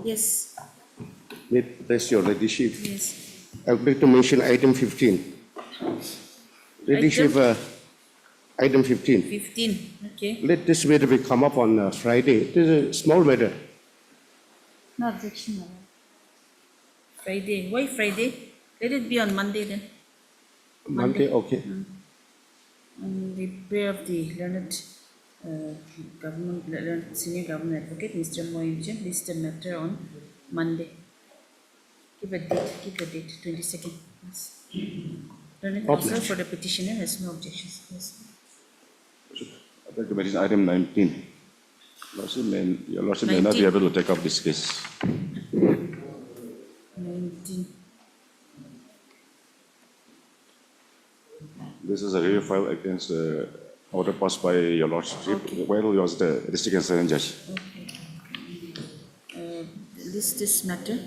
Yes. That's your ladyship. Yes. I would like to mention item 15. Ladyship, item 15. 15. Okay. Let this matter be come up on Friday. This is a small matter. No objection. No. Friday. Why Friday? Let it be on Monday then. Monday, okay. On the prayer of the learned senior government advocate, Mr. Moyimjan, list the matter on Monday. Give a date, 22nd. Yes. Learned counsel for the petitioner has no objections. Yes. I'd like to mention item 19. Your Lordship may not be able to take up this case. 19. This is a review file against the order passed by Your Lordship Okay. while he was the district and judge. Okay. List this matter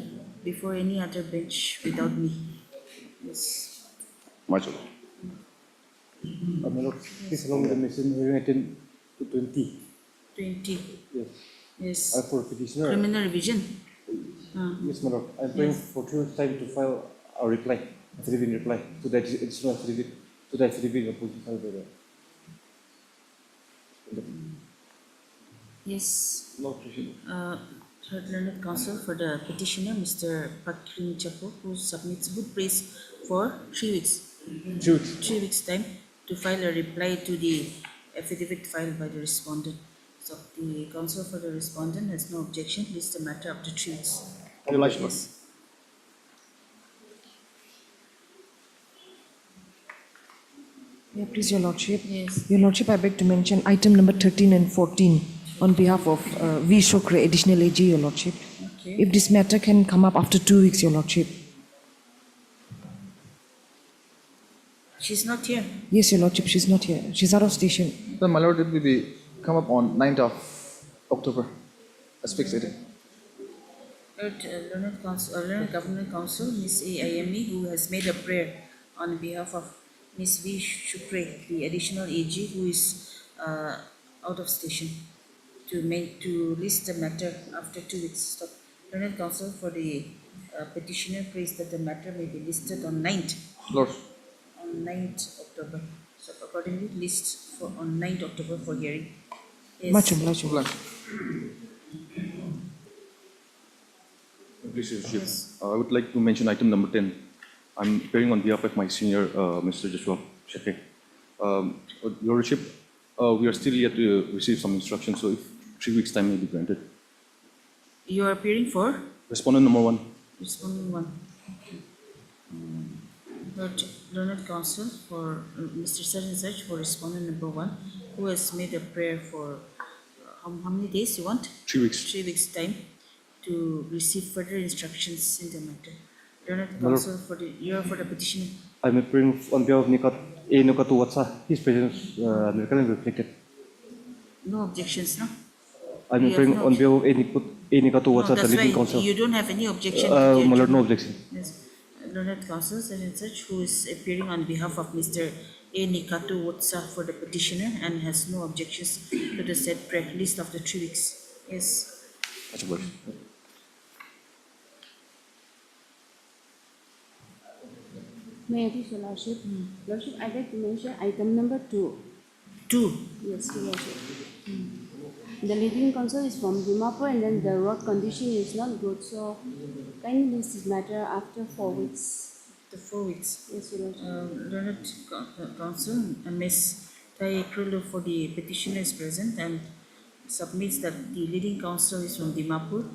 before any other bench without me. Yes. Much. My Lord, please allow me to mention hearing item 20. 20. Yes. Yes. For petitioner. Criminal revision. Yes, my Lord. I'm praying for true time to file a reply, affidavit reply to that additional affidavit, to the affidavit opposed to the Yes. Lord, Third learned counsel for the petitioner, Mr. Pakrin Chapo, who submits good praise for 3 weeks. 3 weeks time to file a reply to the affidavit filed by the respondent. So the counsel for the respondent has no objection. List the matter after 3 weeks. Yes. Yeah, please, Your Lordship. Yes. Your Lordship, I beg to mention item number 13 and 14 on behalf of V. Shokre, additional AG, Your Lordship. Okay. If this matter can come up after 2 weeks, Your Lordship. She's not here. Yes, Your Lordship, she's not here. She's out of station. So, my Lord, it will be come up on 9th of October as fixed date. Learned Government Counsel, Ms. A.I.M.E., who has made a prayer on behalf of Ms. V. Shukre, the additional AG, who is out of station, to list the matter after 2 weeks. Stop. Learned Counsel for the petitioner prays that the matter may be listed on 9th. Lord. On 9th October. So accordingly, list for on 9th October for hearing. Yes. Much obliged, Your Lordship. Please, Your Lordship. Yes. I would like to mention item number 10. I'm appearing on behalf of my senior, Mr. Joshua Sheke. Your Lordship, we are still yet to receive some instructions, so if 3 weeks' time may be granted. You are appearing for? Respondent number 1. Respondent 1. Learned Counsel for Mr. Such and Such for Respondent number 1, who has made a prayer for how many days you want? 3 weeks. 3 weeks' time to receive further instructions in the matter. Learned Counsel for the petitioner. I'm appearing on behalf of Nikat Nukatu Watsa, his presence Nagaland reflected. No objections, no? I'm You have referring no on behalf of Nukatu No, Watsa, the that's leading why counsel. you don't have any objection to the My lord, no adjournment. objection. Yes. Learned counsel, such and such, who is appearing on behalf of Mr. A. Nikatu Wotsa for the petitioner and has no objections to the said prayer list of the 3 weeks. Yes. Much obliged. May I please, Your Lordship? Lordship, I'd like to mention item number 2. 2. Yes, Your Lordship. The leading counsel is from Dimapur and then the road condition is not good, so kindly list this matter after 4 weeks. The 4 weeks. Yes, Your Lordship. Learned counsel, Ms. Tai Krulu for the petitioner is present and submits that the leading counsel is from Dimapur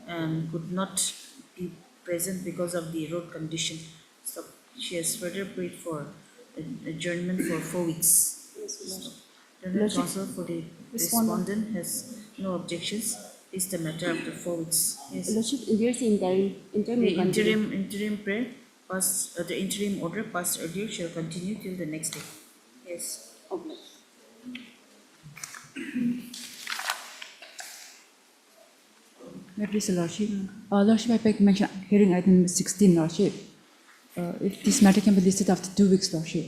and could not be present because of the road condition. So she has further prayed for adjournment for 4 weeks. Yes, Your Lordship. Learned Lordship, counsel for the respondent has no objections. Is the matter after 4 weeks. Yes. Lordship, there is interim The interim prayer passed, the interim order passed earlier shall continue till the next day. Yes. Okay. May I please, Your Lordship? Lordship, I beg to mention hearing item number 16, Lordship. If this matter can be listed after 2 weeks, Lordship.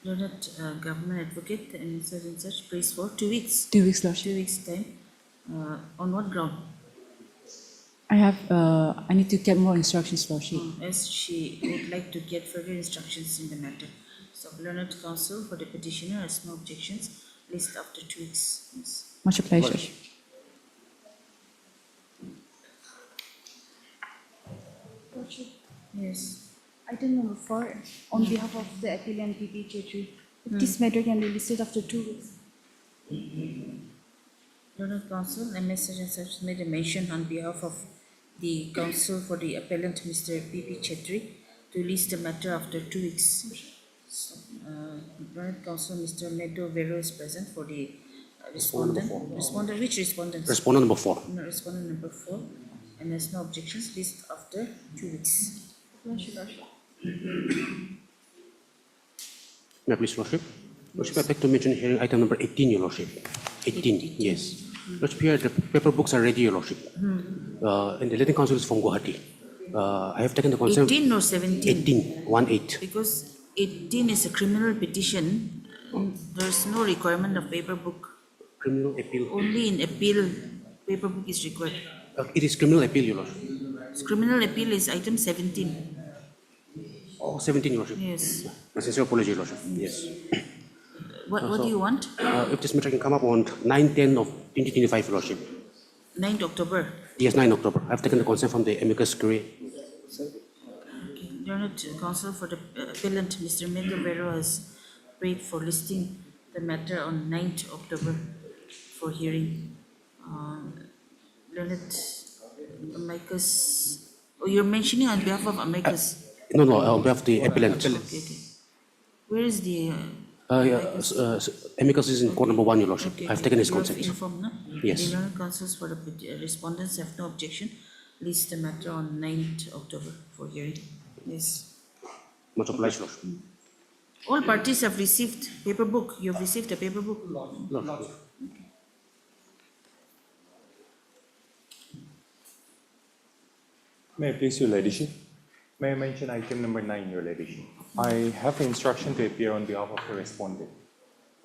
Learned government advocate and such prays for 2 weeks. 2 weeks, Lordship. 2 weeks time. On what ground? I need to get more instructions, Lordship. As she would like to get further instructions in the matter. So learned counsel for the petitioner has no objections. List after 2 weeks. Yes. Much obliged, Lordship. Lordship, Yes. item number 4, on behalf of the appellant PP Chetri, if this matter can be listed after 2 weeks. Learned counsel, MS such and such made a mention on behalf of the counsel for the appellant Mr. P.P. Chetri to list the matter after 2 weeks. So, learned counsel Mr. Medo Vero is present for the respondent. Respondent, which respondent? Respondent number 4. No, respondent number 4, and there's no objections. List after 2 weeks. May I please, Lordship? Lordship, I'd like to mention hearing item number 18, Your Lordship. 18, yes. Lordship, here the paper books are ready, Your Lordship. And the leading counsel is from Gauhati. I have taken the consent. 18 or 17? 18, 1-8. Because 18 is a criminal petition, there's no requirement of paper book. Criminal appeal. Only in appeal, paper book is required. It is criminal appeal, Your Lordship. Criminal appeal is item 17. Oh, 17, Your Lordship. Yes. My sincere apology, Your Lordship. Yes. What do you want? If this matter can come up on 9/10 of 2025, Your Lordship. 9th October. Yes, 9 October. I've taken the consent from the amicus curiae. Okay. Learned counsel for the appellant, Mr. Medo Vero, has prayed for listing the matter on 9th October for hearing. Learned amicus. Oh, you're mentioning on behalf of amicus. No, on behalf of the appellant. Okay. Where is the Amicus is in court number 1, Your Lordship. I've taken his you have consent. informed, no? Yes. The learned counsels for the respondents have no objection. List the matter on 9th October for hearing. Yes. Much obliged, Lordship. All parties have received paper book. You have received a paper book. Lordship. May I please, Your Ladyship? May I mention item number 9, Your Ladyship? I have instruction to appear on behalf of the respondent.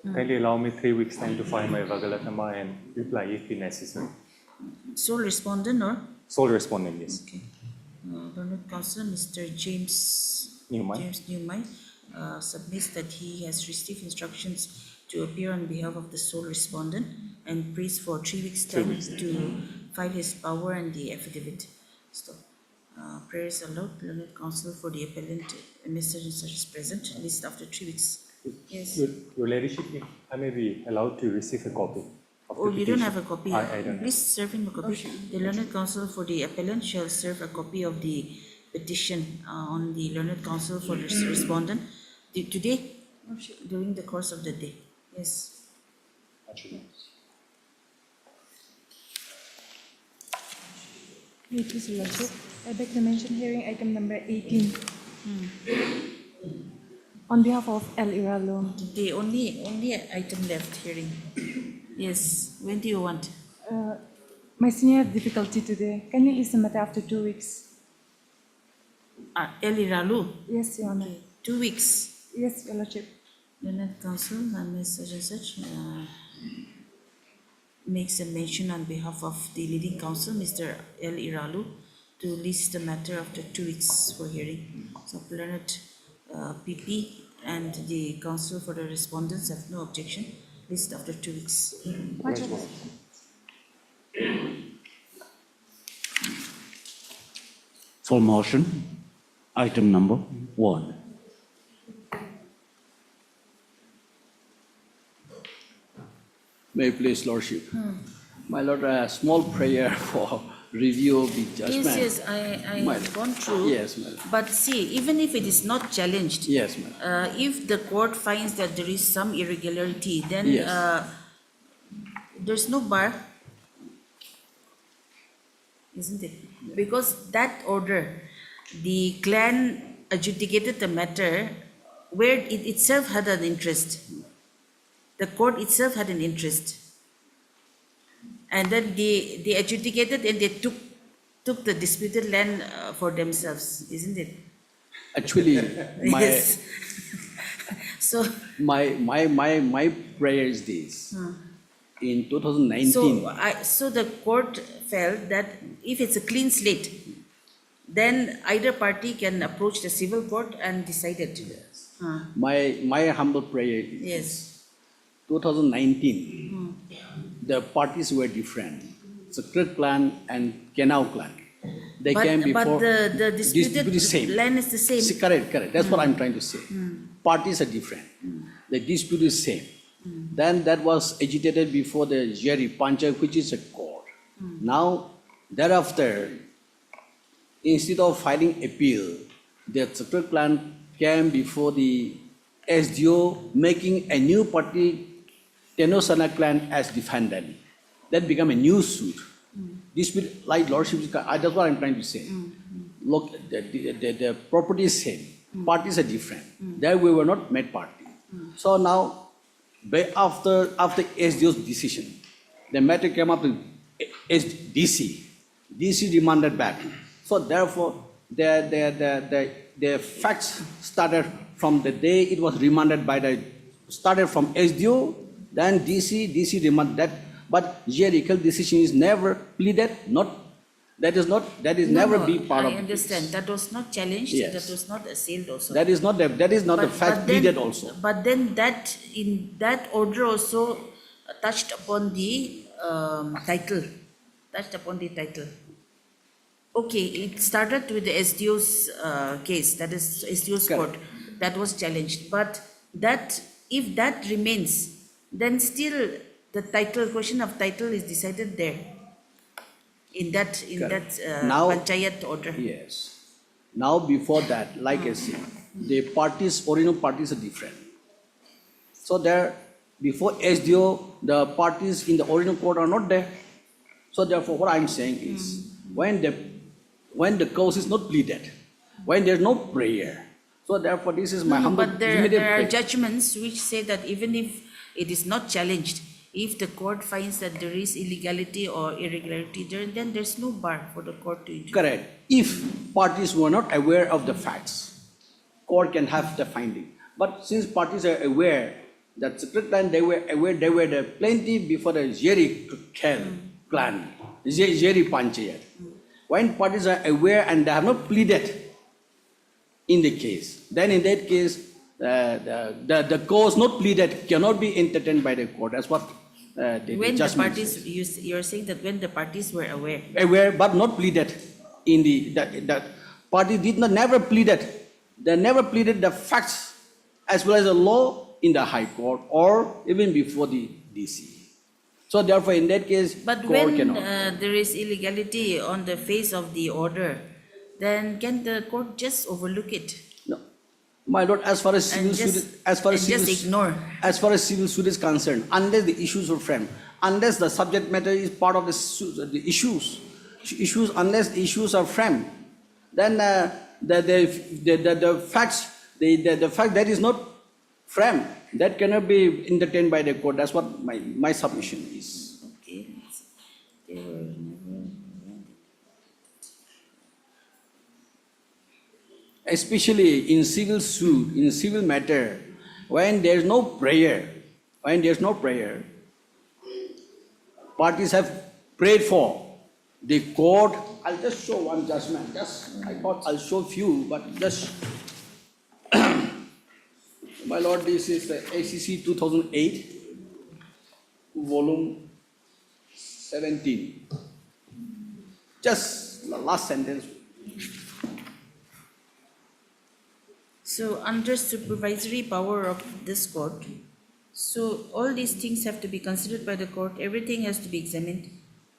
Kindly allow me 3 weeks' time to find my Vagalatama and reply if necessary. Sole respondent or? Sole respondent, yes. Okay. Learned counsel, Mr. James Newman. submits that he has received instructions to appear on behalf of the sole respondent and prays for 3 weeks' time to file his power and the affidavit. So, prayers allowed. Learned counsel for the appellant, Mr. Such is present. List after 3 weeks. Yes. Your Ladyship, I may be allowed to receive a copy of Oh, the you don't petition. have a copy. I don't Please serve him a copy. The learned counsel for the appellant shall serve a copy of the petition on the learned counsel for the respondent today during the course of the day. Yes. Please, Your Lordship. I beg to mention hearing item number 18. On behalf of L. Iralo. The only item left hearing. Yes, when do you want? My senior have difficulty today. Can you list the matter after 2 weeks? El Iralu, Yes, Your Honor. 2 weeks. Yes, Your Lordship. Learned Counsel, Ms. such and such, makes a mention on behalf of the leading counsel, Mr. El Iralu, to list the matter after 2 weeks for hearing. So, learned PP and the counsel for the respondents have no objection. List after 2 weeks. Much obliged. For motion, item number 1. May it please, Lordship. My Lord, a small prayer for review of the judgment. Yes, I have gone through. Yes, madam. But see, even if it is not challenged, Yes, madam. if the court finds that there is some irregularity, then Yes. there's no bar, isn't it? Because that order, the clan adjudicated the matter where it itself had an interest. The court itself had an interest. And then they adjudicated and they took the disputed land for themselves, isn't it? Actually, Yes. So, my prayer is this. In 2019, so the court felt that if it's a clean slate, then either party can approach the civil court and decide it. my humble prayer is Yes. 2019, the parties were different. Sakrit clan and Kenau clan. They came before. But the disputed dispute is same. land is the same. Correct. That's what I'm trying to say. Parties are different. The dispute is same. Then that was agitated before the Jeri Panchayat, which is a court. Now, thereafter, instead of filing appeal, the Sakrit clan came before the SDO, making a new party, Tenosana clan, as defendant. That became a new suit. Dispute, like Lordship, that's what I'm trying to say. Look, the property is same. Parties are different. There we were not made party. So now, after SDO's decision, the matter came up with DC. DC remanded back. So therefore, the facts started from the day it was remanded started from SDO, then DC remanded that. But judicial decision is never pleaded, that is never be part of I understand. That was not challenged, Yes. that was not assailed also. That is not the fact pleaded also. But then that, in that order also touched upon the title. Okay, it started with the SDO's case, that is SDO's court, that was challenged. But that, if that remains, then still the question of title is decided there. In that Now- panchayat order. Yes. Now before that, like I said, the original parties are different. So there, before SDO, the parties in the original court are not there. So therefore, what I'm saying is, when the cause is not pleaded, when there's no prayer, so therefore this is my humble But there immediate are prayer. judgments which say that even if it is not challenged, if the court finds that there is illegality or irregularity, then there's no bar for the court to intervene. Correct. If parties were not aware of the facts, court can have the finding. But since parties are aware that Secret Clan, they were aware, they were the plaintiff before the Jeri clan, Jeri Panchayat. When parties are aware and they have not pleaded in the case, then in that case, the cause not pleaded cannot be entertained by the court. That's what When the parties, you're saying that when the parties were aware. aware but not pleaded in the party never pleaded. They never pleaded the facts as well as the law in the High Court or even before the DC. So therefore, in that case, But court when cannot. there is illegality on the face of the order, then can the court just overlook it? No, my lord, as far as And civil just- suit, as far as and just civil, ignore. as far as civil suit is concerned, unless the issues are framed, unless the subject matter is part of the issues, issues unless issues are framed. Then the facts, the fact that is not framed, that cannot be entertained by the court. That's what my submission is. Okay. They were never. Especially in civil suit, in civil matter, when there's no prayer, parties have prayed for the court. I'll just show one judgment. I thought I'll show few, but just my lord, this is the ACC 2008, volume 17. Just the last sentence. So under supervisory power of this court, so all these things have to be considered by the court, everything has to be examined,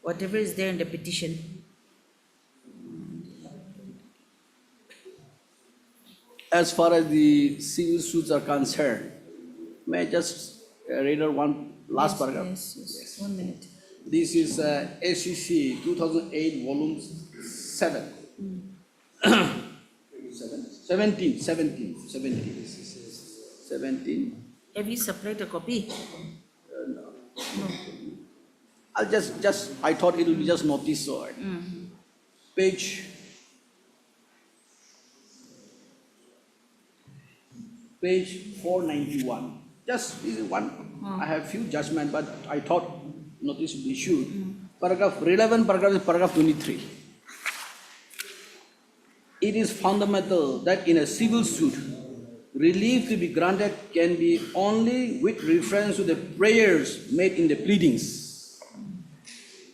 whatever is there in the petition. As far as the civil suits are concerned, may I just read out one last paragraph? Yes. 1 minute. This is ACC 2008, volume 7. 17. Have you supplied a copy? No. I'll just, I thought it would be just notice, so page 491. Just this is one. I have few judgment, but I thought notice would be issued. Paragraph relevant paragraph is paragraph 23. It is fundamental that in a civil suit, relief to be granted can be only with reference to the prayers made in the pleadings.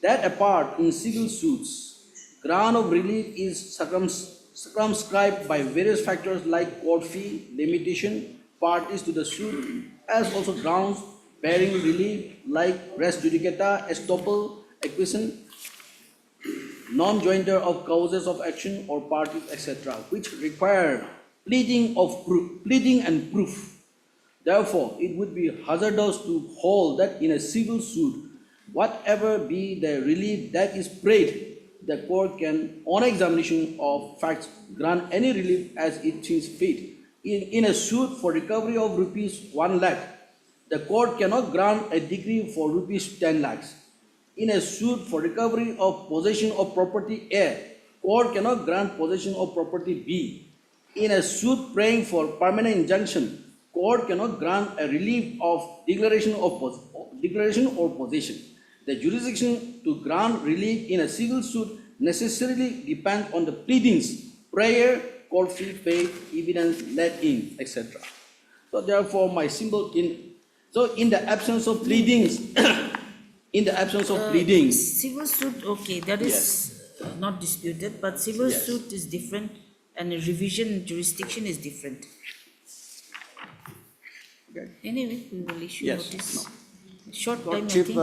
That apart, in civil suits, ground of relief is circumscribed by various factors like court fee, limitation, parties to the suit, as also grounds bearing relief like res judicata, estoppel, acquiescence, non-joinder of causes of action or parties, etc., which require pleading and proof. Therefore, it would be hazardous to hold that in a civil suit, whatever be the relief that is prayed, the court can, on examination of facts, grant any relief as it seems fit. In a suit for recovery of rupees 1 lakh, the court cannot grant a decree for rupees 10 lakhs. In a suit for recovery of possession of property A, court cannot grant possession of property B. In a suit praying for permanent injunction, court cannot grant a relief of declaration or possession. The jurisdiction to grant relief in a civil suit necessarily depends on the pleadings, prayer, court fee paid, evidence let in, etc. So therefore, my symbol in the absence of pleadings, Civil suit, okay, that is not disputed, but civil suit is different and a revision jurisdiction is different. Okay. Anyway, we will issue Yes. notice. Short time, I Chief, think.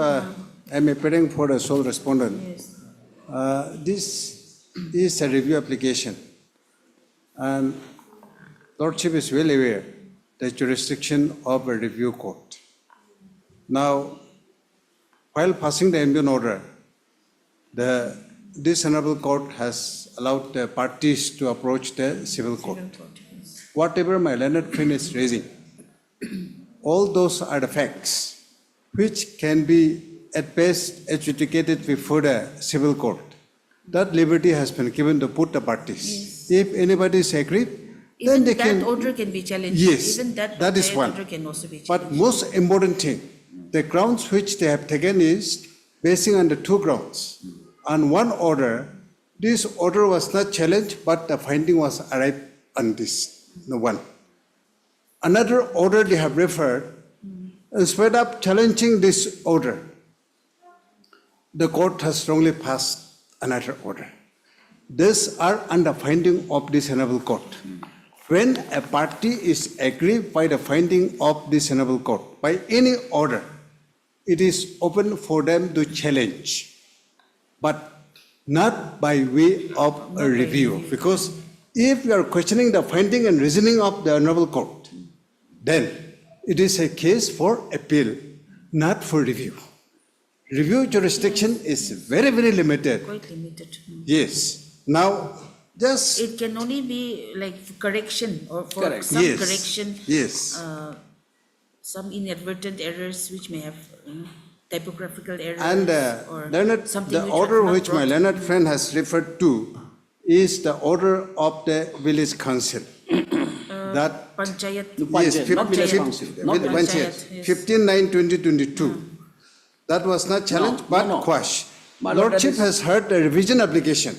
I'm appearing for the sole respondent. Yes. This is a review application, and Lordship is well aware the jurisdiction of a review court. Now, while passing the ambient order, this honorable court has allowed the parties to approach the civil court. Whatever my learned friend is raising, all those are the facts which can be at best adjudicated before the civil court. That liberty has been given to put the parties. If anybody is agreed, then they can. Even that order can be challenged. Yes, Even that is one. order can also be challenged. But most important thing, the grounds which they have taken is basing on the two grounds. On one order, this order was not challenged, but the finding was arrived on this, the one. Another order they have referred, instead of challenging this order, the court has strongly passed another order. These are under finding of this honorable court. When a party is aggrieved by the finding of this honorable court, by any order, it is open for them to challenge, but not by way of a review. Because if you are questioning the finding and reasoning of the honorable court, then it is a case for appeal, not for review. review jurisdiction is very, very limited. Quite limited. Yes. Now, just, It can only be like correction or for Correct. some Yes. correction. Yes. Some inadvertent errors which may have, typographical errors and or Leonard, something the which order was not which my brought- learned friend has referred to is the order of the village council. That, Panchayat. yes, not village council, not village Panchayat, Panchayat, yes. 15/9/2022. That was not challenged, but no. quash. My lord, that Lordship is- has heard a revision application.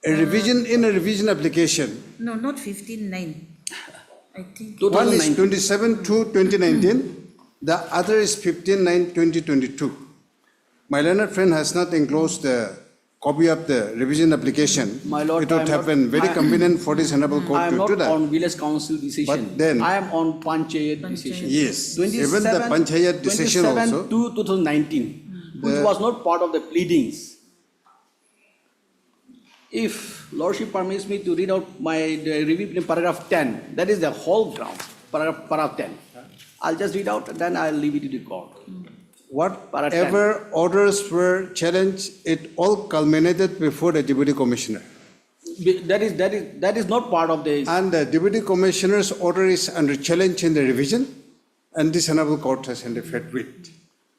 A revision in a revision application. No, not 15/9. I think. One is 2019. 27/2/2019, the other is 15/9/2022. My learned friend has not enclosed the copy of the revision application. My lord, It would I'm have not- been very I- convenient for this honorable I court am to not do that. on village council decision. But then- I am on Panchayat decision. Yes, even the 27 Panchayat decision also. 27/2/2019, which was not part of the pleadings. If Lordship permits me to read out the review in paragraph 10, that is the whole ground, paragraph 10. I'll just read out and then I'll leave it to the court. Whatever orders were challenged, it all culminated before the deputy commissioner. That is not part of the. And the deputy commissioner's order is under challenge in the revision, and this honorable court has interfered with.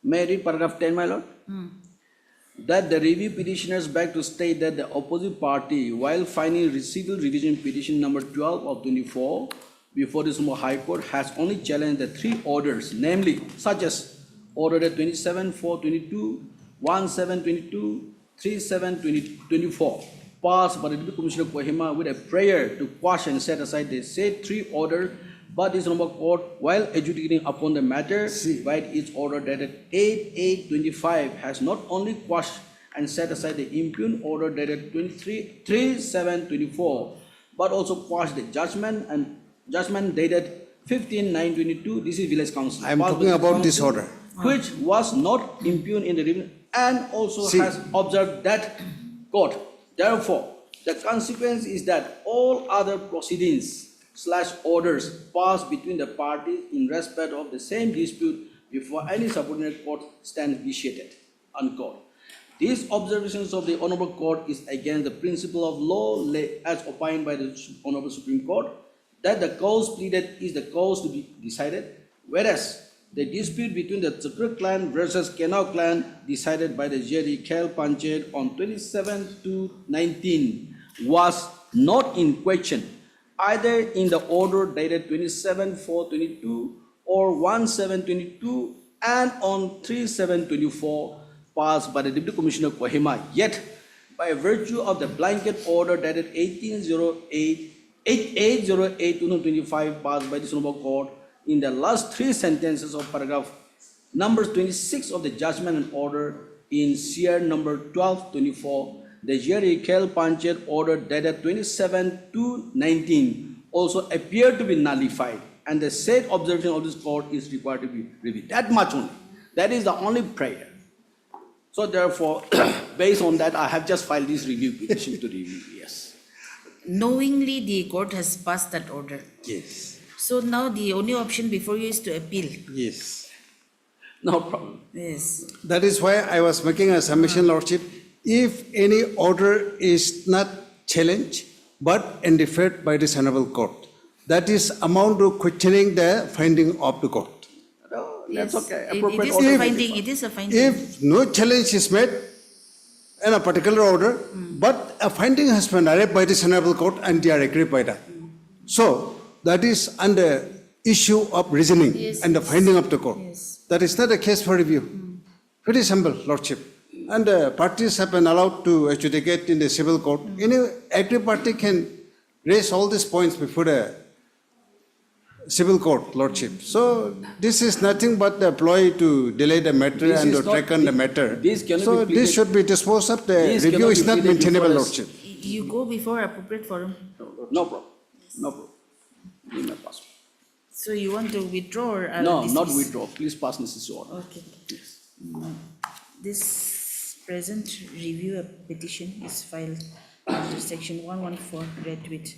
May I read paragraph 10, my lord? That the review petitioners beg to state that the opposite party, while filing civil revision petition number 12 of 24 before the Supreme High Court, has only challenged the three orders, namely such as order 27/4/22, 17/22, 37/24, passed by the Deputy Commissioner of Kohima with a prayer to quash and set aside the said three orders. But this honorable court, while adjudicating upon the matter, by its order dated 8/8/25, has not only quashed and set aside the impugned order dated 3/7/24, but also quashed the judgment dated 15/9/22. This is village council. I am Passed by talking the about this council, order. which was not impugned in the revision, and also See. has observed that court. Therefore, the consequence is that all other proceedings/orders passed between the parties in respect of the same dispute before any subordinate court stand vitiated. Unquote. These observations of the Honorable Court is against the principle of law as opined by the Honorable Supreme Court, that the cause pleaded is the cause to be decided, whereas the dispute between the Chakra clan versus Kenau clan decided by the Jerry Khel Panchayat on 27/2/19 was not in question either in the order dated 27/4/22 or 17/22 and on 3/7/24 passed by the Deputy Commissioner of Kohima. Yet, by virtue of the blanket order dated 8/08/2025 passed by this Honorable Court, in the last three sentences of paragraph number 26 of the judgment and order in CR number 12/24, the Jerry Khel Panchayat order dated 27/2/19 also appeared to be nullified, and the said observation of this court is required to be reviewed. That much only. That is the only prayer. So therefore, based on that, I have just filed this review petition to review. Yes. Knowingly, the court has passed that order. Yes. So now the only option before you is to appeal. Yes. No problem. Yes. That is why I was making a submission, Lordship. If any order is not challenged but interfered by this honorable court, that is amount to questioning the finding of the court. No, Yes. that's okay. It Appropriate is order a may be finding. filed. It is a finding. If no challenge is made in a particular order, but a finding has been arrived by this honorable court and they are agreed by that. So that is under issue of reasoning Yes, and the yes. finding of the court. Yes. That is not a case for review. Pretty simple, Lordship. And the parties have been allowed to adjudicate in the civil court. Every party can raise all these points before the civil court, Lordship. So this is nothing but the ploy to delay the matter This and is to not- track on the matter. this cannot So be this pleaded- should be disposed of. The This review cannot is be not pleaded maintainable, before us. Lordship. You go before appropriate forum. No problem. No problem. Give me a passport. So you want to withdraw or I'll No, not dismiss? withdraw. please pass necessary order. Okay. This present review petition is filed under section 114 read with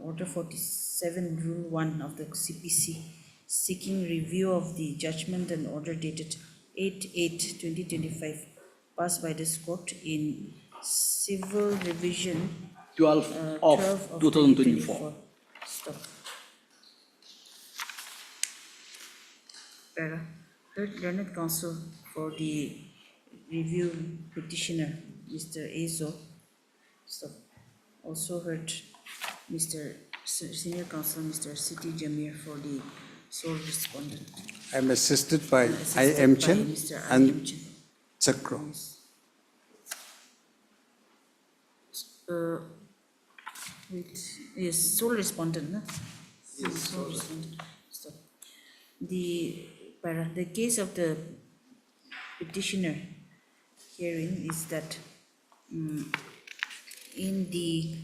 order 47 rule 1 of the CPC, seeking review of the judgment and order dated 8/8/2025, passed by this court in Civil Revision 12 of 2024. Stop. Para. Heard learned counsel for the review petitioner, Mr. Azo. Stop. Also heard Mr. Senior Counsel, Mr. Siti Jamir for the sole respondent. I'm assisted by Assisted I.M. by Chen Mr. and I.M. Chen. Chakro. Yes, sole respondent, no? Yes, sole respondent. Stop. The case of the petitioner hearing is that in the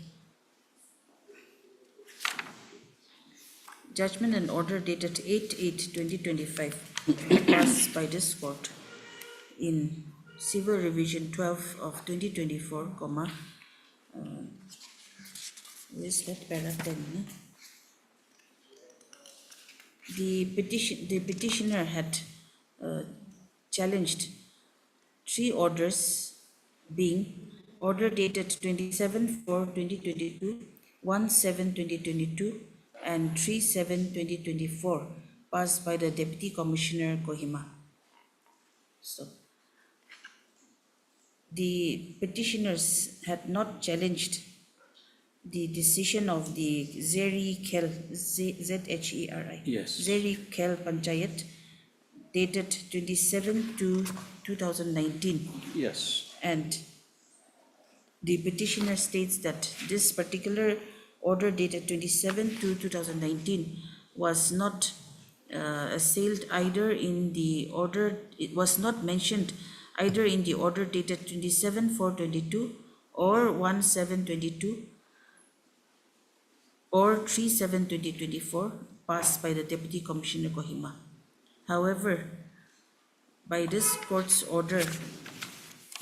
judgment and order dated 8/8/2025, passed by this court in Civil Revision 12 of 2024, where's that para 10? No? The petitioner had challenged three orders, being order dated 27/4/2022, 1/7/2022, and 3/7/2024, passed by the Deputy Commissioner Kohima. So, the petitioners had not challenged the decision of the Zeri Kel, ZHERI, Yes. Zeri Kel Panchayat, dated 27/2/2019. Yes. And the petitioner states that this particular order dated 27/2/2019 was not assailed either in the order, it was not mentioned either in the order dated 27/4/22 or 1/7/22 or 3/7/2024, passed by the Deputy Commissioner Kohima. However, by this court's order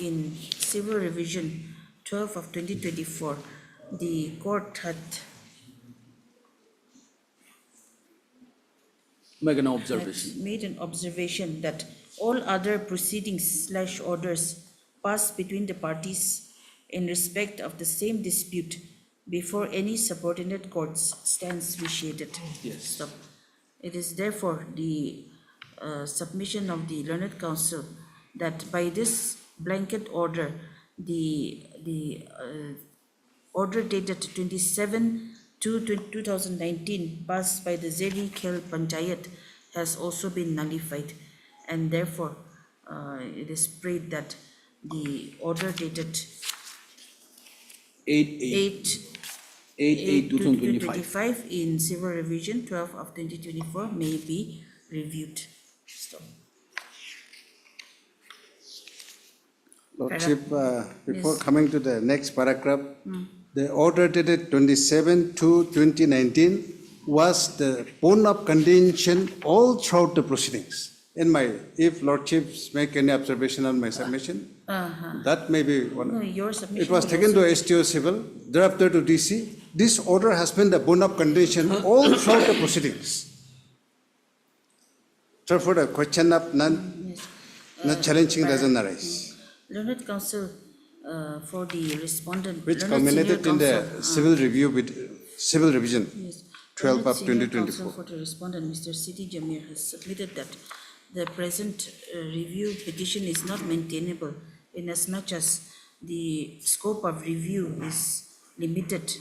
in Civil Revision 12 of 2024, the court had Make an observation. had made an observation that all other proceedings/orders passed between the parties in respect of the same dispute before any subordinate courts stands vitiated. Yes. Stop. It is therefore the submission of the learned counsel that by this blanket order, the order dated 27/2/2019, passed by the Zeri Kel Panchayat, has also been nullified, and therefore it is prayed that the order dated 8/8/2025 in Civil Revision 12 of 2024 may be reviewed. Stop. Lordship, before coming to the next paragraph, the order dated 27/2/2019 was the bone of contention all throughout the proceedings. If Lordships make any observation on my submission, that may be one. No, your submission. It was will taken also to STO Civil, thereafter to DC. This order has been the bone of contention all throughout the proceedings. Therefore, the question of not challenging doesn't arise. Learned counsel for the respondent. Which learned culminated senior in the counsel, civil review with Civil Revision yes, 12 learned of senior 2024. counsel for the respondent, Mr. Siti Jamir, has submitted that the present review petition is not maintainable inasmuch as the scope of review is limited.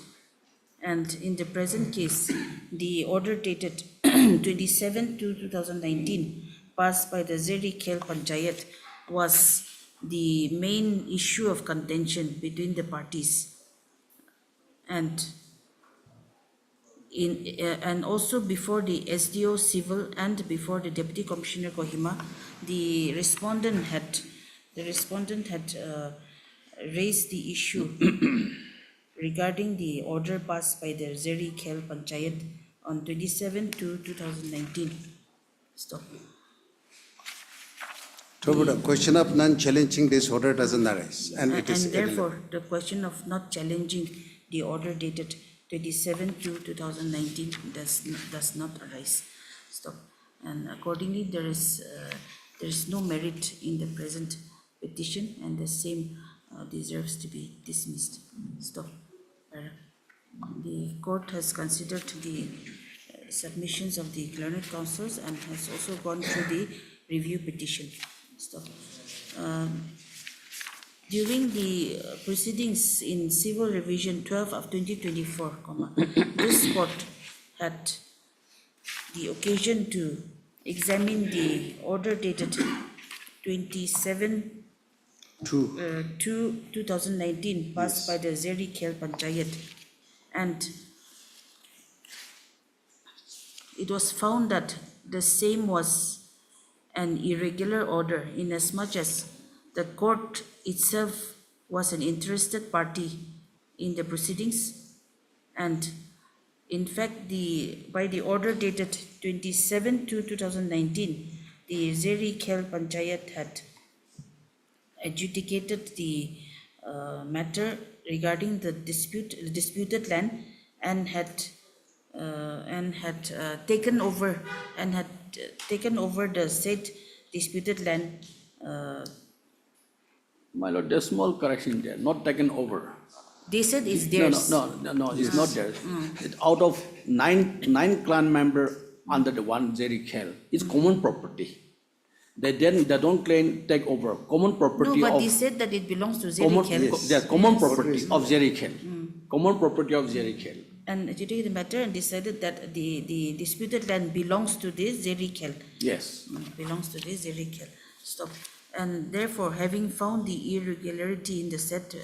And in the present case, the order dated 27/2/2019, passed by the Zeri Kel Panchayat, was the main issue of contention between the parties. And also before the SDO Civil and before the Deputy Commissioner Kohima, the respondent had raised the issue regarding the order passed by the Zeri Kel Panchayat on 27/2/2019. Stop. So, the question of non-challenging this order doesn't arise, and it is. And therefore, the question of not challenging the order dated 27/2/2019 does not arise. Stop. And accordingly, there is there is no merit in the present petition and the same deserves to be dismissed. Stop. The court has considered the submissions of the learned counsels and has also gone through the review petition. Stop. During the proceedings in Civil Revision 12 of 2024, this court had the occasion to examine the order dated 27/2/2019 passed by the Zeri Khel Panchayat, and it was found that the same was an irregular order inasmuch as the court itself was an interested party in the proceedings, and in fact, by the order dated 27/2/2019, the Zeri Khel Panchayat had adjudicated the matter regarding the disputed land and had taken over the said disputed land. My lord, there's small correction there, not taken over. They said it's theirs. No, it's not theirs. It, out of nine clan member under the one Zeri Khel, it's common property. They don't claim take over. Common property No, but of they said that it belongs to Zeri Khel. common property of Zeri Khel. Common property of Zeri Khel. And adjudicated the matter and decided that the disputed land belongs to this Zeri Khel. Yes. Belongs to this Zeri Khel. Stop. And therefore, having found the irregularity in the said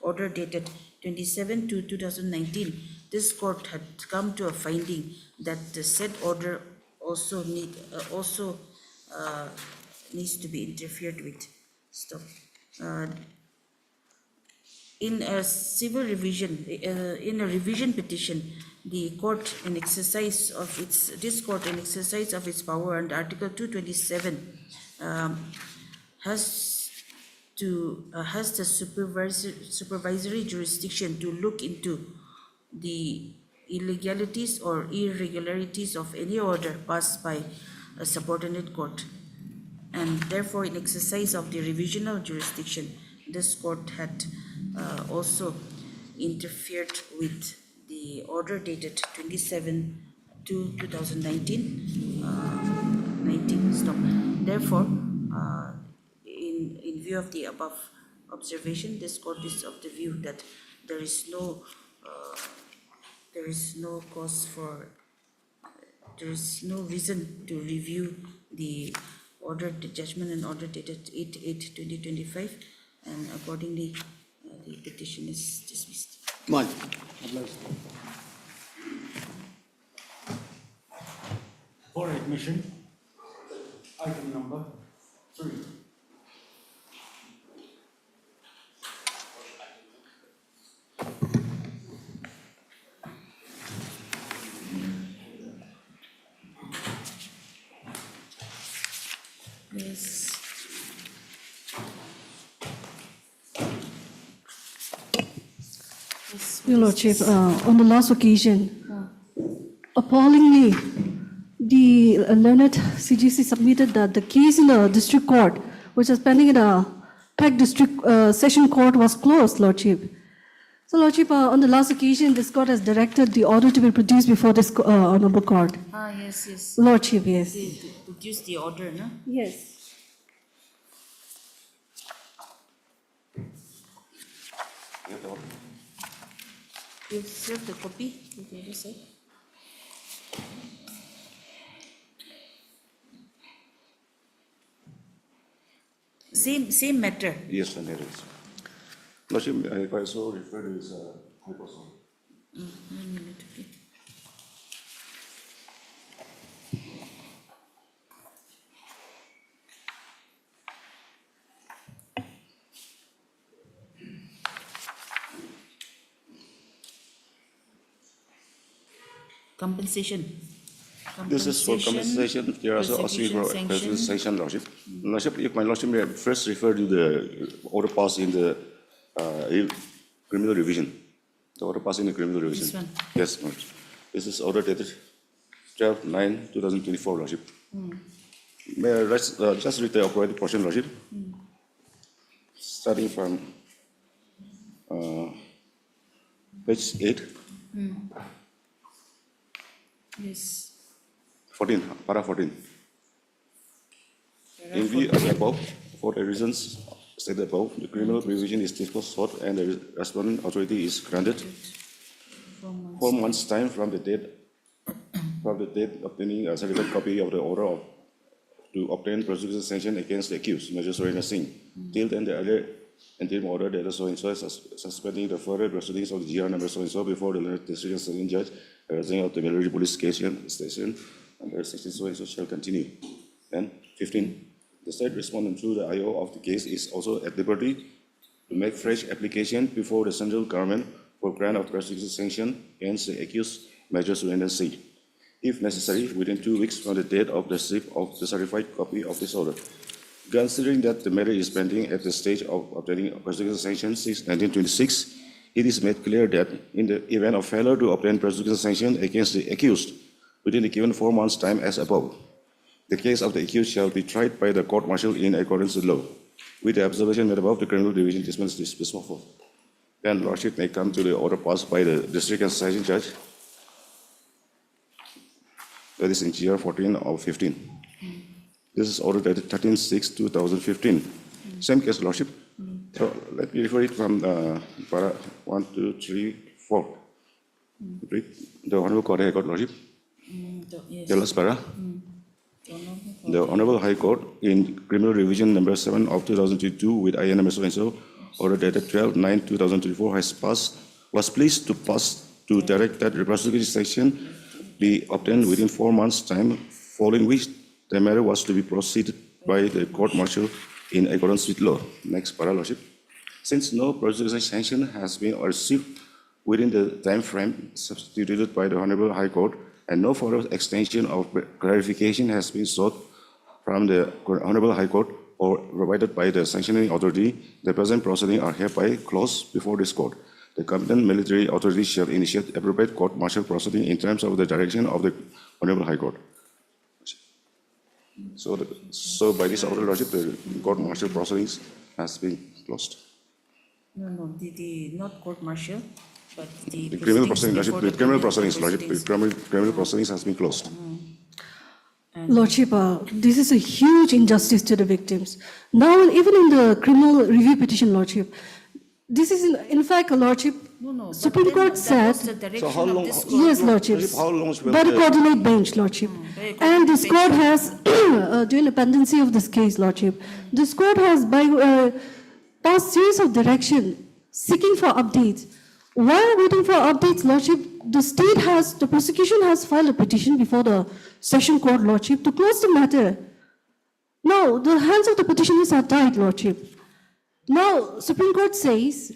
order dated 27/2/2019, this court had come to a finding that the said order also needs to be interfered with. Stop. In a civil revision, in a revision petition, the court in exercise of this court in exercise of its power under Article 227 has the supervisory jurisdiction to look into the illegalities or irregularities of any order passed by a subordinate court, and therefore in exercise of the revisional jurisdiction, this court had also interfered with the order dated 27/2/2019. Stop. Therefore, in view of the above observation, this court is of the view that there is no reason to review the judgment and order dated 8/8/2025, and accordingly the petition is dismissed. For admission, item number 3. Yes. Your Lordship, on the last occasion, appallingly, the learned CGC submitted that the case in the district court, which was pending in the Peck District Session Court, was closed, Lordship. So, Lordship, on the last occasion, this court has directed the order to be produced before this honorable court. Yes. Lordship, yes. They produce the order, no? Yes. You serve the copy, you can say. Same matter. Yes, and it is. Lordship, I also refer to this hypothetical. 1 minute, okay. Compensation. This is for compensation. There are also sanction, Lordship. Lordship, if my Lordship may first refer to the order passed in the criminal revision. The order passed in the criminal revision. This one? Yes, Lordship. This is order dated 12/9/2024, Lordship. May I just read the operative portion, Lordship? Starting from page 8, Yes. 14, para 14. In view of the above, for the reasons stated above, the criminal revision is disposed of and the respondent authority is granted 4 months' time from the date obtaining a certified copy of the order to obtain prosecution sanction against the accused, Major Surendra Singh. Till then, the earlier interim order that so-and-so is suspending the further proceedings of the GR number so-and-so before the decision sitting judge arising of the military police station under 16 so-and-so shall continue. And 15. The state respondent through the IO of the case is also at liberty to make fresh application before the central government for grant of prosecution sanction against the accused Major Surendra Singh, if necessary, within 2 weeks from the date of the receipt of the certified copy of this order. Considering that the matter is pending at the stage of obtaining prosecution sanction since 1926, it is made clear that in the event of failure to obtain prosecution sanction against the accused within the given 4 months' time as above, the case of the accused shall be tried by the court-martial in accordance with law. With the observation made above, the criminal division dismisses this dismissal. Then Lordship may come to the order passed by the district and session judge. That is in GR 14 of 15. This is order dated 13/6/2015. Same case, Lordship. So let me refer it from para 1, 2, 3, 4. Read the Honorable Court, High Court, Lordship. Yes. The last para. The Honorable High Court in Criminal Revision number 7 of 2022 with IN number so-and-so, order dated 12/9/2024 was pleased to pass to direct that the prosecution sanction be obtained within 4 months' time, following which the matter was to be proceeded by the court-martial in accordance with law. Next para, Lordship. Since no prosecution sanction has been received within the time frame substituted by the Honorable High Court, and no further extension of clarification has been sought from the Honorable High Court or provided by the sanctioning authority, the present proceedings are hereby closed before this court. The competent military authority shall initiate appropriate court-martial proceeding in terms of the direction of the Honorable High Court. So by this order, Lordship, the court-martial proceedings has been closed. No, not court-martial, but the criminal proceedings, Lordship, the criminal proceedings, Lordship, the criminal proceedings has been closed. Lordship, this is a huge injustice to the victims. Now, even in the criminal review petition, Lordship, this is in fact, Lordship, Supreme Court said, So how long? yes, Lordship, How long will by the coordinate bench, Lordship. And this court has, during the pendency of this case, Lordship, this court has passed series of direction seeking for updates. While waiting for updates, Lordship, the prosecution has filed a petition before the session court, Lordship, to close the matter. Now, the hands of the petitioners are tied, Lordship. Now, Supreme Court says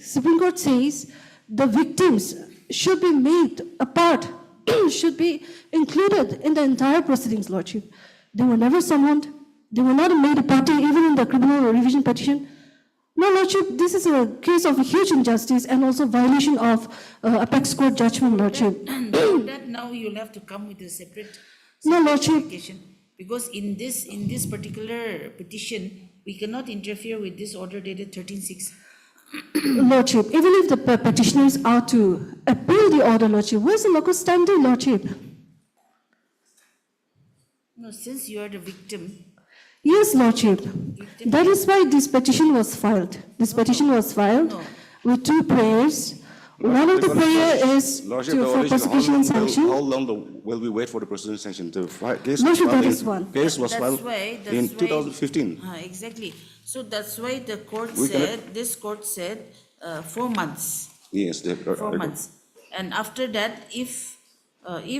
the victims should be made a part, should be included in the entire proceedings, Lordship. They were never summoned. They were not made a party even in the criminal revision petition. No, Lordship, this is a case of a huge injustice and also violation of apex court judgment, Lordship. That now you'll have to come with a separate application, because in this particular petition, we cannot interfere with this order dated 13/6. Lordship, even if the petitioners are to appeal the order, Lordship, where's the locus standi, Lordship? No, since you are the victim. Yes, Lordship. That is why this petition was filed. This petition was filed with 2 prayers. One of the prayer is for prosecution and sanction. How long will we wait for the prosecution sanction? The case was filed in 2015. Exactly. So that's why the court this court said 4 months. Yes. 4 months. And after that, if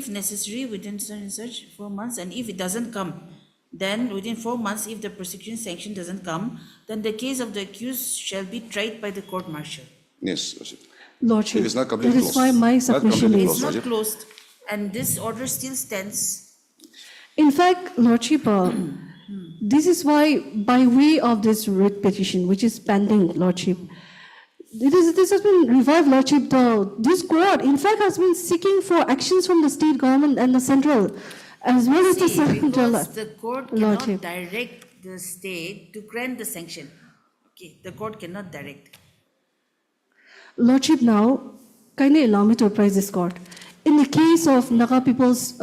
necessary, within such 4 months, and if it doesn't come, then within 4 months, if the prosecution sanction doesn't come, then the case of the accused shall be tried by the court-martial. Yes, Lordship. Lordship, it is not completely that is why my submission is... It's not closed, and this order still stands. In fact, Lordship, this is why, by way of this writ petition, which is pending, Lordship, this has been revived, Lordship. This court, in fact, has been seeking for actions from the state government and the central. as well as the See, central. because the court cannot Lordship. direct the state to grant the sanction. Okay, the court cannot direct. Lordship, now, kindly allow me to apprise this court. In the case of Naga people's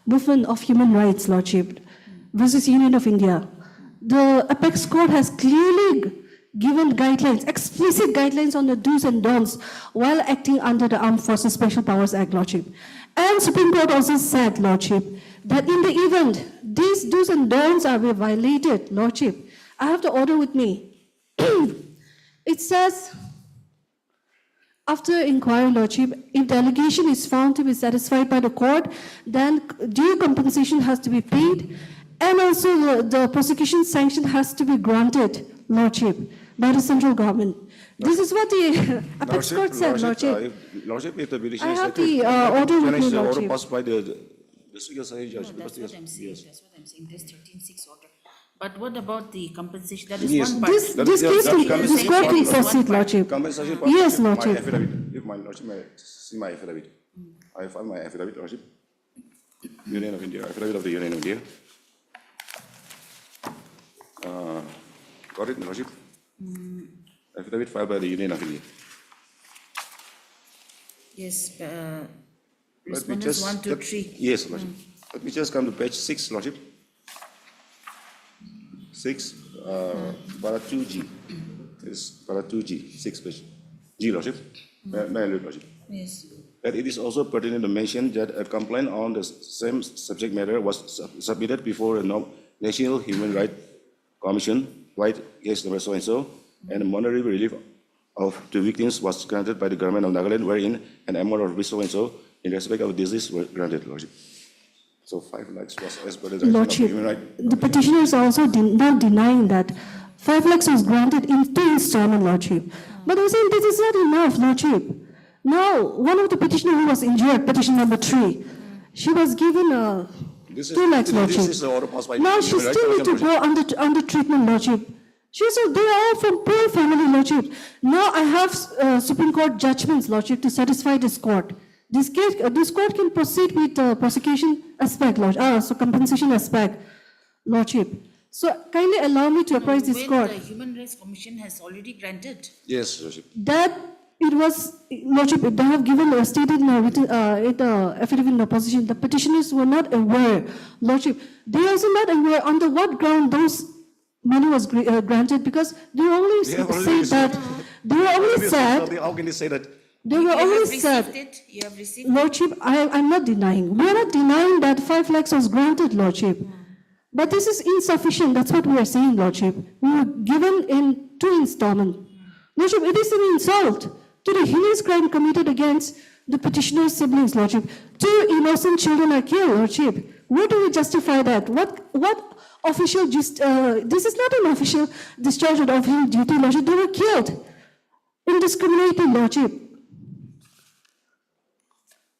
movement of human rights, Lordship, versus Union of India, the apex court has clearly given guidelines, explicit guidelines on the do's and don'ts while acting under the Armed Forces Special Powers Act, Lordship. And Supreme Court also said, Lordship, that in the event these do's and don'ts are violated, Lordship, I have the order with me. It says, after inquiry, Lordship, if the allegation is found to be satisfied by the court, then due compensation has to be paid, and also the prosecution sanction has to be granted, Lordship, by the central government. This is what the apex court said, Lordship. Lordship, if the petition I is have accepted, the order with me, the order Lordship. passed by the district judge. No, that's what I'm saying. Yes. That's what I'm saying. There's 13.6 order. But what about the compensation? That is Yes. one part. This case can, this court can proceed, Lordship. Compensation part. Yes, My Lordship. affidavit, if my Lordship may see my affidavit. I filed my affidavit, Lordship. Union of India, affidavit of the Union of India. Got it, Lordship? Affidavit filed by the Union of India. Yes, Let me respondents 1, 2, 3. Yes, Lordship. Let me just come to page 6, Lordship. 6, para 2G. It's para 2G, 6 page. G, Lordship. May I read, Lordship? Yes. That it is also pertinent to mention that a complaint on the same subject matter was submitted before the National Human Rights Commission, right case number so-and-so, and monetary relief of the victims was granted by the government of Nagaland, wherein an amount of rupees so-and-so in respect of disease were granted, Lordship. So 5 lakhs was as per the direction of Lordship, human rights. the petitioner is also not denying that 5 lakhs was granted in 2 installment, Lordship. But I'm saying this is not enough, Lordship. Now, one of the petitioner who was injured, petition number 3, she was given 2 lakhs, Lordship. This is the order passed by Now the she Human Rights still need to Commission, go under treatment, Lordship. She said they are all from poor family, Lordship. Now I have Supreme Court judgments, Lordship, to satisfy this court. This court can proceed with the prosecution aspect, Lordship, so compensation aspect, Lordship. So kindly allow me to apprise this court. The Human Rights Commission has already granted. Yes, Lordship. That it was, Lordship, they have given stated in affidavit in opposition, the petitioners were not aware, Lordship. They are also not aware under what ground those money was granted, because they only said that, they were only said, How can they say that? they were only said, You have received Lordship, I'm not denying. We are not denying that 5 lakhs was granted, Lordship. But this is insufficient. That's what we are saying, Lordship. We were given in 2 installments. Lordship, it is an insult to the heinous crime committed against the petitioner's siblings, Lordship. 2 innocent children are killed, Lordship. Where do we justify that? What official, this is not an official discharge of official duty, Lordship. They were killed. Indiscriminately, Lordship.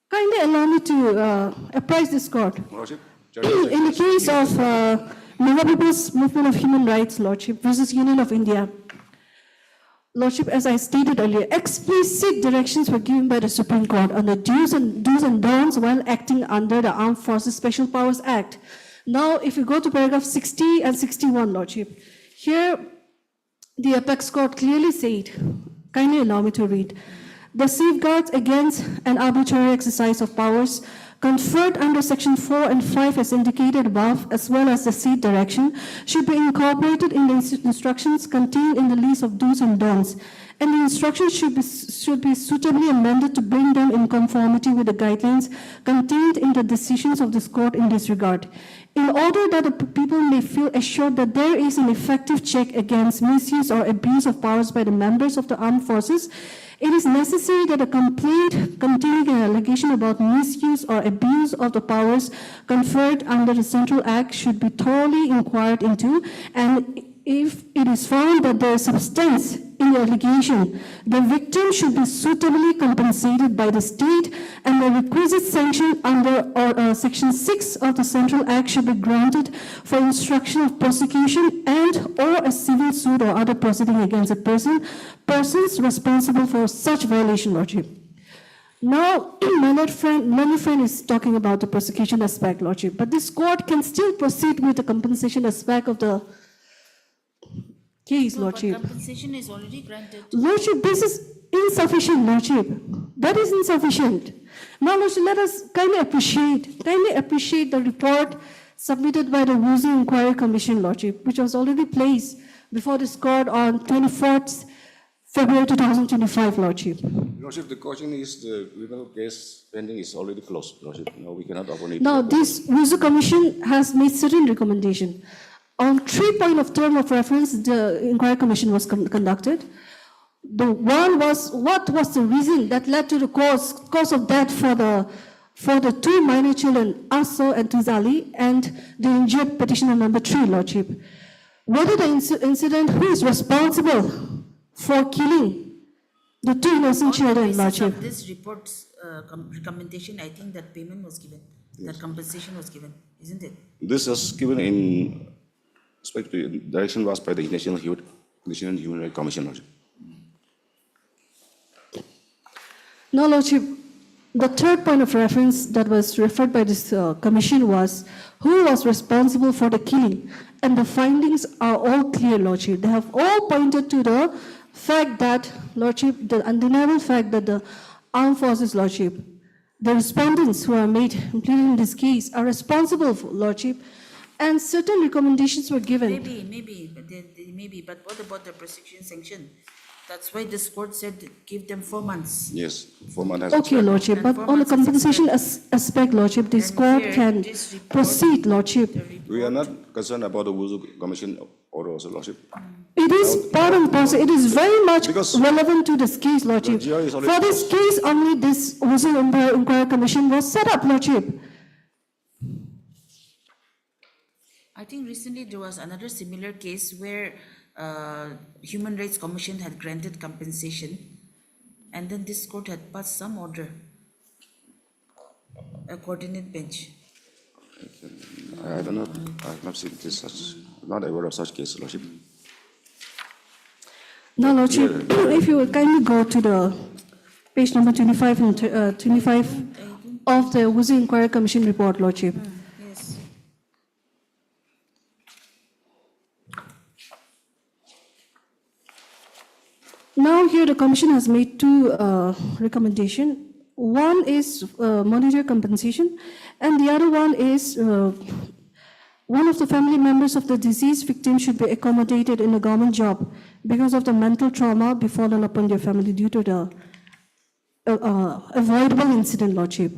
Kindly allow me to apprise this court. Lordship. In the case of Naga People's Movement of Human Rights, Lordship, versus Union of India, Lordship, as I stated earlier, explicit directions were given by the Supreme Court on the do's and don'ts while acting under the Armed Forces Special Powers Act. Now, if you go to paragraph 60 and 61, Lordship, here the apex court clearly said, kindly allow me to read, the safeguards against an arbitrary exercise of powers conferred under section 4 and 5 as indicated above, as well as the said direction, should be incorporated in the instructions contained in the list of do's and don'ts, and the instructions should be suitably amended to bring them in conformity with the guidelines contained in the decisions of this court in this regard. In order that the people may feel assured that there is an effective check against misuse or abuse of powers by the members of the armed forces, it is necessary that a complaint containing an allegation about misuse or abuse of the powers conferred under the Central Act should be thoroughly inquired into, and if it is found that there is substance in the allegation, the victim should be suitably compensated by the state, and the requisite sanction under Section 6 of the Central Act should be granted for instruction of prosecution and/or a civil suit or other proceeding against a persons responsible for such violation, Lordship. Now, my learned friend is talking about the prosecution aspect, Lordship, but this court can still proceed with the compensation aspect of the case, No, but Lordship. compensation is already granted. Lordship, this is insufficient, Lordship. That is insufficient. Now, Lordship, let us kindly appreciate the report submitted by the Wuzu Inquiry Commission, Lordship, which was already placed before this court on 24th February 2025, Lordship. Lordship, the question is the criminal case pending is already closed, Lordship. No, we cannot open it. Now, this Wuzu Commission has made certain recommendations. On 3 points of term of reference, the Inquiry Commission was conducted. The one was, what was the reason that led to the cause of death for the 2 minor children, Aso and Tuzali, and the injured petitioner number 3, Lordship. Whether the incident, who is responsible for killing the 2 innocent children, Lordship. Of this report's recommendation, I think that payment was given, that compensation was given, isn't it? This was given in respect to direction was by the National Human Rights Commission, Lordship. No, Lordship, the 3rd point of reference that was referred by this commission was who was responsible for the killing. And the findings are all clear, Lordship. They have all pointed to the fact that, Lordship, the undeniable fact that the armed forces, Lordship, the respondents who are made impleaded in this case are responsible, for, Lordship, and certain recommendations were given. Maybe, but what about the prosecution sanction? That's why this court said give them 4 months. Yes, 4 months. Okay, Lordship, but on the compensation aspect, Lordship, this court can proceed, Lordship. We are not concerned about the Wuzu Commission order also, Lordship. It is part and parcel. It is very much relevant to this case, Lordship. For this case, only this Wuzu Inquiry Commission was set up, Lordship. I think recently there was another similar case where Human Rights Commission had granted compensation, and then this court had passed some order, a coordinate bench. I don't know. I have not seen this. Not aware of such case, Lordship. Now, Lordship, if you would kindly go to the page number 25 and 25 of the Wuzu Inquiry Commission report, Lordship. Yes. Now here the commission has made 2 recommendations. One is monetary compensation, and the other one is one of the family members of the deceased victim should be accommodated in a government job because of the mental trauma befallen upon their family due to the avoidable incident, Lordship.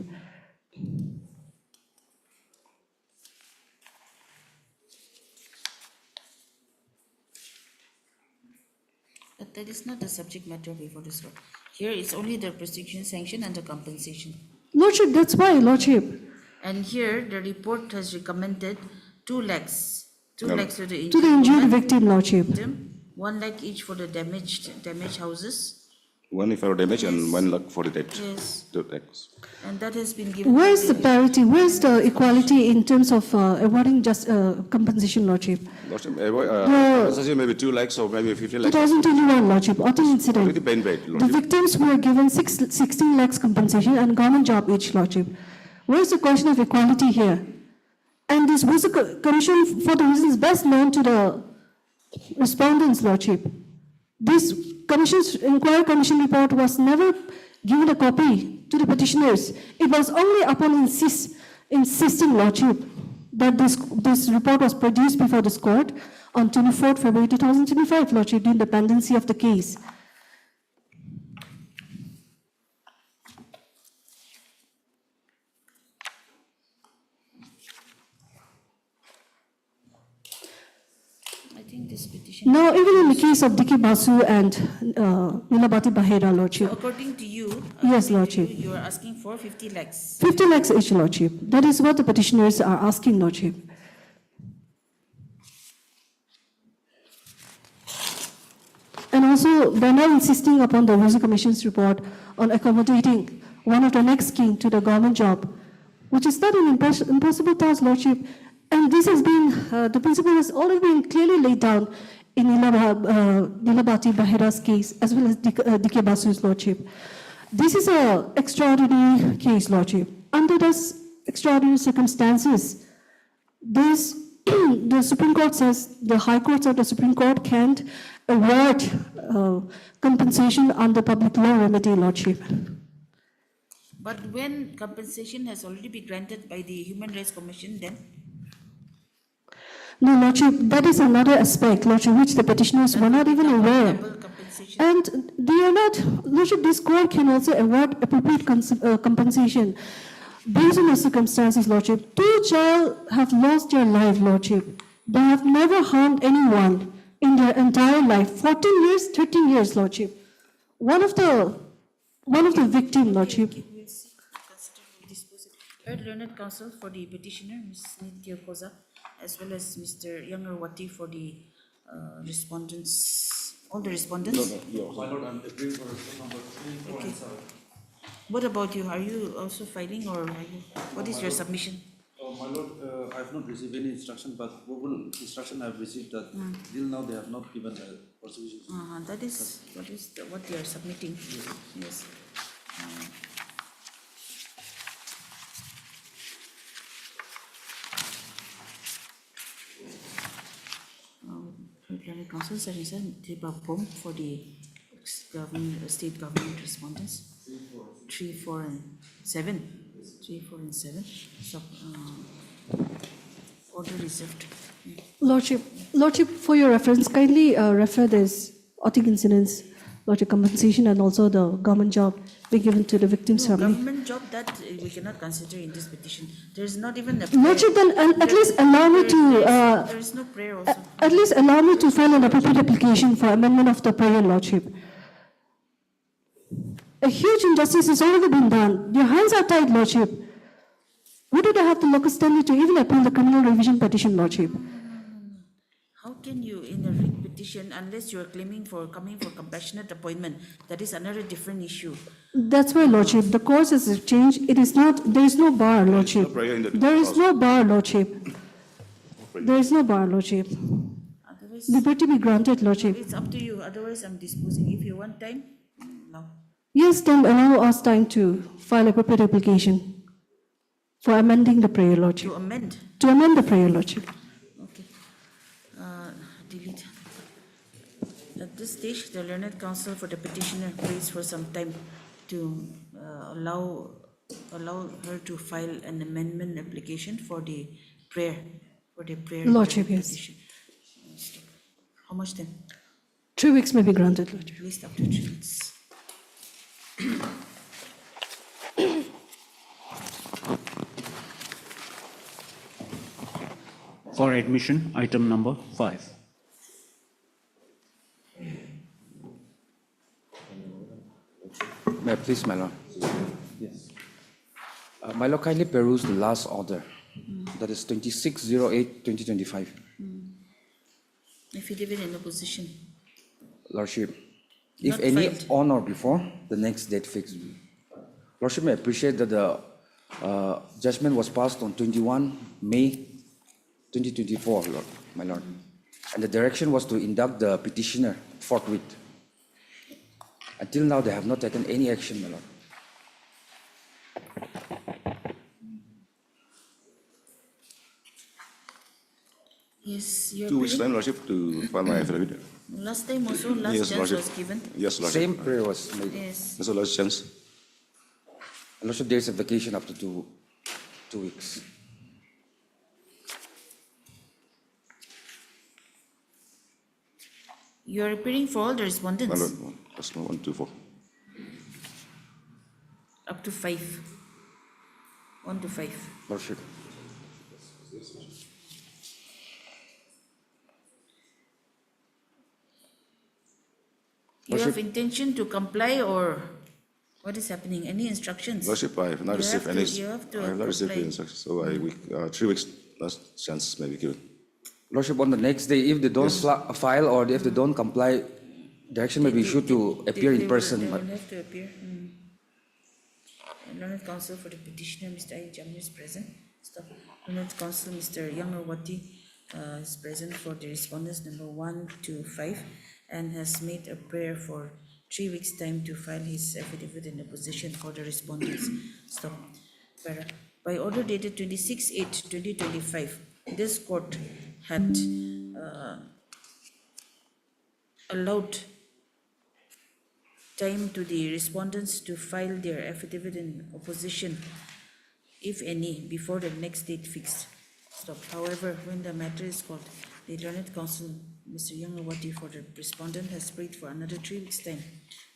But that is not the subject matter before this court. Here it's only the prosecution sanction and the compensation. Lordship, that's why, Lordship. And here the report has recommended 2 lakhs. 2 lakhs to the injured victim, Lordship. 1 lakh each for the damaged houses. 1 for damage and 1 lakh for the debt. Yes. The tax. And that has been given. Where's the parity? Where's the equality in terms of awarding just compensation, Lordship? Lordship, compensation maybe 2 lakhs or maybe 50 lakhs. 2021, Lordship, autumn incident. Already been paid, The Lordship. victims were given 16 lakhs compensation and government job each, Lordship. Where's the question of equality here? And this was a commission for the reasons best known to the respondents, Lordship. This inquiry commission report was never given a copy to the petitioners. It was only upon insisting, Lordship, that this report was produced before this court on 24th February 2025, Lordship, during the pendency of the case. Now, even in the case of Diki Basu and Nilabati Bahera, Lordship. So according to you, yes, Lordship. You are asking for 50 lakhs. 50 lakhs each, Lordship. That is what the petitioners are asking, Lordship. And also, they are now insisting upon the Wuzu Commission's report on accommodating one of the next king to the government job, which is not an impossible task, Lordship. And this has been, the principle has already been clearly laid down in Nilabati Bahera's case, as well as Dike Basu's, Lordship. This is a extraordinary case, Lordship. Under those extraordinary circumstances, this the Supreme Court says the High Courts of the Supreme Court can't award compensation under public law remedy, Lordship. But when compensation has already been granted by the Human Rights Commission, then No, Lordship, that is another aspect, Lordship, which the petitioners were not even aware. And they are not, Lordship, this court can also award appropriate compensation based on the circumstances, Lordship. Two child have lost their life, Lordship. They have never harmed anyone in their entire life. 14 years, 13 years, Lordship. One of the victim, Lordship. Third learned counsel for the petitioner, Ms. Nitya Koza, as well as Mr. Yangarwati for the respondents, all the respondents. My Lord, I'm agreeing for number 3, 4, and 7. What about you? Are you also filing, or are you, what is your submission? My Lord, I have not received any instruction, but verbal instruction I have received that till now they have not given a prosecution. That is what they are submitting. Yes. Learned counsel submission for the state government respondents. 3, 4, and 7. 3, 4, and 7. So, order reserved. Lordship, for your reference, kindly refer this authentic incidents, Lordship, compensation, and also the government job be given to the victim's family. Government job that we cannot consider in this petition. There is not even a Lordship, then at least allow me to. There is no prayer also. At least allow me to file an appropriate application for amendment of the prayer, Lordship. A huge injustice has already been done. Your hands are tied, Lordship. What did I have the locus standi to even appeal the criminal revision petition, Lordship? How can you, in a writ petition, unless you are coming for compassionate appointment, that is another different issue. That's why, Lordship, the course has changed. It is not, there is no bar, Lordship. There is no bar, Lordship. There is no bar, Lordship. Liberty be granted, Lordship. It's up to you, otherwise I'm disposing. If you want time, now. Yes, then allow us time to file appropriate application for amending the prayer, Lordship. To amend? To amend the prayer, Lordship. Okay. Delete. At this stage, the learned counsel for the petitioner waits for some time to allow her to file an amendment application for the prayer. Lordship, yes. Petition. How much then? 3 weeks may be granted, Lordship. At least up to 3 weeks. For admission, item number 5. May I please, my Lord? Yes. My Lord, kindly peruse the last order. That is 2608-2025. Affidavit in opposition. Lordship, if Not any filed. on or before, the next date fixed. Lordship, may appreciate that the judgment was passed on 21 May 2024, Lord, my Lord. And the direction was to induct the petitioner forthwith. Until now, they have not taken any action, my Lord. Yes, you are 2 weeks appealing? time, Lordship, to file my affidavit. Last time also, last Yes, chance Lordship. was given. Yes, Lordship. Same prayer was made. Yes. That's the last chance. Lordship, there is a vacation up to 2 weeks. You are appearing for all the My respondents? Lord, that's 1, 2, 4. Up to 5. 1 to 5. Lordship. You have intention to comply, or what is happening? Any instructions? Lordship, I have not You received have any. to- you have to I have not received comply. the instructions, so 3 weeks last chance may be given. Lordship, on the next day, if they don't file or if they don't comply, direction may be issued to appear in person. They but will have to appear. Learned counsel for the petitioner, Mr. I. Jamir, is present. Learned counsel, Mr. Yangarwati, is present for the respondents number 1 to 5, and has made a prayer for 3 weeks' time to file his affidavit in opposition for the respondents. Stop. Para. By order dated 26/8/2025, this court had allowed time to the respondents to file their affidavit in opposition, if any, before the next date fixed. Stop. However, when the matter is called, the Learned Counsel, Mr. Gauhati, for the respondent, has prayed for another 3 weeks' time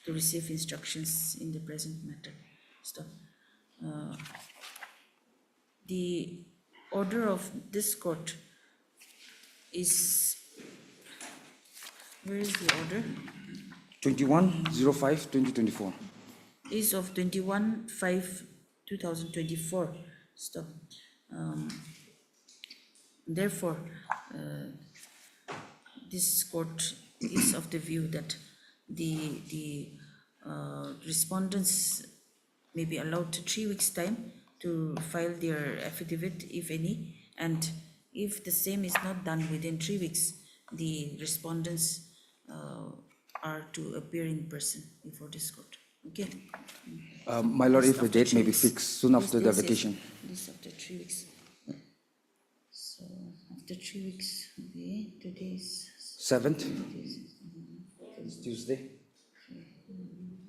to receive instructions in the present matter. Stop. The order of this court is, where is the order? 21/05/2024. Is of 21/5/2024. Stop. Therefore, this court is of the view that the respondents may be allowed 3 weeks' time to file their affidavit, if any, and if the same is not done within 3 weeks, the respondents are to appear in person before this court. Okay? My lord, if This a after date may 3 be weeks. fixed soon after the This is- vacation. This after 3 weeks. So after 3 weeks, okay, today is 7th? It's Tuesday.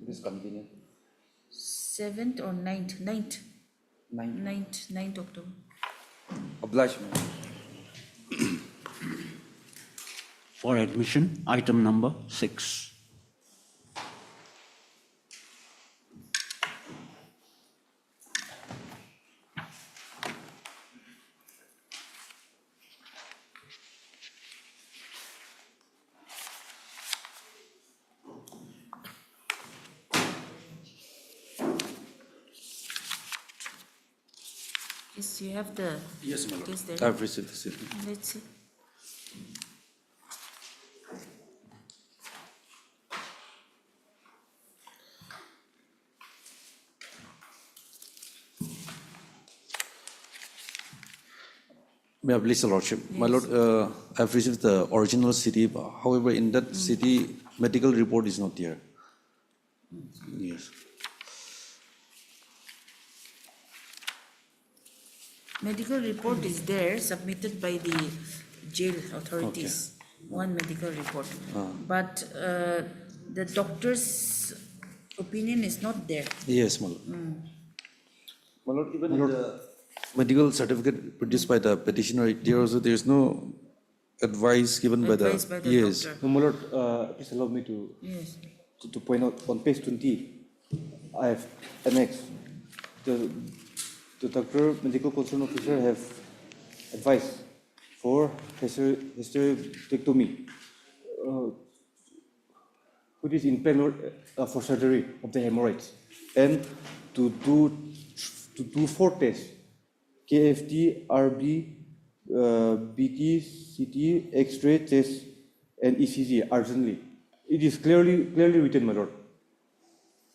It is convenient. 7th or 9th? 9th. 9th October. Oblige me. For admission, item number 6. Yes, you have the Yes, my lord. case there. I've received the statement. Let's see. May I please, Your Lordship? My Lord, I've received the original CD, however, in that CD, medical report is not there. Yes. Medical report is there, submitted by the jail authorities. One medical report. But the doctor's opinion is not there. Yes, my Lord. My Lord, even in the medical certificate produced by the petitioner, there is no advice given Advice by the yes. doctor. No, my lord, please allow me to, Yes. to point out on page 20, I have annexed the doctor, medical concern officer have advised for hysterectomy, which is in plan for surgery of the hemorrhoids, and to do 4 tests: KFT, RB, BT, CT, X-ray test, and ECG urgently. It is clearly written, my lord.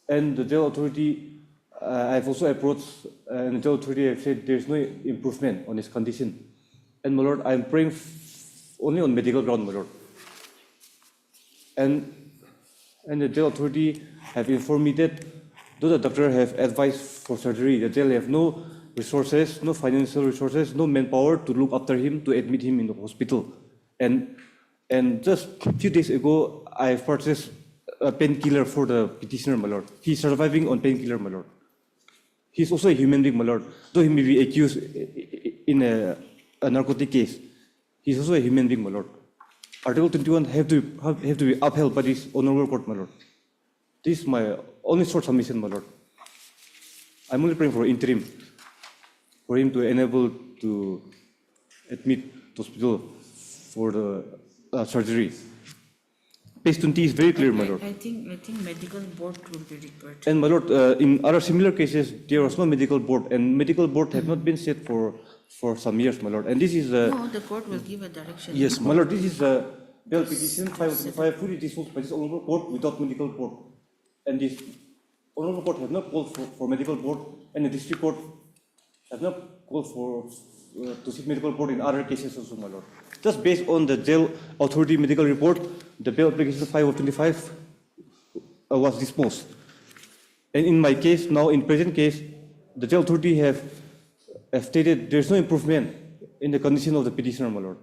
And the jail authority, I've also approached, and the jail authority have said there is no improvement on his condition. And my lord, I'm praying only on medical ground, my lord. And the jail authority have informed me that though the doctor have advised for surgery, the jail have no resources, no financial resources, no manpower to look after him, to admit him in the hospital. And just a few days ago, I purchased a painkiller for the petitioner, my lord. He's surviving on painkiller, my lord. He's also a human being, my lord. Though he may be accused in a narcotic case, he's also a human being, my lord. Article 21 have to be upheld by this honorable court, my lord. This is my only short submission, my lord. I'm only praying for interim, for him to enable to admit to hospital for the surgery. Page 20 is very clear, my lord. I think medical board will be required. And my lord, in other similar cases, there was no medical board, and medical board have not been set for some years, my lord. And this is No, the court will give a direction. yes, my lord. This is a bail petition 525 fully disposed by this honorable court without medical board, and this honorable court have not called for medical board, and the district court have not called for to seek medical board in other cases also, my lord. Just based on the jail authority medical report, the bail application 5 of 25 was disposed. And in my case, now in present case, the jail authority have stated there's no improvement in the condition of the petitioner, my lord.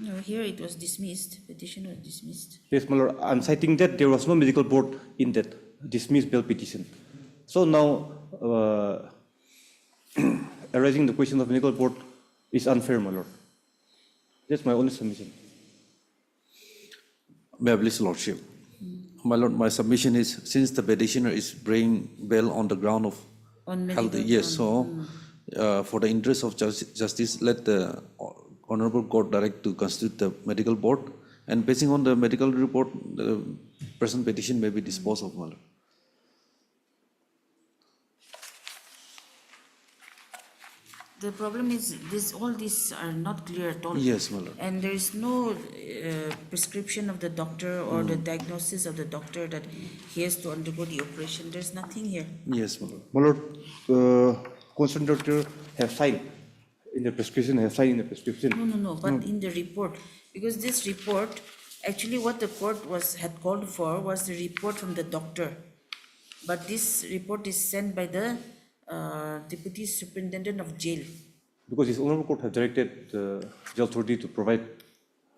No, here it was dismissed, petition was dismissed. Yes, my lord, I'm citing that there was no medical board in that dismissed bail petition. So now, arising the question of medical board is unfair, my lord. That's my only submission. May I please, Lordship? My lord, my submission is, since the petitioner is bringing bail on the ground of health, yes, so for the interest of justice, let the Honorable Court direct to constitute the medical board, and basing on the medical report, the present petition may be disposed of, my lord. The problem is all these are not clear at all. Yes, my lord. And there is no prescription of the doctor or the diagnosis of the doctor that he has to undergo the operation. There's nothing here. Yes, my lord. My lord, concerned doctor have signed in the prescription, No, but in the report, because this report, actually what the court had called for was the report from the doctor. But this report is sent by the Deputy Superintendent of Jail. Because his Honorable Court have directed the jail authority to provide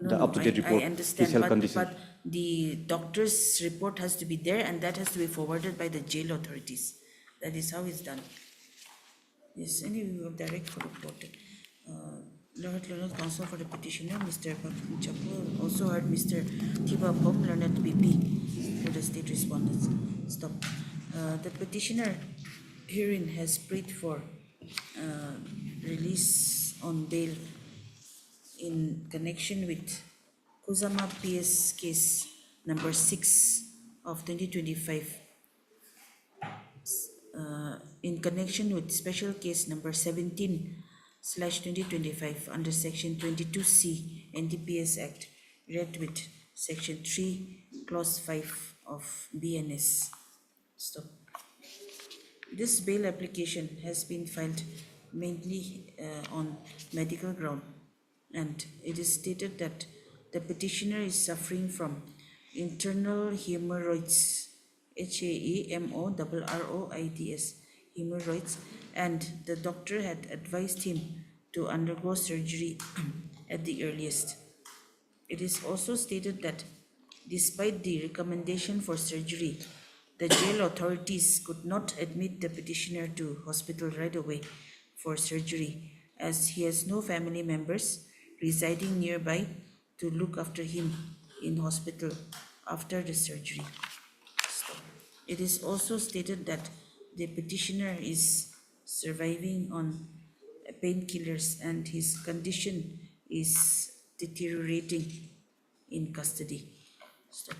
the up-to-date report. I understand, his health condition. but the doctor's report has to be there and that has to be forwarded by the jail authorities. That is how it's done. Yes, anyway, we will direct for report. Learned Counsel for the petitioner, Mr. Chapu, also heard Mr. Thiba Pom, Learned BP for the state respondents. Stop. The petitioner herein has prayed for release on bail in connection with Kusama PS case number 6 of 2025. In connection with special case number 17/2025 under section 22C NDPS Act, read with section 3 clause 5 of BNS. Stop. This bail application has been filed mainly on medical ground, and it is stated that the petitioner is suffering from internal hemorrhoids, HAEMORROIDS, hemorrhoids, and the doctor had advised him to undergo surgery at the earliest. It is also stated that despite the recommendation for surgery, the jail authorities could not admit the petitioner to hospital right away for surgery, as he has no family members residing nearby to look after him in hospital after the surgery. It is also stated that the petitioner is surviving on painkillers and his condition is deteriorating in custody. So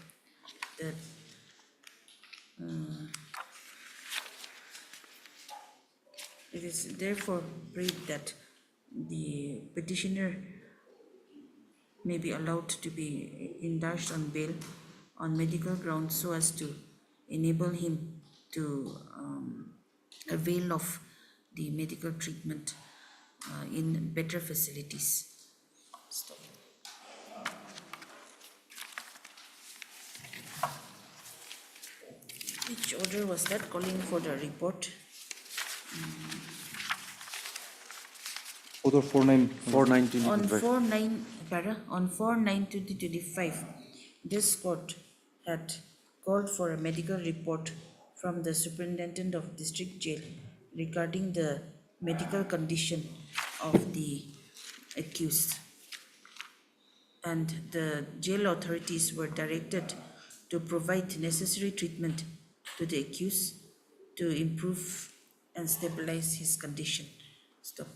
it is therefore prayed that the petitioner may be allowed to be indulged on bail on medical grounds so as to enable him to avail of the medical treatment in better facilities. Stop. Which order was that calling for the report? Order 49. On 4/9/2025, this court had called for a medical report from the Superintendent of District Jail regarding the medical condition of the accused. And the jail authorities were directed to provide necessary treatment to the accused to improve and stabilize his condition. Stop.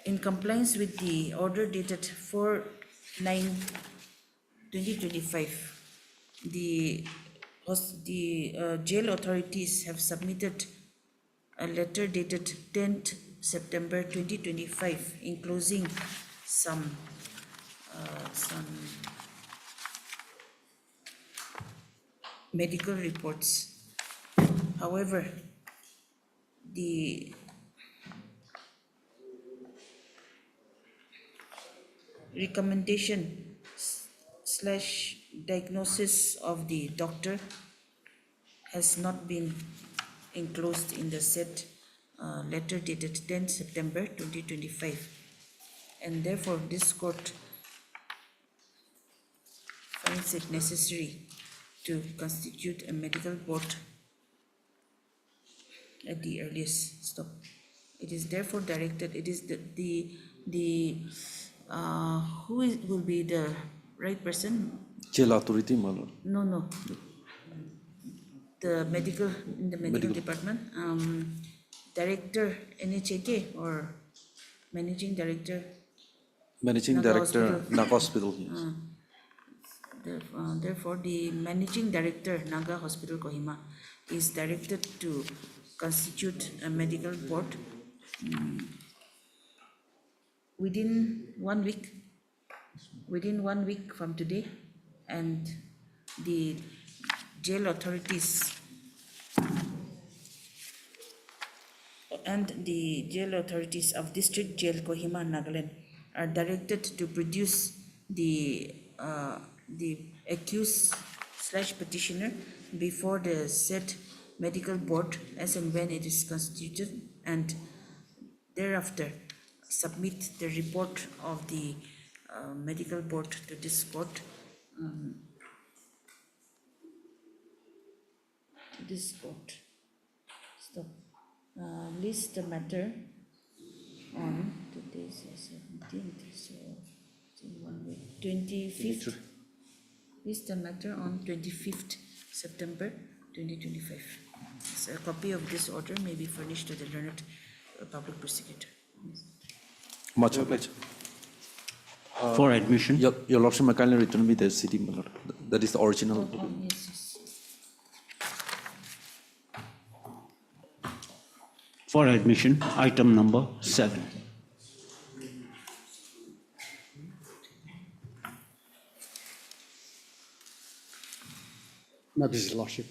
In compliance with the order dated 4/9/2025, the jail authorities have submitted a letter dated 10th September 2025, enclosing some medical reports. However, the recommendation / diagnosis of the doctor has not been enclosed in the said letter dated 10 September 2025, and therefore this court finds it necessary to constitute a medical board at the earliest. Stop. It is therefore directed, it is will be the right person? Jail authority, my lord. No. The medical, in the medical department, director NHAK or managing director? Managing Naga director, Hospital. Naga Hospital, yes. Therefore, the managing director, Naga Hospital Kohima, is directed to constitute a medical board within 1 week. Within 1 week from today, and the jail authorities of District Jail Kohima, Nagaland, are directed to produce the accused / petitioner before the said medical board as and when it is constituted, and thereafter submit the report of the medical board to this court. Stop. List the matter on today's 17th, so in 1 week, 25th. List the matter on 25th September 2025. So a copy of this order may be furnished to the learned public prosecutor. Much obliged. For admission. Your Lordship, may kindly return me the CD, my lord. That is the original. Yes. For admission, item number 7. My business, Lordship.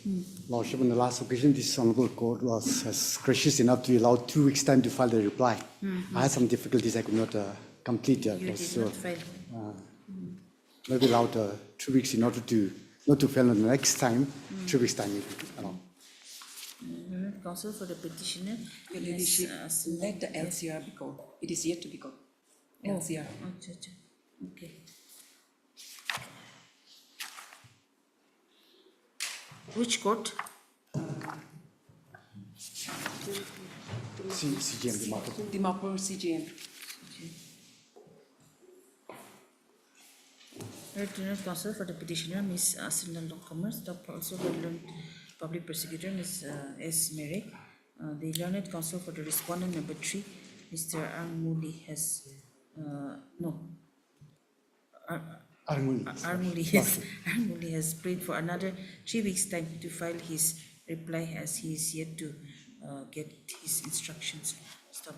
Lordship, on the last occasion, this honorable court was gracious enough to allow 2 weeks' time to file the reply. I had some difficulties; I could not complete it. You did not file. Maybe allowed 2 weeks in order to not to file on the next time. 2 weeks' time, maybe. Counsel for the petitioner. Your Ladyship, let the LCR be called. It is yet to be called. LCR. Okay. Which court? CGM, Dimapur. Dimapur CGM. Lieutenant Counsel for the petitioner, Ms. Asindan Commerce, also the learned public prosecutor, Ms. S. Mere. The learned counsel for the respondent number 3, Mr. Armuli has Armuli has prayed for another 3 weeks' time to file his reply, as he is yet to get his instructions. Stop.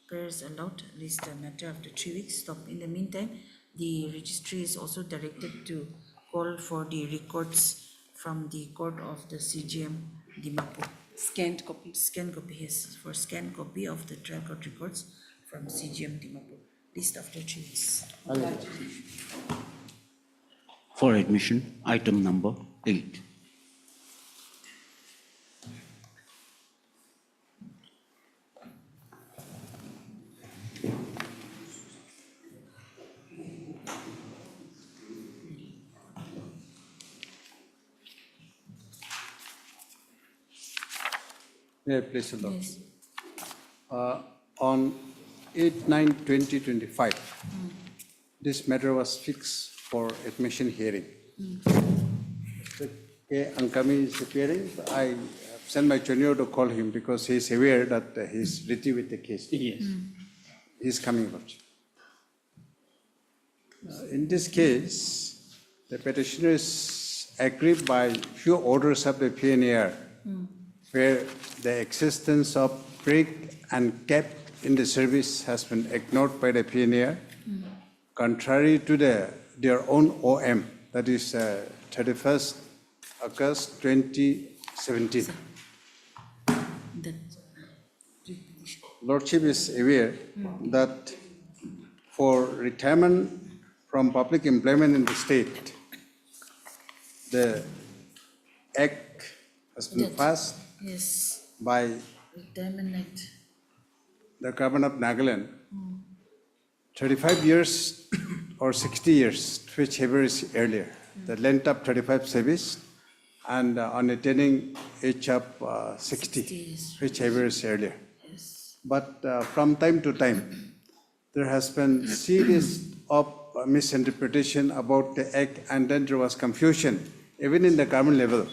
Prayers allowed. List the matter after 3 weeks. Stop. In the meantime, the registry is also directed to call for the records from the court of the CGM Dimapur. Scanned copy, yes, for scanned copy of the trial court records from CGM Dimapur. List after 3 weeks. For admission, item number 8. May I please, Lord? Yes. On 8/9/2025, this matter was fixed for admission hearing. Mr. K. Ankami is appearing. I sent my junior to call him because he is aware that he is ready with the case. Yes. He is coming, Lord. In this case, the petitioner is aggrieved by few orders of the PNAR, where the existence of break and gap in the service has been ignored by the PNAR, contrary to their own OM, that is 31st August 2017. That Lordship is aware that for retirement from public employment in the state, the Act has been passed yes, by Retirement Act. the government of Nagaland. 35 years or 60 years, whichever is earlier. The length of 35 service and on attaining age of 60, whichever is earlier. But from time to time, there has been series of misinterpretation about the Act, and then there was confusion, even in the government level,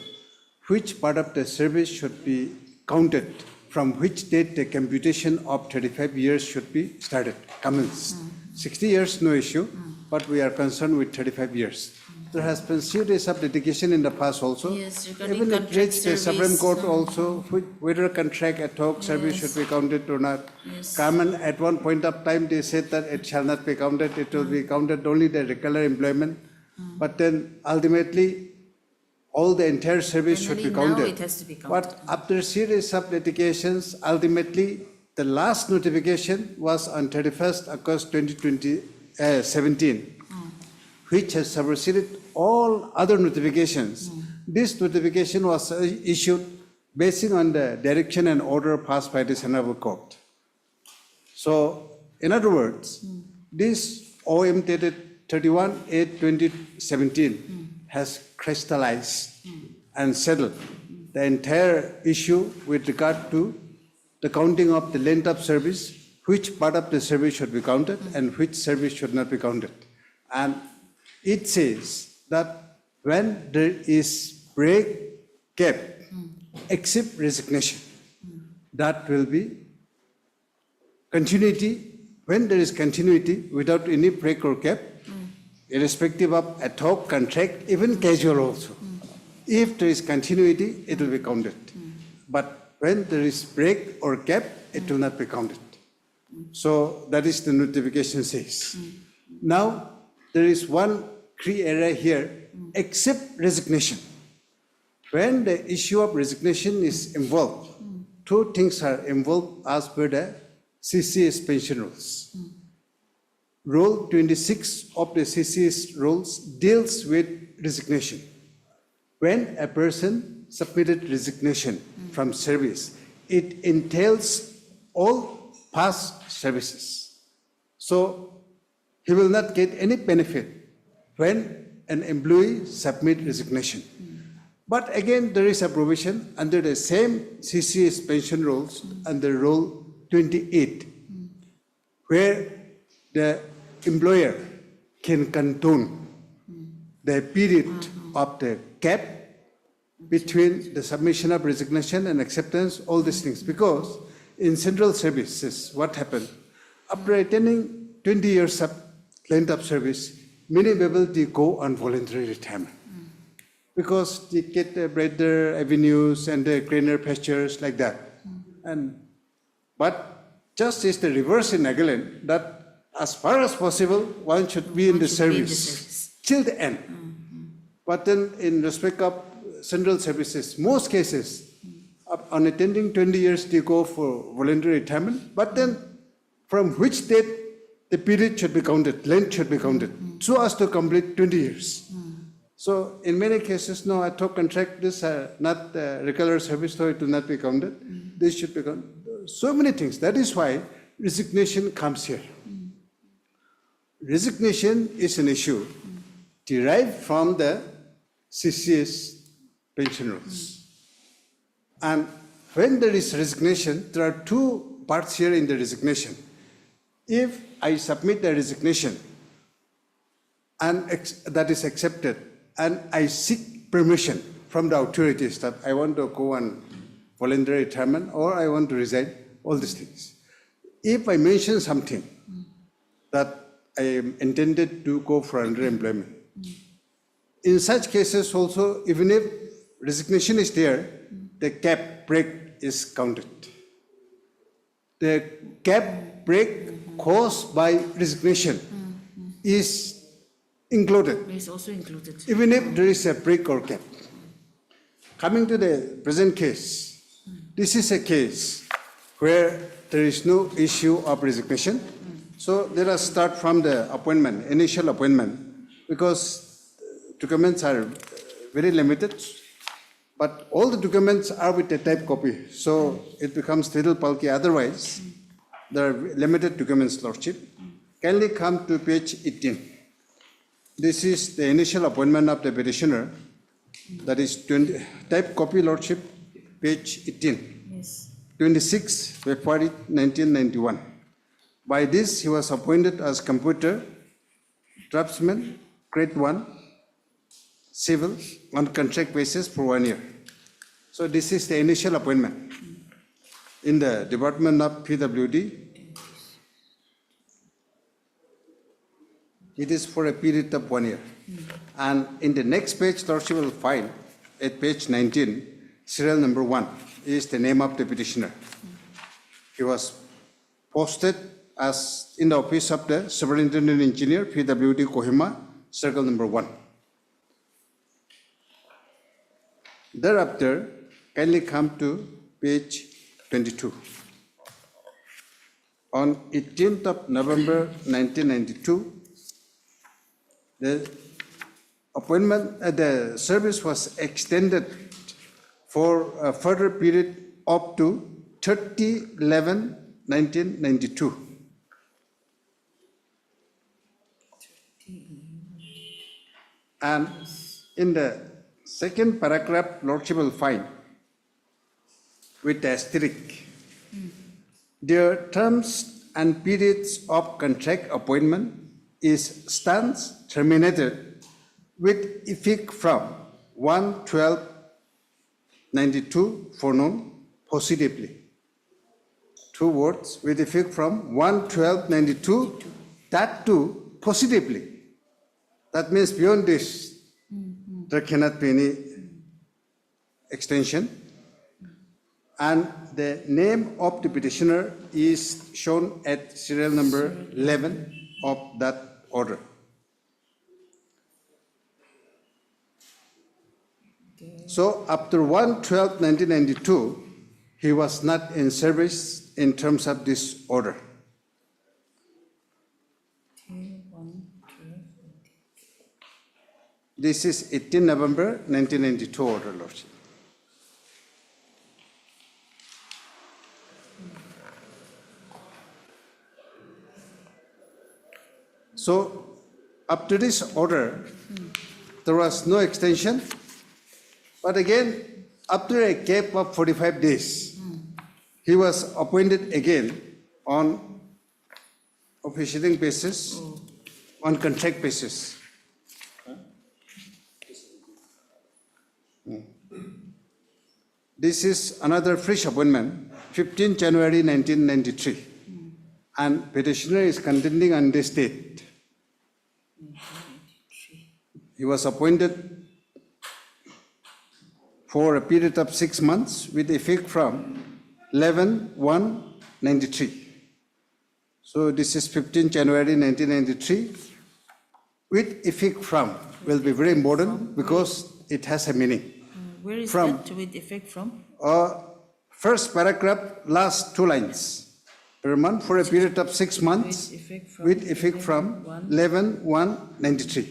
which part of the service should be counted, from which date the computation of 35 years should be started, commenced. 60 years, no issue, but we are concerned with 35 years. There has been series of litigation in the past also. Yes, regarding Even it contract reached the Supreme service, Court also, whether contract ad hoc service should be counted or not. Yes. Common, at one point of time, they said that it shall not be counted, it will be counted only the regular employment. But then ultimately, all the entire service should be Finally, now counted. it has to be counted. But after a series of litigations, ultimately, the last notification was on 31st August 2017, which has superseded all other notifications. This notification was issued based on the direction and order passed by the Honorable Court. So, in other words, this OM dated 31/8/2017 has crystallized and settled the entire issue with regard to the counting of the length of service, which part of the service should be counted and which service should not be counted. And it says that when there is break, gap, except resignation, that will be continuity. When there is continuity without any break or gap, irrespective of ad hoc, contract, even casual also, if there is continuity, it will be counted. But when there is break or gap, it will not be counted. So that is the notification says. Now, there is one key area here, except resignation. When the issue of resignation is involved, two things are involved as per the CCS pension rules. Rule 26 of the CCS rules deals with resignation. When a person submitted resignation from service, it entails all past services. So he will not get any benefit when an employee submits resignation. But again, there is a provision under the same CCS pension rules under Rule 28, where the employer can condone the period of the gap between the submission of resignation and acceptance, all these things. Because in central services, what happened? After attaining 20 years of length of service, many people, they go on voluntary retirement. Because they get better avenues and greener pastures like that. But just is the reverse in Nagaland, that as far as possible, one should be in the service till the end. But then in respect of central services, most cases, on attending 20 years, they go for voluntary retirement. But then from which date the period should be counted, length should be counted, so as to complete 20 years. So in many cases, no, ad hoc contract, this are not regular service, so it will not be counted. This should be counted. So many things. That is why resignation comes here. Resignation is an issue derived from the CCS pension rules. And when there is resignation, there are two parts here in the resignation. If I submit the resignation and that is accepted, and I seek permission from the authorities that I want to go on voluntary retirement or I want to resign, all these things. If I mention something that I am intended to go for underemployment, in such cases also, even if resignation is there, the gap break is counted. The gap break caused by resignation is included. It's also included. Even if there is a break or gap. Coming to the present case, this is a case where there is no issue of resignation. So let us start from the appointment, initial appointment, because documents are very limited, but all the documents are with a type copy, so it becomes little bulky. Otherwise, there are limited documents, Lordship. Kindly come to page 18. This is the initial appointment of the petitioner. That is type copy, Lordship, page 18. Yes. 26 February 1991. By this, he was appointed as computer draftsman, grade 1, civil, on contract basis for 1 year. So this is the initial appointment in the Department of PWD. It is for a period of 1 year. And in the next page, Lordship will find at page 19, serial number 1 is the name of the petitioner. He was posted as in the office of the Superintendent Engineer, PWD Kohima, circle number 1. Thereafter, kindly come to page 22. On 18th of November 1992, the appointment, the service was extended for a further period up to 30/11/1992. And in the second paragraph, Lordship will find with asterisk, their terms and periods of contract appointment stands terminated with effect from 1/12/92 forenoon positively. 2 words, with effect from 1/12/92, that too positively. That means beyond this, there cannot be any extension. And the name of the petitioner is shown at serial number 11 of that order. So after 1/12/1992, he was not in service in terms of this order. This is 18 November 1992 order, Lordship. So up to this order, there was no extension, but again, after a gap of 45 days, he was appointed again on officiating basis, on contract basis. This is another fresh appointment, 15 January 1993, and petitioner is contending on this date. He was appointed for a period of 6 months with effect from 11/1/93. So this is 15 January 1993 with effect from will be very important because it has a meaning. Where is From, that with effect from? First paragraph, last 2 lines. Per month for a period of 6 months with effect from 11/1/93.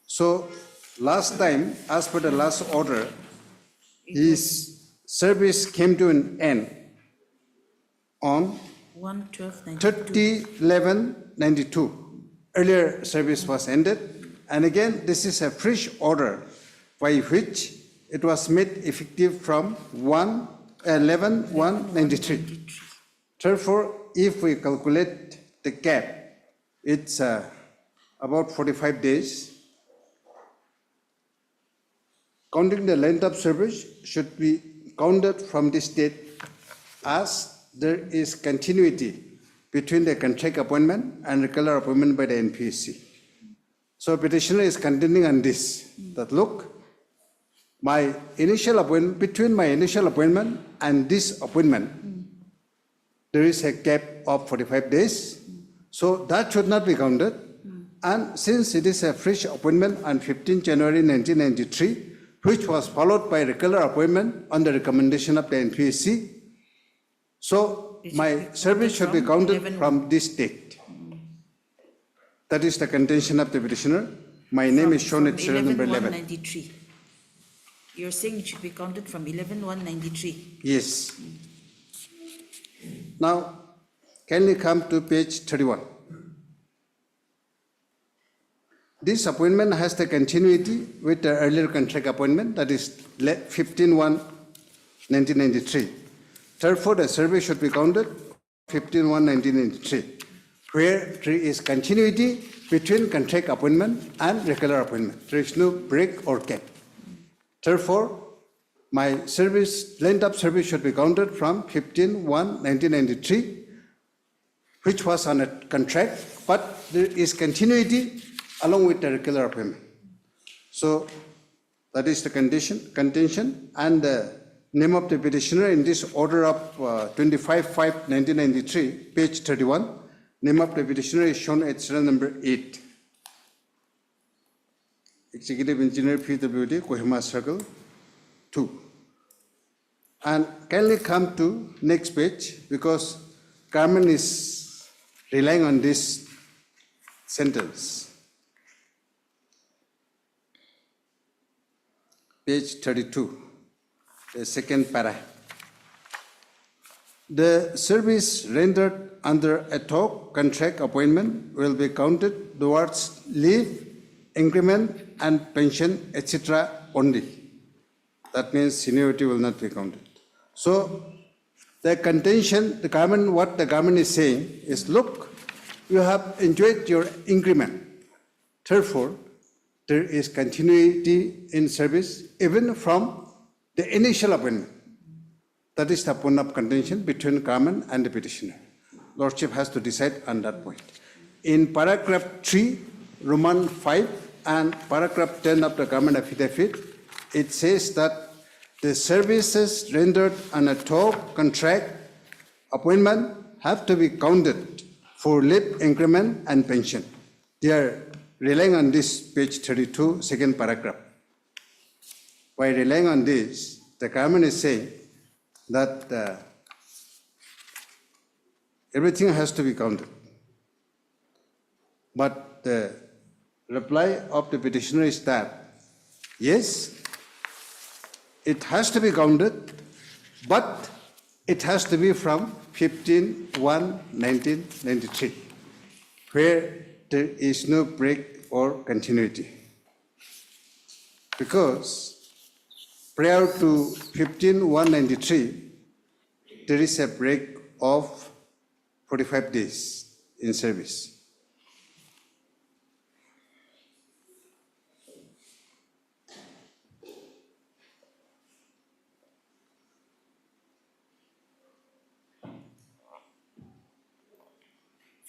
So last time, as per the last order, his service came to an end on 30/11/92. Earlier service was ended, and again this is a fresh order by which it was made effective from 11/1/93. Therefore, if we calculate the gap, it's about 45 days. Counting the length of service should be counted from this date, as there is continuity between the contract appointment and regular appointment by the NPSC. So petitioner is contending on this, that look, my initial appointment, between my initial appointment and this appointment, there is a gap of 45 days. So that should not be counted. And since it is a fresh appointment on 15 January 1993, which was followed by regular appointment on the recommendation of the NPSC. So my service should be counted from this date. That is the contention of the petitioner. My name is shown at serial number 11. 11-193. You're saying it should be counted from 11-193. Yes. Now, can we come to page 31? This appointment has the continuity with the earlier contract appointment, that is 15-1-1993. Therefore, the service should be counted 15-1-1993, where there is continuity between contract appointment and regular appointment. There is no break or gap. Therefore, my service, length of service should be counted from 15-1-1993, which was on a contract, but there is continuity along with the regular appointment. So that is the contention, and the name of the petitioner in this order of 25-5-1993, page 31, name of the petitioner is shown at serial number 8. Executive Engineer PWD, Kohima Circle 2. And can we come to next page, because government is relying on this sentence. Page 32, the second para. The service rendered under ad hoc contract appointment will be counted towards leave, increment, and pension, etc. only. That means seniority will not be counted. So the contention, what the government is saying is, look, you have enjoyed your increment. Therefore, there is continuity in service even from the initial appointment. That is the point of contention between government and the petitioner. Lordship has to decide on that point. In paragraph 3, Roman 5, and paragraph 10 of the government affidavit, it says that the services rendered on a top contract appointment have to be counted for leave, increment, and pension. They are relying on this page 32, second paragraph. By relying on this, the government is saying that everything has to be counted. But the reply of the petitioner is that, yes, it has to be counted, but it has to be from 15-1-1993, where there is no break or continuity. Because prior to 15-1-93, there is a break of 45 days in service.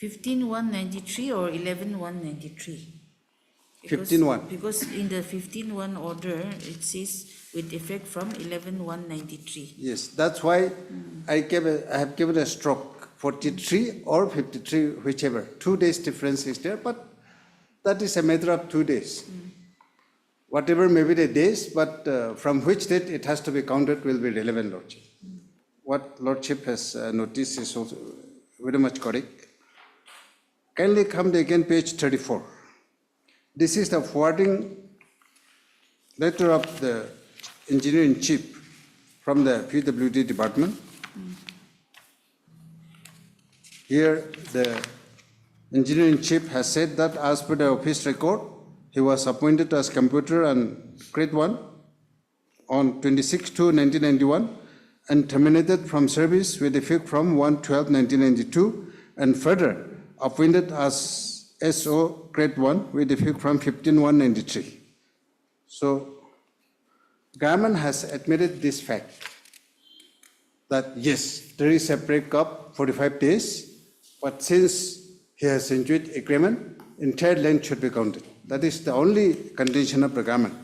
(15-1-93) or 11-1-93? 15-1. Because in the 15-1 order, it says with effect from 11-1-93. Yes, that's why I have given a stroke, 43 or 53, whichever. 2 days difference is there, but that is a matter of 2 days. Whatever may be the days, but from which date it has to be counted will be relevant, Lordship. What Lordship has noticed is also very much correct. Kindly come to again page 34. This is the forwarding letter of the Engineer-in-Chief from the PWD department. Here the Engineer-in-Chief has said that as per the office record, he was appointed as computer and grade 1 on 26/2/1991 and terminated from service with effect from 1/12/1992, and further appointed as SO grade 1 with effect from 15/1/93. So government has admitted this fact that yes, there is a break of 45 days, but since he has enjoyed agreement, entire length should be counted. That is the only condition of the government.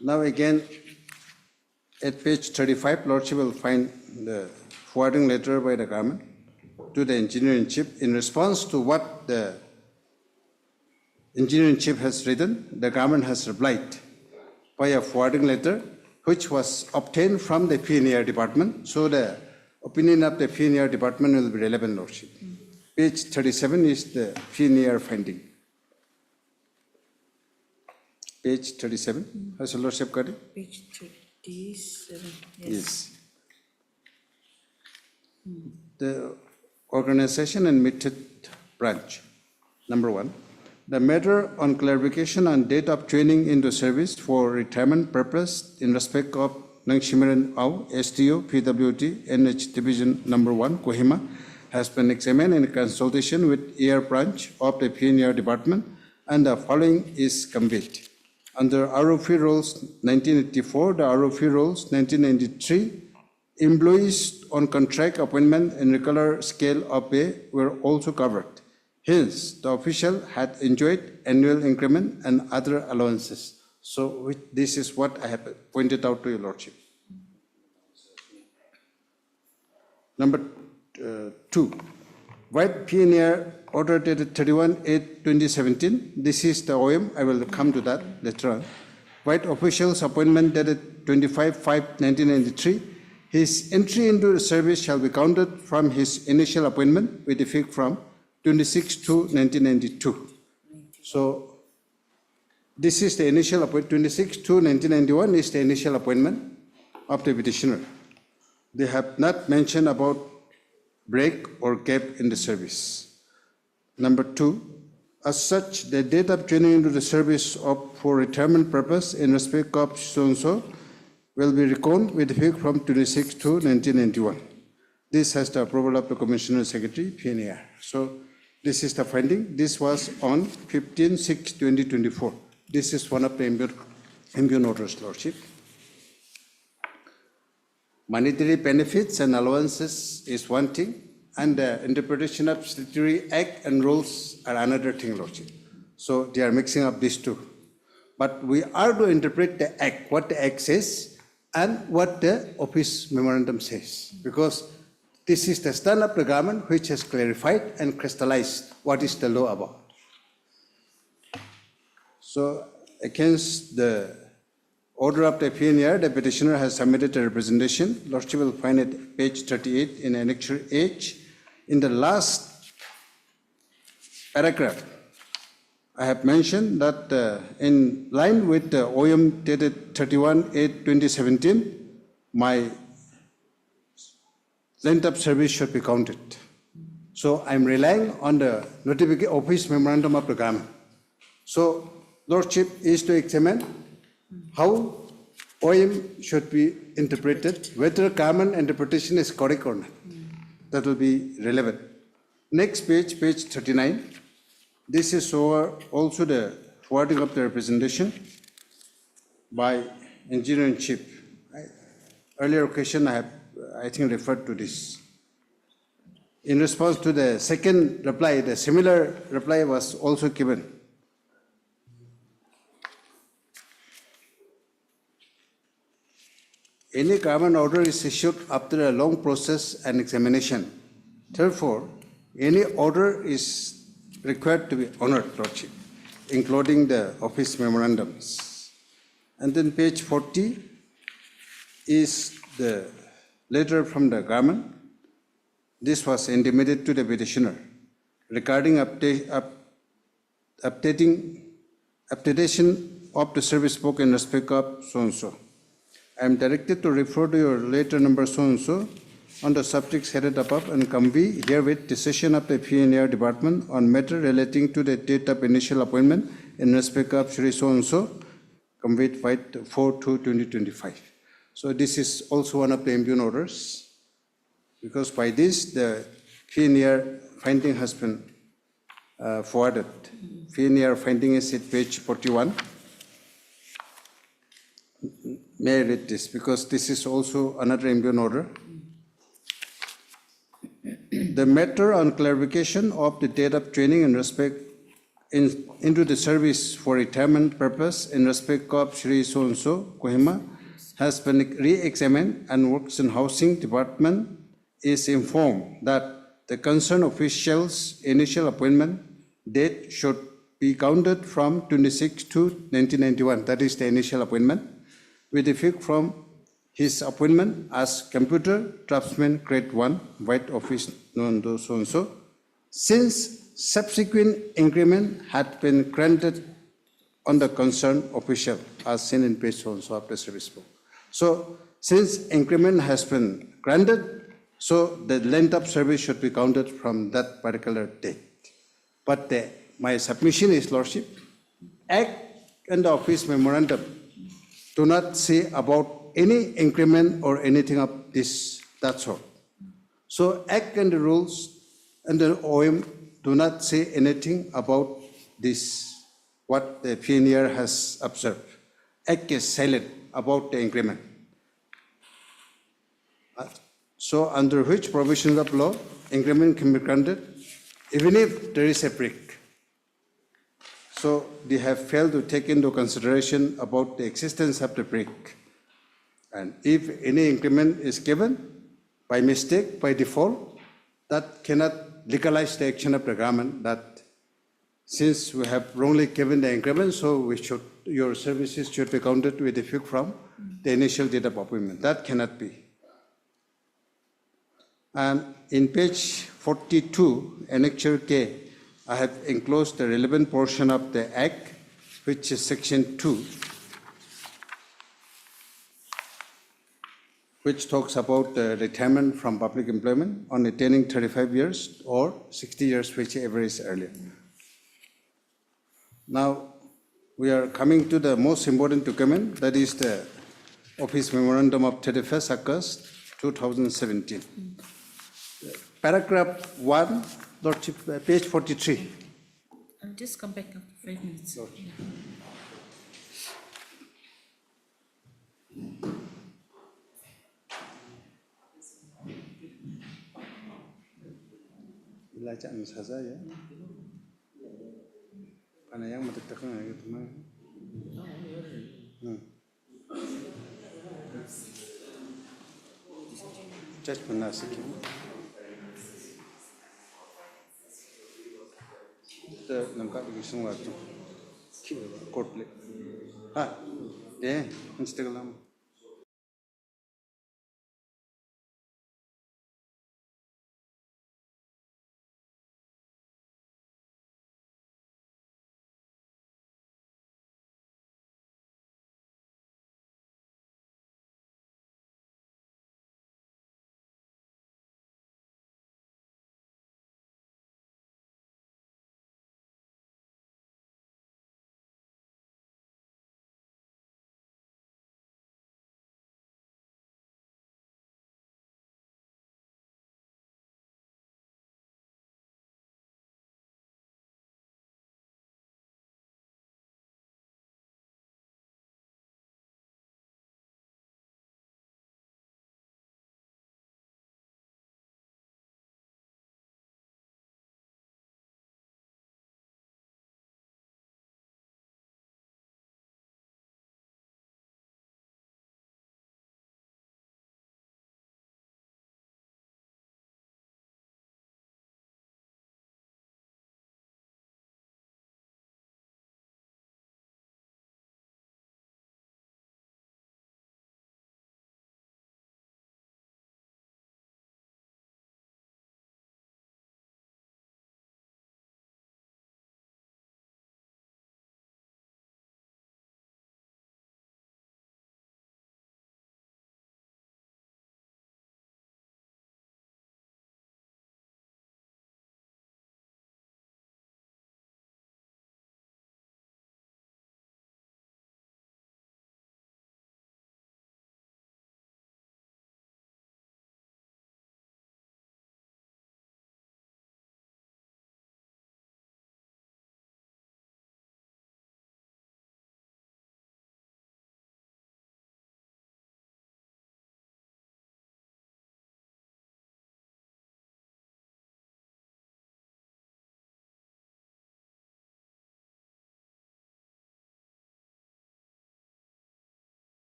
Now again, at page 35, Lordship will find the forwarding letter by the government to the Engineer-in-Chief in response to what the Engineer-in-Chief has written, the government has replied by a forwarding letter which was obtained from the PNAR department. So the opinion of the PNAR department will be relevant, Lordship. Page 37 is the PNAR finding. Page 37. Has your Lordship got it? Page 37. Yes. The organization and method branch. Number 1. The matter on clarification on date of training into service for retirement purpose in respect of Nangshimiran Au, STO, PWT, NH Division Number 1, Kohima, has been examined in consultation with ER branch of the PNR department, and the following is conveyed. Under ROP rules 1984, the ROP rules 1993, employees on contract appointment and regular scale of pay were also covered. Hence, the official had enjoyed annual increment and other allowances. So this is what I have pointed out to your Lordship. Number 2, White PNR order dated 31/8/2017. This is the OM. I will come to that later on. White officials appointment dated 25/5/1993. His entry into the service shall be counted from his initial appointment with effect from 26/2/1992. So this is the initial appointment. 26/2/1991 is the initial appointment of the petitioner. They have not mentioned about break or gap in the service. Number 2, as such, the date of training into the service for retirement purpose in respect of so-and-so will be reckoned with effect from 26/2/1991. This has the approval of the Commissioner Secretary, PNAR. So this is the finding. This was on 15/6/2024. This is one of the impugn orders, Lordship. Monetary benefits and allowances is one thing, and the interpretation of statutory act and rules are another thing, Lordship. So they are mixing up these two. But we are to interpret the act, what the act says, and what the office memorandum says, because this is the stand of the government which has clarified and crystallized what is the law about. So against the order of the PNR, the petitioner has submitted a representation. Lordship will find it page 38 in Annexure H. In the last paragraph, I have mentioned that in line with the OM dated 31/8/2017, my length of service should be counted. So I'm relying on the notification office memorandum of the government. So Lordship is to examine how OM should be interpreted, whether government interpretation is correct or not. That will be relevant. Next page, page 39. This is also the forwarding of the representation by Engineer-in-Chief. Earlier occasion I have, I think, referred to this. In response to the second reply, the similar reply was also given. Any government order is issued after a long process and examination. Therefore, any order is required to be honored, Lordship, including the office memorandums. And then page 40 is the letter from the government. This was intimated to the petitioner regarding updatation of the service book in respect of so-and-so. I am directed to refer to your letter number so-and-so on the subjects headed above and convey herewith decision of the PNR department on matter relating to the date of initial appointment in respect of Shri so-and-so, conveyed by 4/2/2025. So this is also one of the impugn orders, because by this the PNR finding has been forwarded. PNR finding is at page 41. May I read this, because this is also another impugn order. The matter on clarification of the date of training in respect into the service for retirement purpose in respect of Shri so-and-so, Kohima, has been re-examined, and Works and Housing Department is informed that the concerned official's initial appointment date should be counted from 26 to 1991, that is the initial appointment, with effect from his appointment as computer draftsman grade 1, white office known to so-and-so, since subsequent increment had been granted on the concerned official, as seen in page so-and-so of the service book. So, since increment has been granted, so the length of service should be counted from that particular date. But my submission is, Lordship, Act and the office memorandum do not say about any increment or anything of that sort. So Act and the rules and the OM do not say anything about this, what the pioneer has observed. Act is silent about the increment. So under which provisions of law, increment can be granted, even if there is a break. So they have failed to take into consideration about the existence of the break. And if any increment is given by mistake, by default, that cannot legalize the action of the government that since we have wrongly given the increment, so your services should be counted with effect from the initial date of appointment. That cannot be. And in page 42, Annexure K, I have enclosed the relevant portion of the Act, which is section 2, which talks about retirement from public employment on attaining 35 years or 60 years, whichever is earlier. Now, we are coming to the most important document, that is the Office Memorandum of 31st August 2017. Paragraph 1, Lordship, page 43. I'll just come back after 5 minutes. Belajar saja ya. Karena yang mendetekan itu mah. Just benar sikit. Kita lengkap lagi semua tu. Court le. Instagram.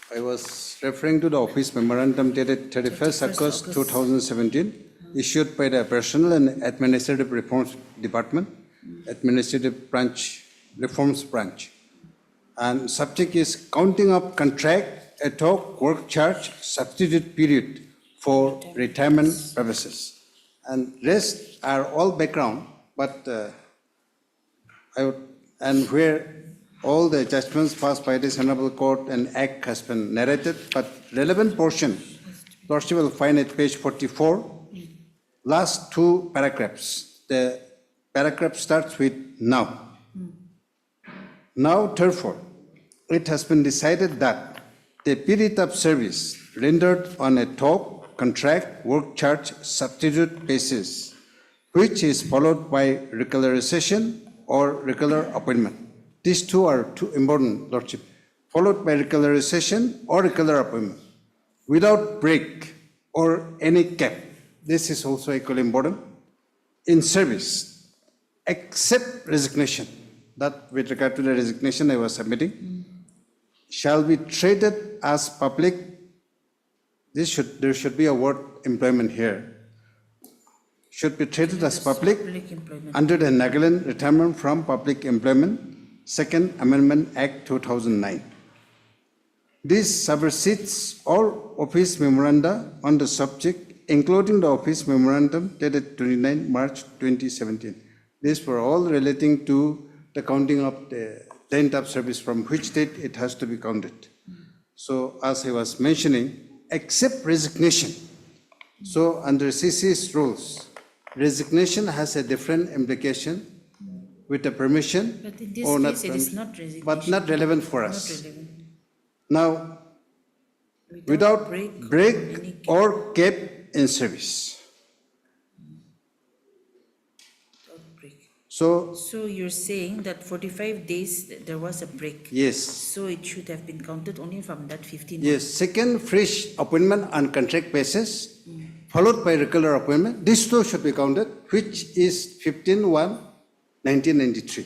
I was referring to the office memorandum dated 31st August 2017, issued by the Personnel and Administrative Reforms Department, Administrative Branch, Reforms Branch. And subject is counting up contract, ad hoc, work charge, substitute period for retirement purposes. And rest are all background, but and where all the judgments passed by this Honorable Court and Act has been narrated, but relevant portion, Lordship will find at page 44, last two paragraphs. The paragraph starts with now. Now, therefore, it has been decided that the period of service rendered on a talk, contract, work charge, substitute basis, which is followed by regularization or regular appointment. These two are too important, Lordship. Followed by regularization or regular appointment, without break or any cap. This is also equally important. In service, except resignation, that with regard to the resignation I was submitting, shall be treated as public. There should be a word employment here. Should be treated as public under the Nagaland Retirement from Public Employment, Second Amendment Act 2009. This supersedes all office memoranda on the subject, including the office memorandum dated 29 March 2017. These were all relating to the counting of the length of service from which date it has to be counted. So as I was mentioning, except resignation. So under CC's rules, resignation has a different implication with a permission But in this or case, not, it is not resignation. but not relevant for Not us. relevant. Now, without break or gap in service. So, So you're saying that 45 days there was a break? yes. So it should have been counted only from that 15 Yes, second fresh appointment on contract basis, followed by regular appointment. These two should be counted, which is 15/1/1993.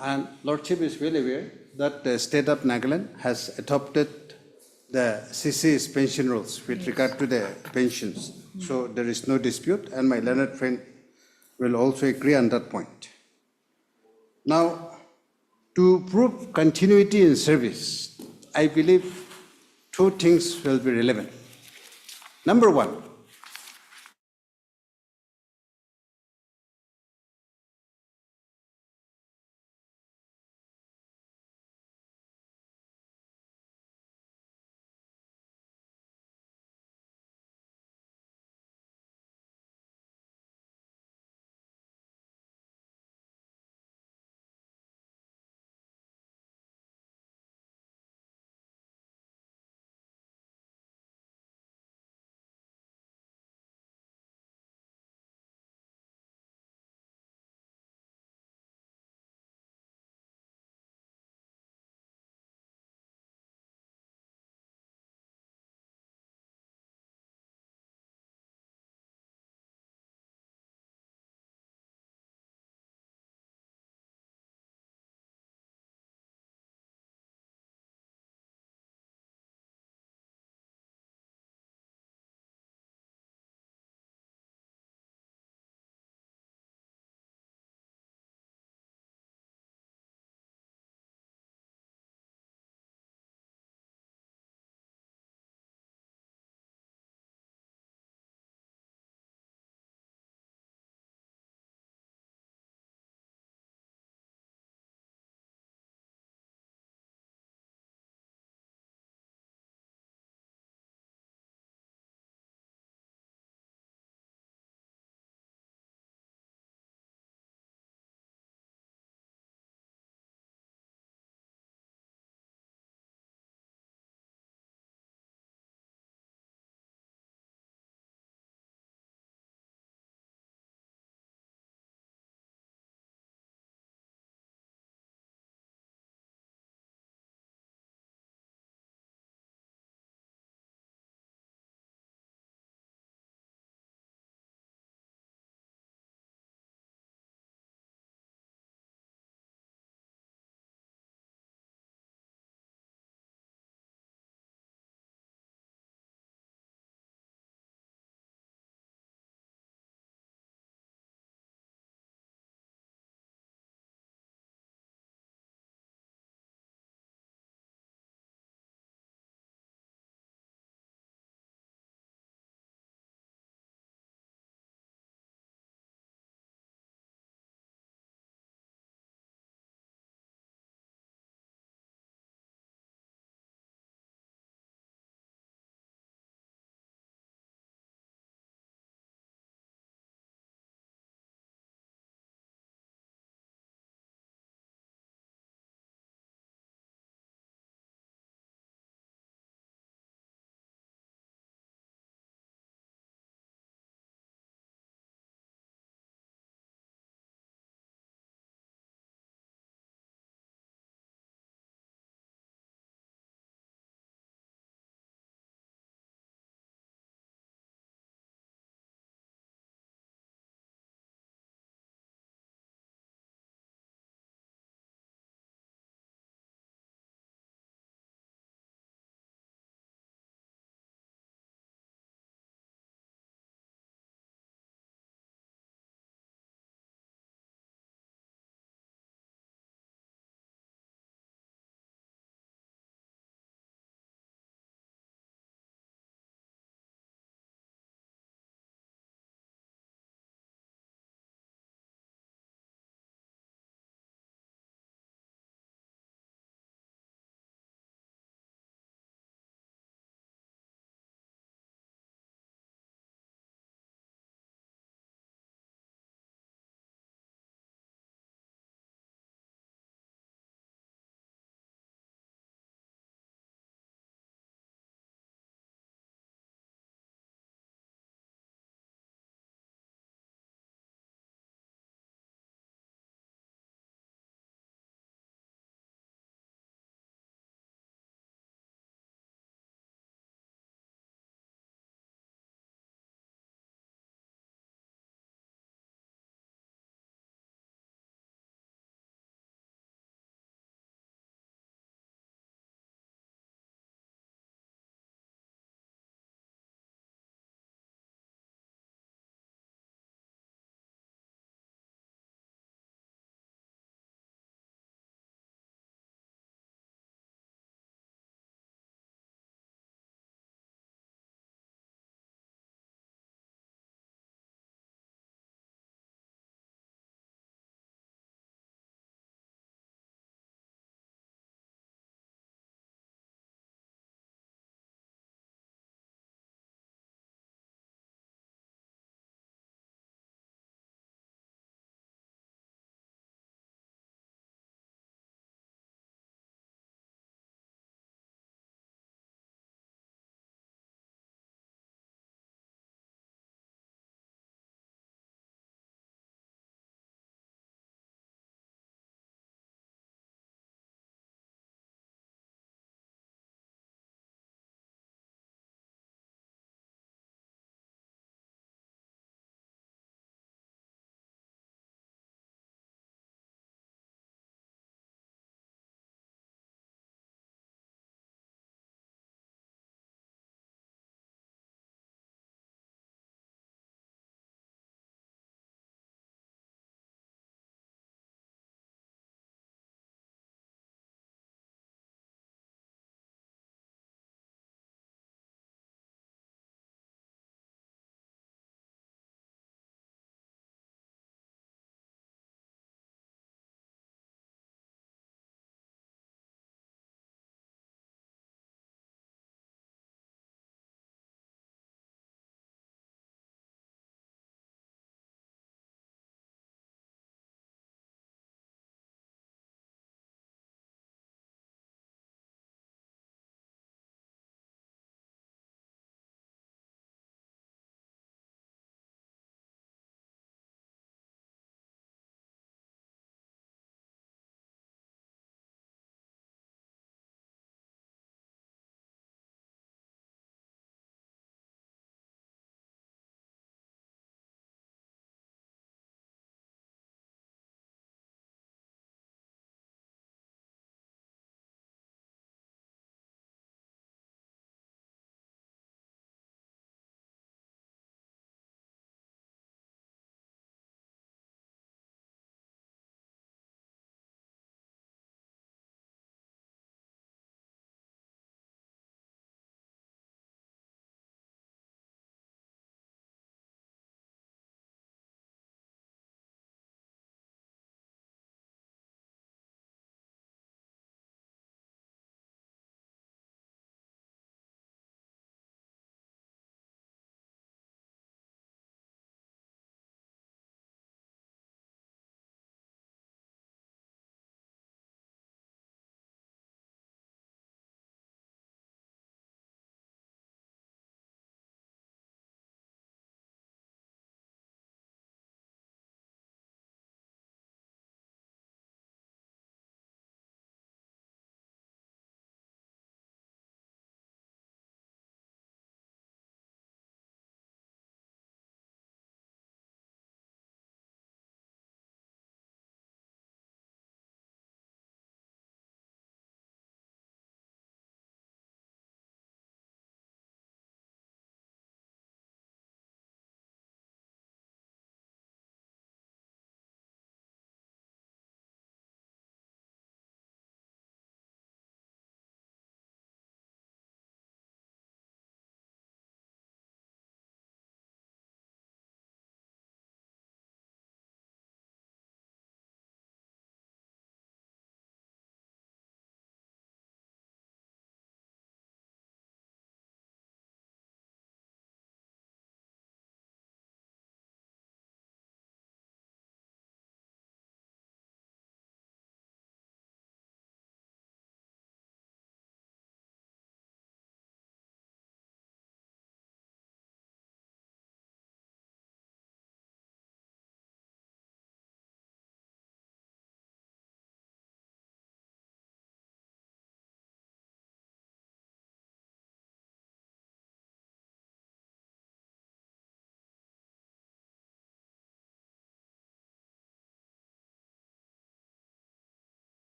And Lordship is well aware that the state of Nagaland has adopted the CC's pension rules with regard to the pensions. So there is no dispute, and my learned friend will also agree on that point. Now, to prove continuity in service, I believe two things will be relevant. Number one,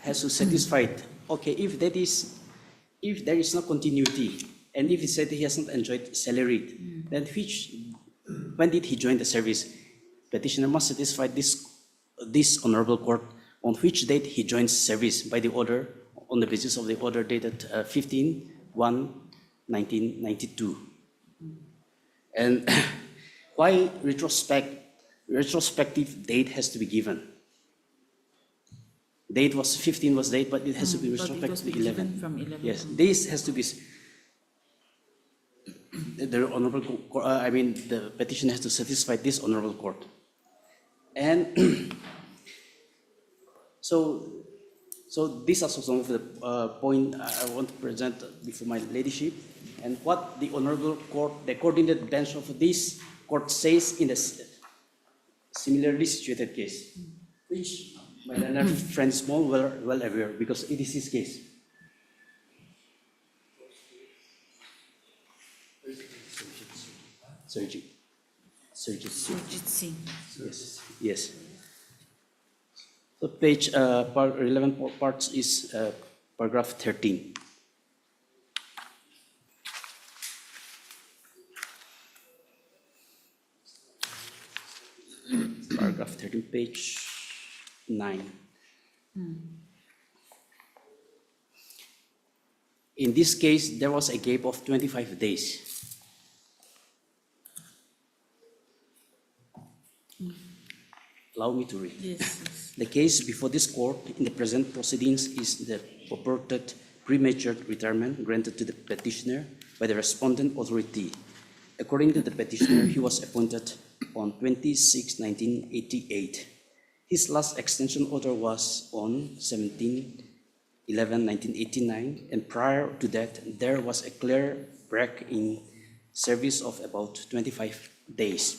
has to satisfy, okay, if there is no continuity, and if he said he has not enjoyed salary, then when did he join the service? Petitioner must satisfy this honorable court on which date he joins service by the order, on the basis of the order dated 15/1/1992. And why retrospective date has to be given? Date was 15 was date, but it has to be retrospective to 11. From 11. Yes, this has to be. The honorable, the petition has to satisfy this honorable court, and so these are some of the point I want to present before my ladyship, and what the honorable court, the coordinated bench of this court says in the similarly situated case, which my learned friend Small well aware, because it is his case. Surjit Singh. Yes. So page relevant parts is paragraph 13. Paragraph 13, page 9. In this case, there was a gap of 25 days. Allow me to read. Yes. The case before this court in the present proceedings is the purported premature retirement granted to the petitioner by the respondent authority. According to the petitioner, he was appointed on 26/1988. His last extension order was on 17/11/1989, and prior to that, there was a clear break in service of about 25 days.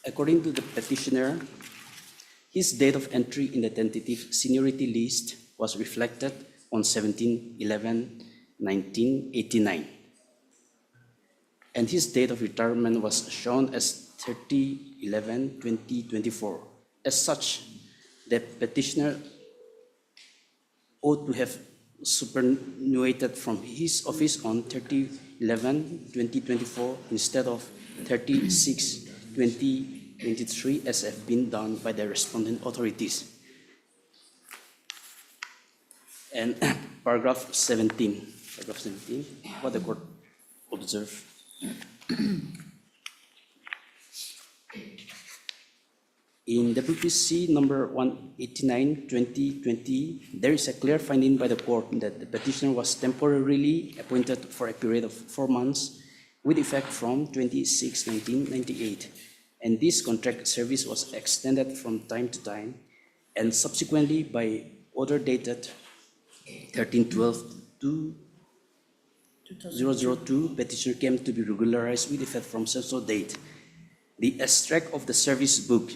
According to the petitioner, his date of entry in the tentative seniority list was reflected on 17/11/1989, and his date of retirement was shown as 30/11/2024. As such, the petitioner ought to have superannuated from his office on 30/11/2024 instead of 36/2023 as have been done by the respondent authorities. And paragraph 17, what the court observed. In WPC number 189/2020, there is a clear finding by the court that the petitioner was temporarily appointed for a period of 4 months with effect from 26/1998, and this contract service was extended from time to time, and subsequently by order dated 13/12/2002, petitioner came to be regularized with effect from such date. The extract of the service book,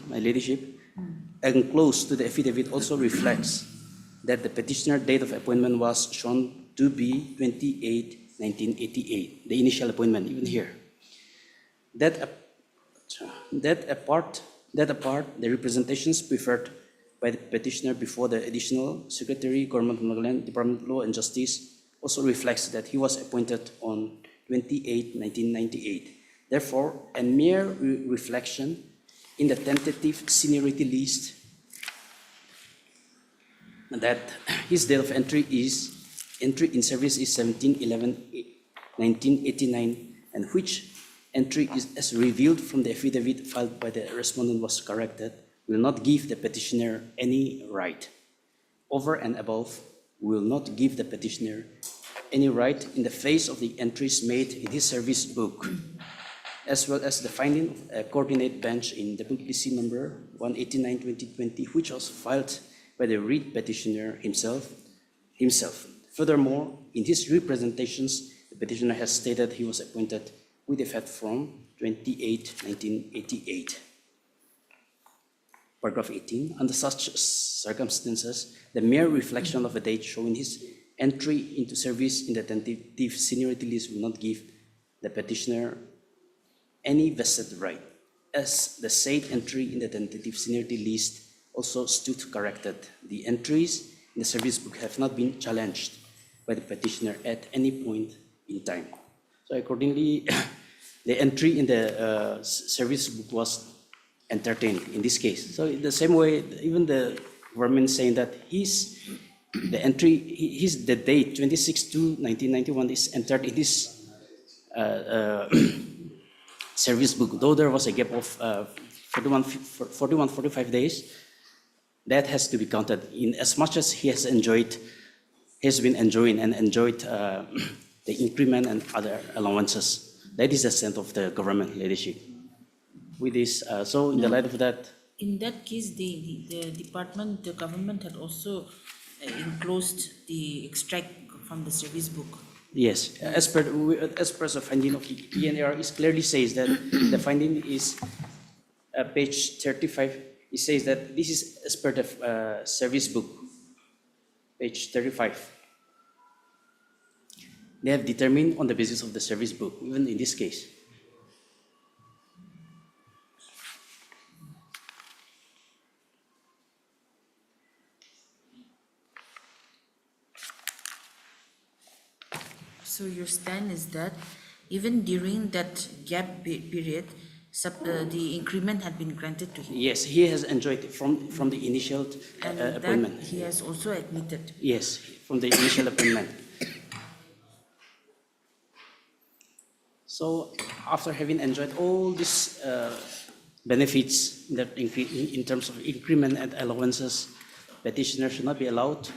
my ladyship, enclosed to the affidavit also reflects that the petitioner date of appointment was shown to be 28/1988, the initial appointment, even here. That apart, the representations preferred by the petitioner before the Additional Secretary, Government of Nagaland, Department of Law and Justice, also reflects that he was appointed on 28/1998. Therefore, a mere reflection in the tentative seniority list that his date of entry in service is 17/11/1989, and which entry is as revealed from the affidavit filed by the respondent was corrected, will not give the petitioner any right. Over and above, will not give the petitioner any right in the face of the entries made in his service book, as well as the finding of a coordinate bench in WPC number 189/2020, which was filed by the read petitioner himself. Furthermore, in his representations, the petitioner has stated he was appointed with effect from 28/1988. Paragraph 18, under such circumstances, the mere reflection of a date showing his entry into service in the tentative seniority list will not give the petitioner any vested right. as the said entry in the tentative seniority list also stood corrected. The entries in the service book have not been challenged by the petitioner at any point in time. So accordingly, the entry in the service book was entertained in this case. So in the same way, even the government saying that the date 26/2/1991 is entered in this service book, though there was a gap of 45 days, that has to be counted in as much as he has been enjoying the increment and other allowances. That is the sense of the government leadership. With this, so in the light of that. In that case, the government had also enclosed the extract from the service book. Yes, as per the finding of the PNR, it clearly says that the finding is page 35. It says that this is as per the service book, page 35. They have determined on the basis of the service book, even in this case. So your stand is that even during that gap period, the increment had been granted to him. Yes, he has enjoyed it from the initial appointment. That he has also admitted. Yes, from the initial appointment. So after having enjoyed all these benefits in terms of increment and allowances, petitioner should not be allowed to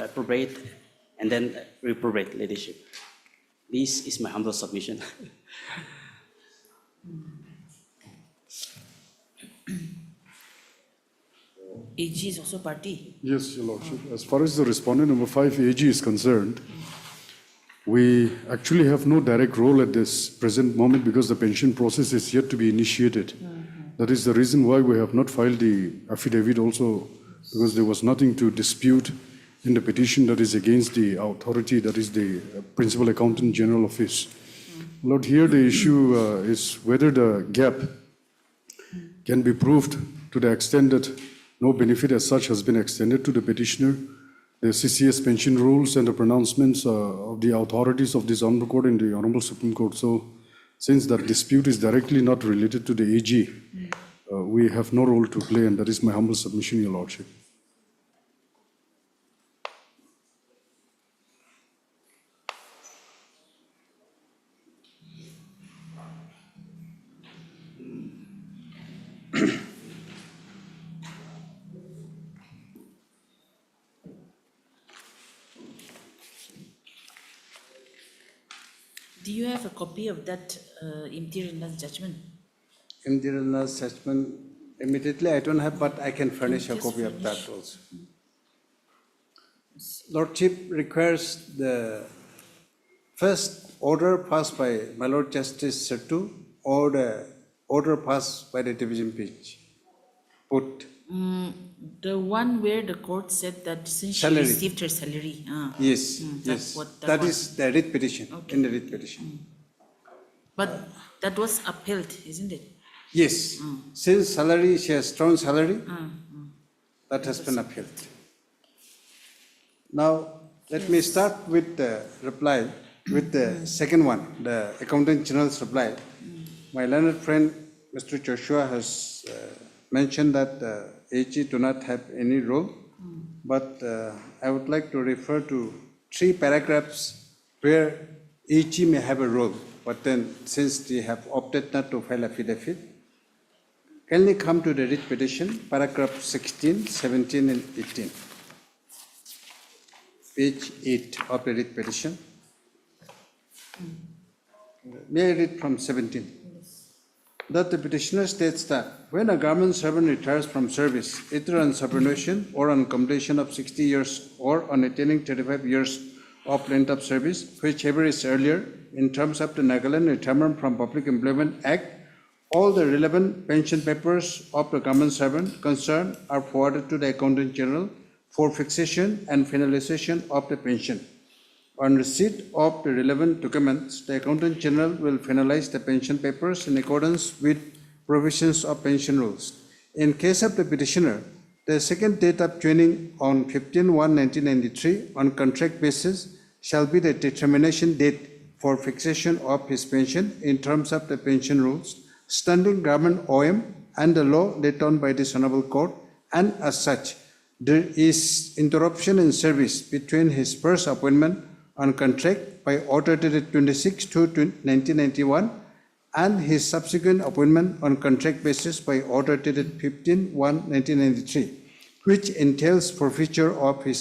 appropriate and then reprobate leadership. This is my humble submission. AG is also party. Yes, Your Lordship. As far as the respondent number 5 AG is concerned, we actually have no direct role at this present moment because the pension process is yet to be initiated. That is the reason why we have not filed the affidavit also, because there was nothing to dispute in the petition that is against the authority, that is the Principal Accountant General Office. Lord, here the issue is whether the gap can be proved to the extent that no benefit as such has been extended to the petitioner. The CCS pension rules and the pronouncements of the authorities of this Honorable Court and the Honorable Supreme Court. So, since that dispute is directly not related to the AG, we have no role to play, and that is my humble submission, Your Lordship. Do you have a copy of that imperial judgment? Imperial judgment, immediately I don't have, but I can furnish a copy of that also. Lordship requires the first order passed by my Lord Justice Sertu or the order passed by the division bench. Put. The one where the court said that since Salary. she received her salary. Yes, yes. That is the writ petition, in the writ petition. But that was upheld, isn't it? Yes. Since salary, she has strong salary, that has been upheld. Now, let me start with the reply, with the second one, the Accountant General's reply. My learned friend, Mr. Joshua, has mentioned that AG do not have any role, but I would like to refer to 3 paragraphs where AG may have a role, but then since they have opted not to file affidavit, can we come to the writ petition, paragraph 16, 17, and 18, page 8 of the writ petition. May I read from 17? That the petitioner states that when a government servant retires from service, either on subordination or on completion of 60 years or on attaining 35 years of length of service, whichever is earlier, in terms of the Nagaland Retirement from Public Employment Act, all the relevant pension papers of the government servant concerned are forwarded to the Accountant General for fixation and finalization of the pension. On receipt of the relevant documents, the Accountant General will finalize the pension papers in accordance with provisions of pension rules. In case of the petitioner, the second date of joining on 15/1/1993 on contract basis shall be the determination date for fixation of his pension in terms of the pension rules, standing government OM and the law laid down by this Honorable Court, and as such, there is interruption in service between his first appointment on contract by order dated 26/2/1991 and his subsequent appointment on contract basis by order dated 15/1/1993, which entails forfeiture of his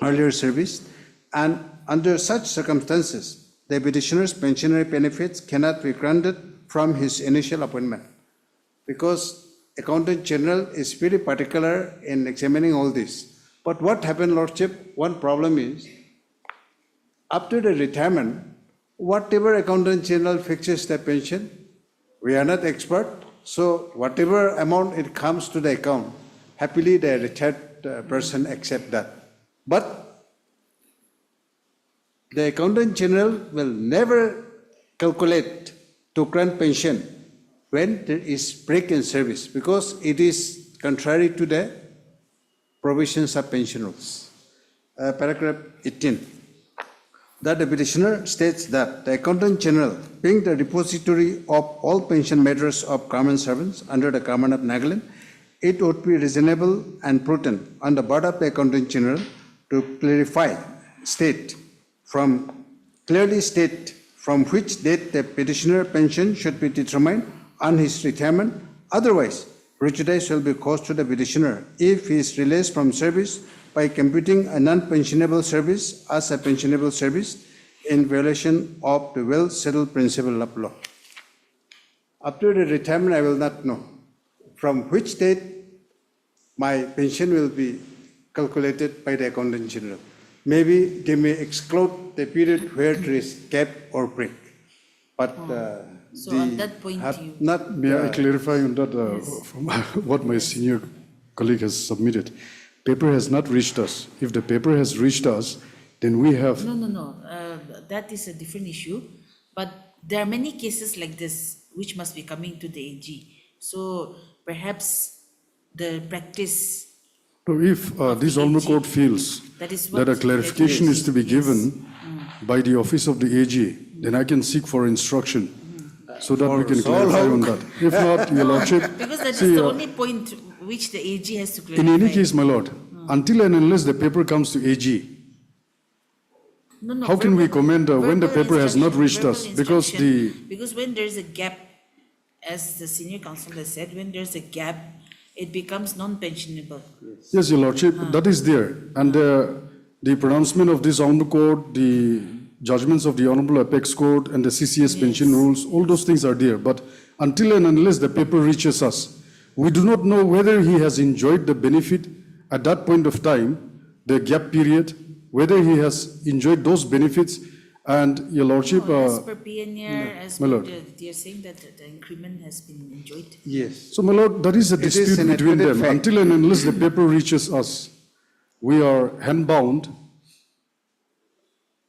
earlier service, and under such circumstances, the petitioner's pensionary benefits cannot be granted from his initial appointment. Because Accountant General is very particular in examining all this. But what happened, Lordship, one problem is, after the retirement, whatever Accountant General fixes the pension, we are not expert, so whatever amount it comes to the account, happily the retired person accept that. But the Accountant General will never calculate to grant pension when there is break in service, because it is contrary to the provisions of pension rules. Paragraph 18. That the petitioner states that the Accountant General, being the repository of all pension matters of government servants under the government of Nagaland, it would be reasonable and prudent on the part of the Accountant General to clearly state from which date the petitioner pension should be determined on his retirement. Otherwise, prejudice will be caused to the petitioner if he is released from service by computing a non-pensionable service as a pensionable service in violation of the well-settled principle of law. After the retirement, I will not know from which date my pension will be calculated by the Accountant General. Maybe they may exclude the period where there is gap or break. But so on that point, May I clarify on that from what my senior colleague has submitted? Paper has not reached us. If the paper has reached us, then we have... No. That is a different issue. But there are many cases like this which must be coming to the AG. So perhaps the practice... So if this Honorable Court feels that a clarification is to be given by the office of the AG, then I can seek for instruction so that we can clarify on that. If not, Your Lordship... Because that is the only point which the AG has to clarify. In any case, my Lord, until and unless the paper comes to AG, how can we comment when the paper has not reached us? Because when there is a gap, as the senior counsel has said, when there is a gap, it becomes non-pensionable. Yes, Your Lordship, that is there. And the pronouncement of this Honorable Court, the judgments of the Honorable Apex Court and the CCS pension rules, all those things are there. But until and unless the paper reaches us, we do not know whether he has enjoyed the benefit at that point of time, the gap period, whether he has enjoyed those benefits. And Your Lordship... as per PNR, they are saying that the increment has been enjoyed. Yes. So, my Lord, there is a dispute between them. Fact. Until and unless the paper reaches us, we are handbound.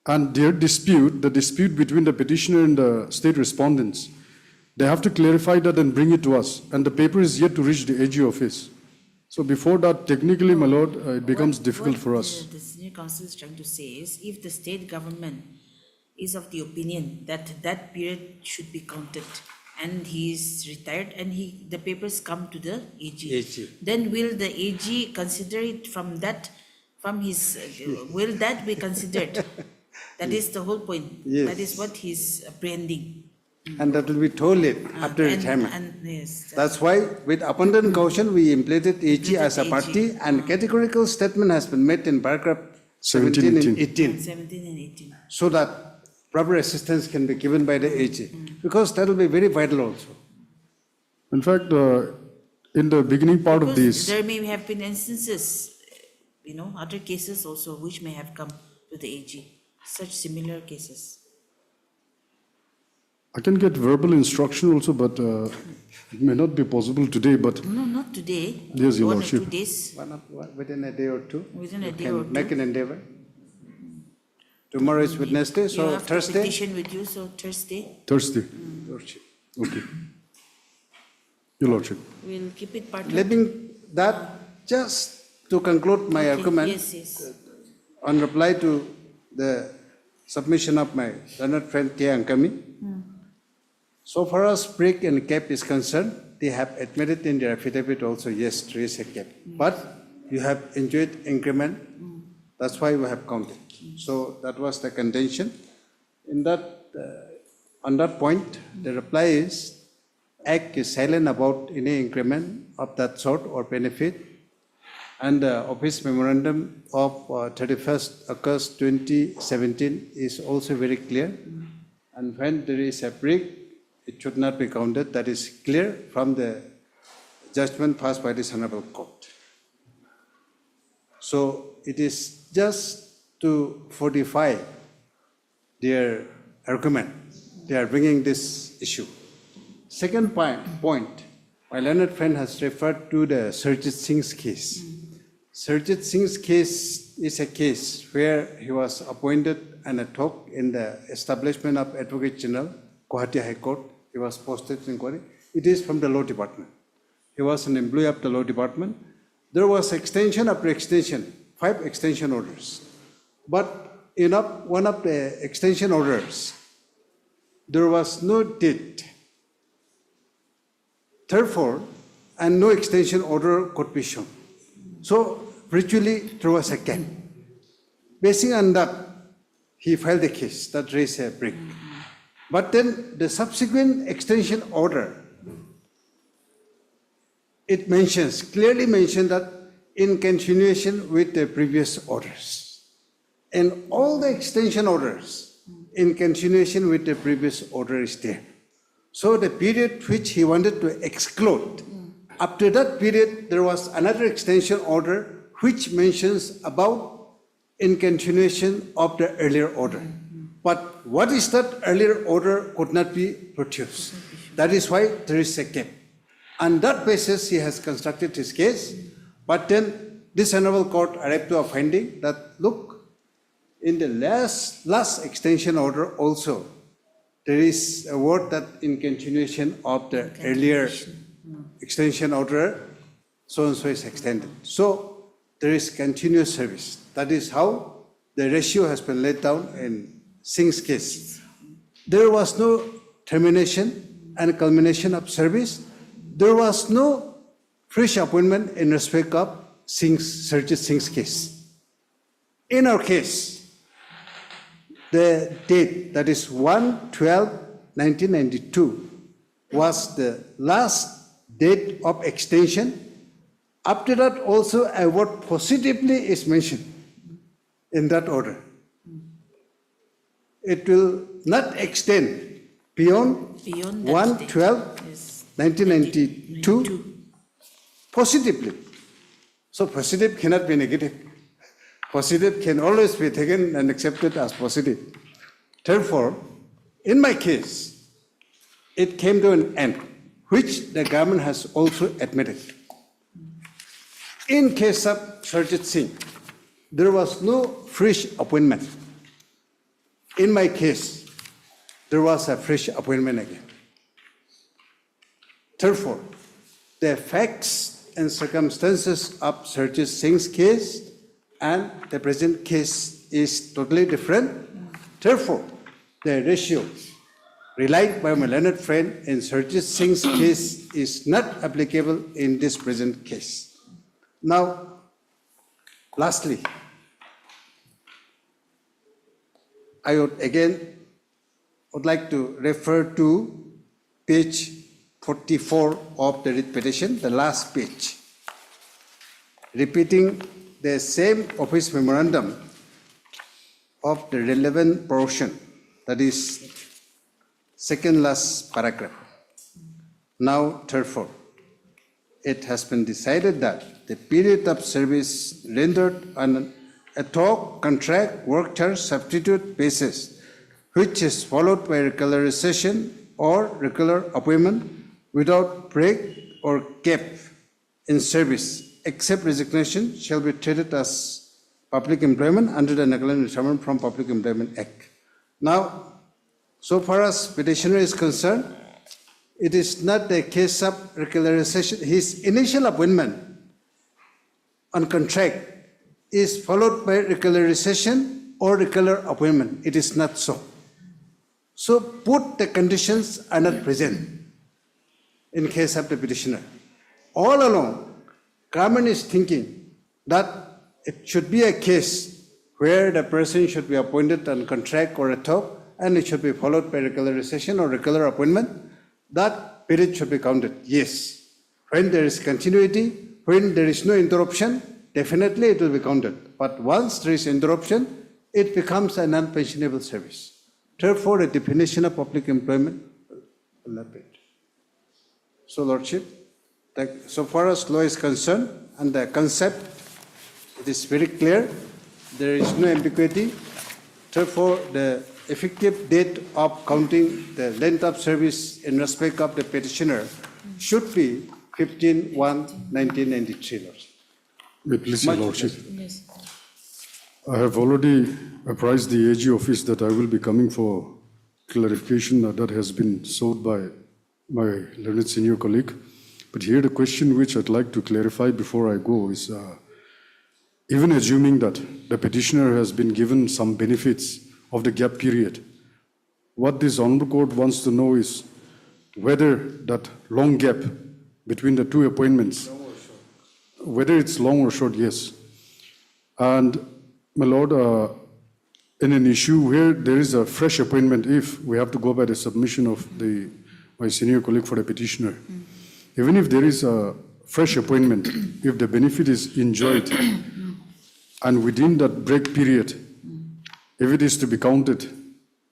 And their dispute, the dispute between the petitioner and the state respondents, they have to clarify that and bring it to us. And the paper is yet to reach the AG office. So before that, technically, my Lord, it becomes difficult for us. The senior counsel is trying to say is, if the state government is of the opinion that that period should be counted, and he is retired, and the papers come to the AG, then will the AG consider it from his, will that be considered? That is the whole point. Yes. That is what he's apprehending. And that will be told after retirement. Yes, that's why, with abundant caution, we implemented AG as a party, and categorical statement has been made in paragraph 17 and 18. 17 and 18. So that proper assistance can be given by the AG, because that will be very vital also. In fact, in the beginning part of this... There may have been instances, other cases also, which may have come to the AG, such similar cases. I can get verbal instruction also, but it may not be possible today, but... No, not today. Yes, Your 1 or Lordship. 2 days. Within a day or two. Within a day can or two. make an endeavor. Tomorrow is Wednesday, so you have Thursday. petition with you, so Thursday. Thursday. Okay. Your Lordship. We'll keep it part Leaving that, just to conclude my argument, Yes. on reply to the submission of my learned friend K. Ankami, so far as brick and cap is concerned, they have admitted in their affidavit also, yes, there is a cap. But you have enjoyed increment, that's why we have counted. So that was the contention. In that, on that point, the reply is, Act is silent about any increment of that sort or benefit. And the Office Memorandum of 31st August 2017 is also very clear. And when there is a break, it should not be counted. That is clear from the judgment passed by this Honorable Court. So it is just to fortify their argument. They are bringing this issue. Second point, my learned friend has referred to the Sarjit Singh's case. Sarjit Singh's case is a case where he was appointed and a talk in the establishment of Advocate General, Gauhati High Court. He was posted in inquiry. It is from the law department. He was an employee of the law department. There was extension after extension, 5 extension orders. But in one of the extension orders, there was no date. Therefore, and no extension order could be shown. So, virtually, there was a gap. Basing on that, he filed a case that raised a break. But then the subsequent extension order, it clearly mentions that in continuation with the previous orders. And all the extension orders in continuation with the previous order is there. So the period which he wanted to exclude, after that period, there was another extension order which mentions about in continuation of the earlier order. But what is that earlier order could not be produced. That is why there is a gap. On that basis, he has constructed his case. But then this Honorable Court arrived to a finding that, look, in the last extension order also, there is a word that in continuation of the earlier extension order, so-and-so is extended. So there is continuous service. That is how the ratio has been laid down in Singh's case. There was no termination and culmination of service. There was no fresh appointment in respect of Sarjit Singh's case. In our case, the date, that is 1/12/1992, was the last date of extension. After that, also a word positively is mentioned in that order. It will not extend beyond 1/12/1992 positively. So positive cannot be negative. Positive can always be taken and accepted as positive. Therefore, in my case, it came to an end, which the government has also admitted. In case of Sarjit Singh, there was no fresh appointment. In my case, there was a fresh appointment again. Therefore, the facts and circumstances of Sarjit Singh's case and the present case is totally different. Therefore, the ratio relied by my learned friend in Sarjit Singh's case is not applicable in this present case. Now, lastly, I would like to refer to page 44 of the writ petition, the last page, repeating the same office memorandum of the relevant portion, that is second last paragraph. Now, therefore, it has been decided that the period of service rendered on an ad hoc contract, work charge, substitute basis, which is followed by regularization or regular appointment without break or gap in service, except resignation, shall be treated as public employment under the Nagaland Retirement from Public Employment Act. Now, so far as petitioner is concerned, it is not a case of regularization. His initial appointment on contract is followed by regularization or regular appointment. It is not so. So both the conditions are not present in case of the petitioner. All along, government is thinking that it should be a case where the person should be appointed on contract or a top, and it should be followed by regularization or regular appointment. That period should be counted, yes. When there is continuity, when there is no interruption, definitely it will be counted. But once there is interruption, it becomes a non-pensionable service. Therefore, a definition of public employment will not be. So, Lordship, so far as law is concerned and the concept, it is very clear. There is no ambiguity. Therefore, the effective date of counting the length of service in respect of the petitioner should be 15/1/1993, Lordship. Please, Your Lordship. Yes. I have already apprised the AG office that I will be coming for clarification that has been sought by my learned senior colleague. But here the question which I'd like to clarify before I go is, even assuming that the petitioner has been given some benefits of the gap period, what this Honorable Court wants to know is whether that long gap between the two appointments, whether it's long or short, yes. And my Lord, in an issue where there is a fresh appointment, if we have to go by the submission of my senior colleague for the petitioner, even if there is a fresh appointment, if the benefit is enjoyed, and within that break period, if it is to be counted,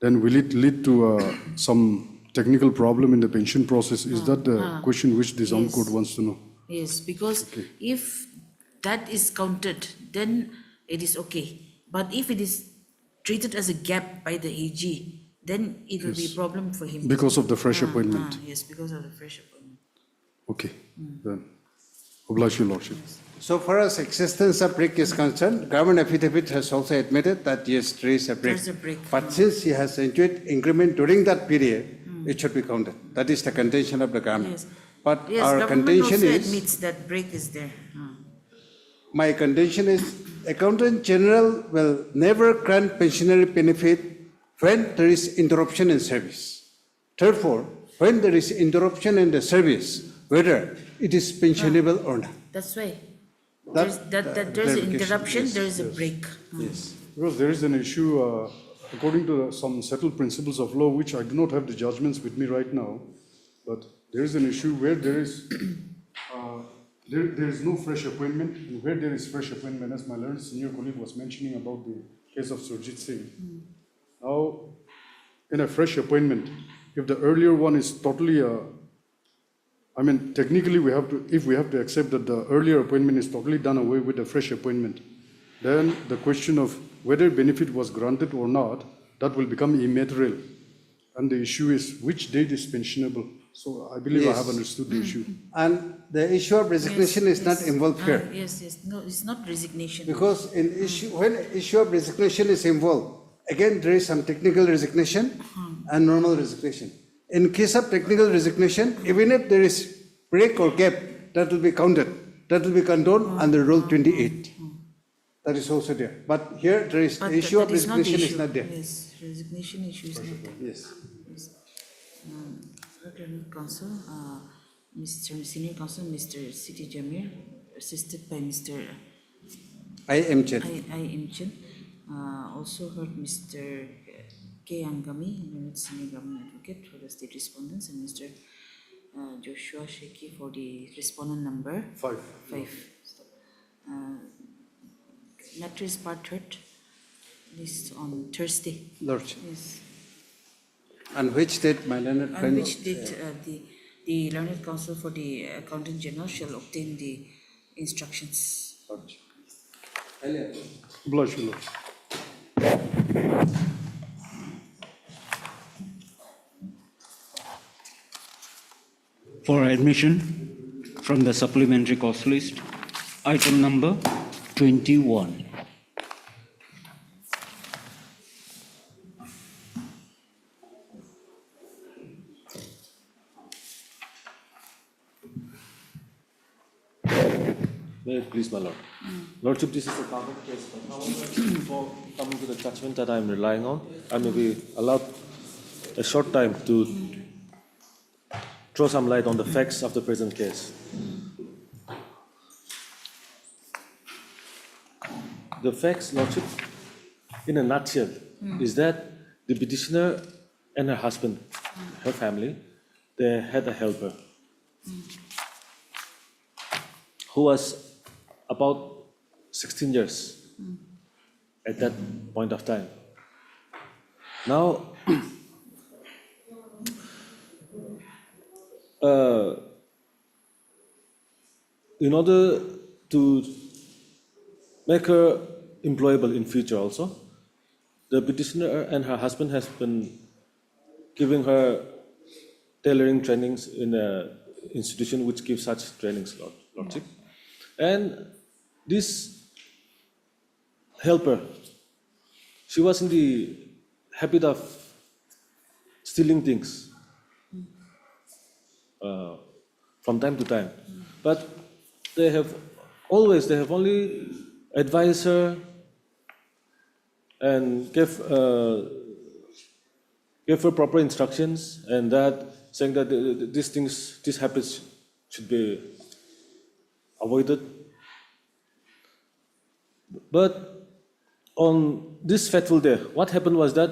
then will it lead to some technical problem in the pension process? Is that the question which this Honorable Court wants to know? Yes, because if that is counted, then it is okay. But if it is treated as a gap by the AG, then it will be a problem for him. Because of the fresh appointment? Yes, because of the fresh appointment. Okay, then. Oblige, Your Lordship. So far as existence of break is concerned, government affidavit has also admitted that yes, there is a break. There's a break. But since he has enjoyed increment during that period, it should be counted. That is the contention of the government. Yes. But Yes, our government contention also is, admits that break is there. my contention is, Accountant General will never grant pensionary benefit when there is interruption in service. Therefore, when there is interruption in the service, whether it is pensionable or not. That's why. That's There's an interruption, yes, there is a yes. break. Yes, because there is an issue, according to some settled principles of law, which I do not have the judgments with me right now, but there is an issue where there is there is no fresh appointment, and where there is fresh appointment, as my learned senior colleague was mentioning about the case of Surjit Singh. Now, in a fresh appointment, if the earlier one is totally, technically we have to, if we have to accept that the earlier appointment is totally done away with the fresh appointment, then the question of whether benefit was granted or not, that will become immaterial. And the issue is which date is pensionable. So I believe I have understood the issue. And the issue of resignation is not involved here. Yes. No, it's not resignation. Because when issue of resignation is involved, again, there is some technical resignation and normal resignation. In case of technical resignation, even if there is break or gap, that will be counted. That will be condoned under Rule 28. That is also there. But here, there is the issue of resignation is not there. Yes, resignation issue is not there. Yes. Counsel, Mr. Senior Counsel, Mr. Siti Jamir, assisted by Mr. I am Chen. Also heard Mr. K. Angami, Senior Government Advocate for the State Respondents, and Mr. Joshua Sheki for the Respondent number 5. Matter is part third, list on Thursday. Lordship. Yes. And which date, my learned friend? On which date the Learned Counsel for the Accountant General shall obtain the instructions. Blush, Lord. For admission from the supplementary cost list, item number 21. May it please, my Lord. Lordship, this is a common case, but however, before coming to the judgment that I am relying on, I may be allowed a short time to throw some light on the facts of the present case. The facts, Lordship, in a nutshell, is that the petitioner and her husband, her family, they had a helper who was about 16 years at that point of time. Now, in order to make her employable in future also, the petitioner and her husband has been giving her tailoring trainings in an institution which gives such trainings, Lordship. And this helper, she was in the habit of stealing things from time to time. But they have only advised her and gave her proper instructions, and that saying that these habits should be avoided. But on this fateful day, what happened was that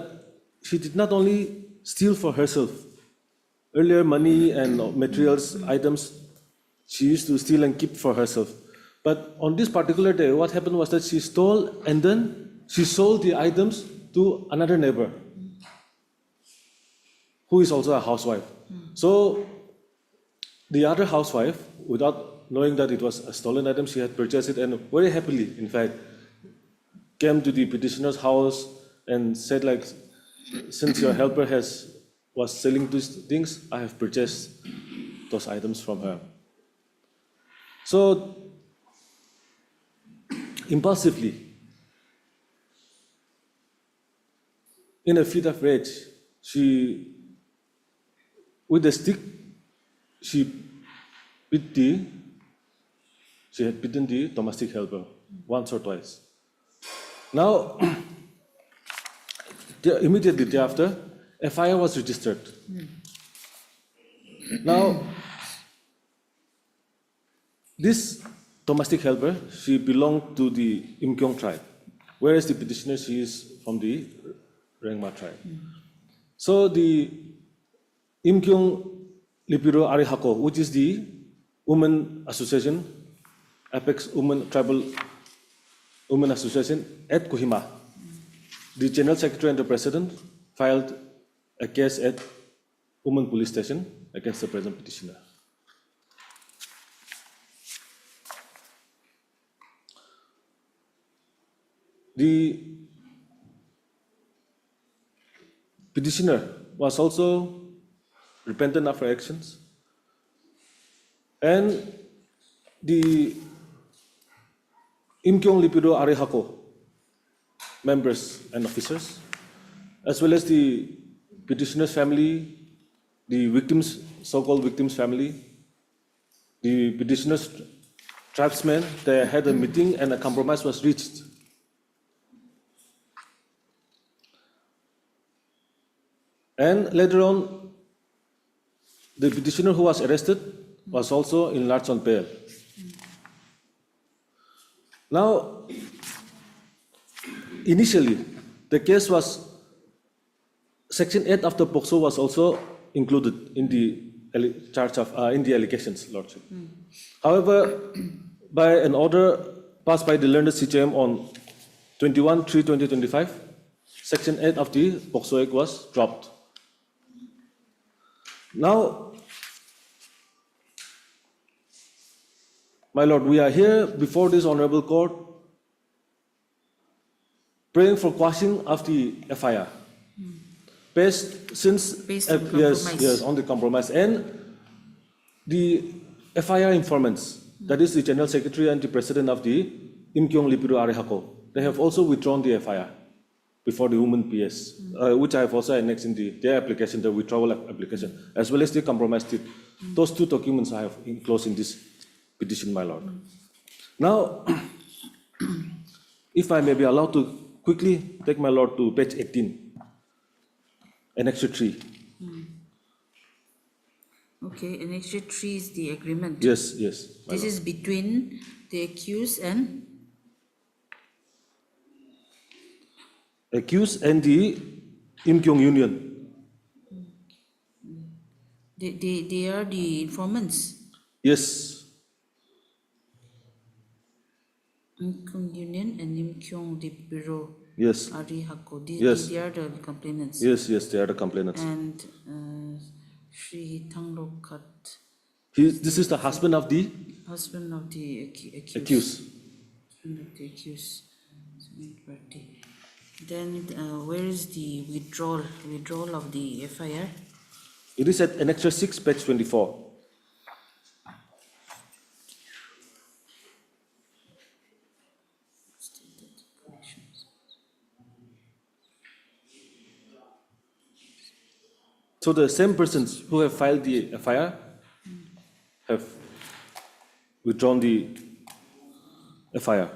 she did not only steal for herself. Earlier, money and materials, items, she used to steal and keep for herself. But on this particular day, what happened was that she stole and then she sold the items to another neighbor who is also a housewife. So the other housewife, without knowing that it was a stolen item, she had purchased it and very happily, in fact, came to the petitioner's house and said like, since your helper was selling these things, I have purchased those items from her. So, impulsively, in a fit of rage, with a stick, she had beaten the domestic helper once or twice. Now, immediately thereafter, a FIR was registered. Now, this domestic helper, she belonged to the Imkyong tribe, whereas the petitioner, she is from the Rengma tribe. So the Imkyong Lipiro Arihako, which is the women association, Apex Tribal Women Association at Kohima, the General Secretary and the President filed a case at Women Police Station against the present petitioner. The petitioner was also repentant of her actions, and the Imkyong Lipido Arihako members and officers, as well as the petitioner's family, the victims, so-called victims' family, the petitioner's tribesmen, they had a meeting and a compromise was reached. And later on, the petitioner who was arrested was also enlarged on bail. Now, initially, the case was, Section 8 of the POCSO was also included in the charge of, in the allegations, Lordship. However, by an order passed by the learned CJM on 21/3/2025, Section 8 of the POCSO Act was dropped. Now, my Lord, we are here before this honorable court praying for quashing of the FIR. Based on compromise. Yes, on the compromise. And the FIR informants, that is the General Secretary and the President of the Imkyong Lipido Arihako, they have also withdrawn the FIR before the Women PS, which I have also annexed in their application, the withdrawal application, as well as the compromise. Those two documents I have enclosed in this petition, my Lord. Now, if I may be allowed to quickly take my lord to page 18, Annexure 3. Okay, Annexure 3 is the agreement. Yes. This is between the accused and the Im Kyung Union. they are the informants. Yes. Im Kyung Union and Im Kyung the bureau. Yes. Ari Hakko. Yes. They are the complainants. Yes, they are the complainants. And Shri Thanglokat. This is the husband of the Husband of the accused. Husband of the accused. Party. Then where is the withdrawal of the FIR? It is at Annexure 6, page 24. So the same persons who have filed the FIR have withdrawn the FIR.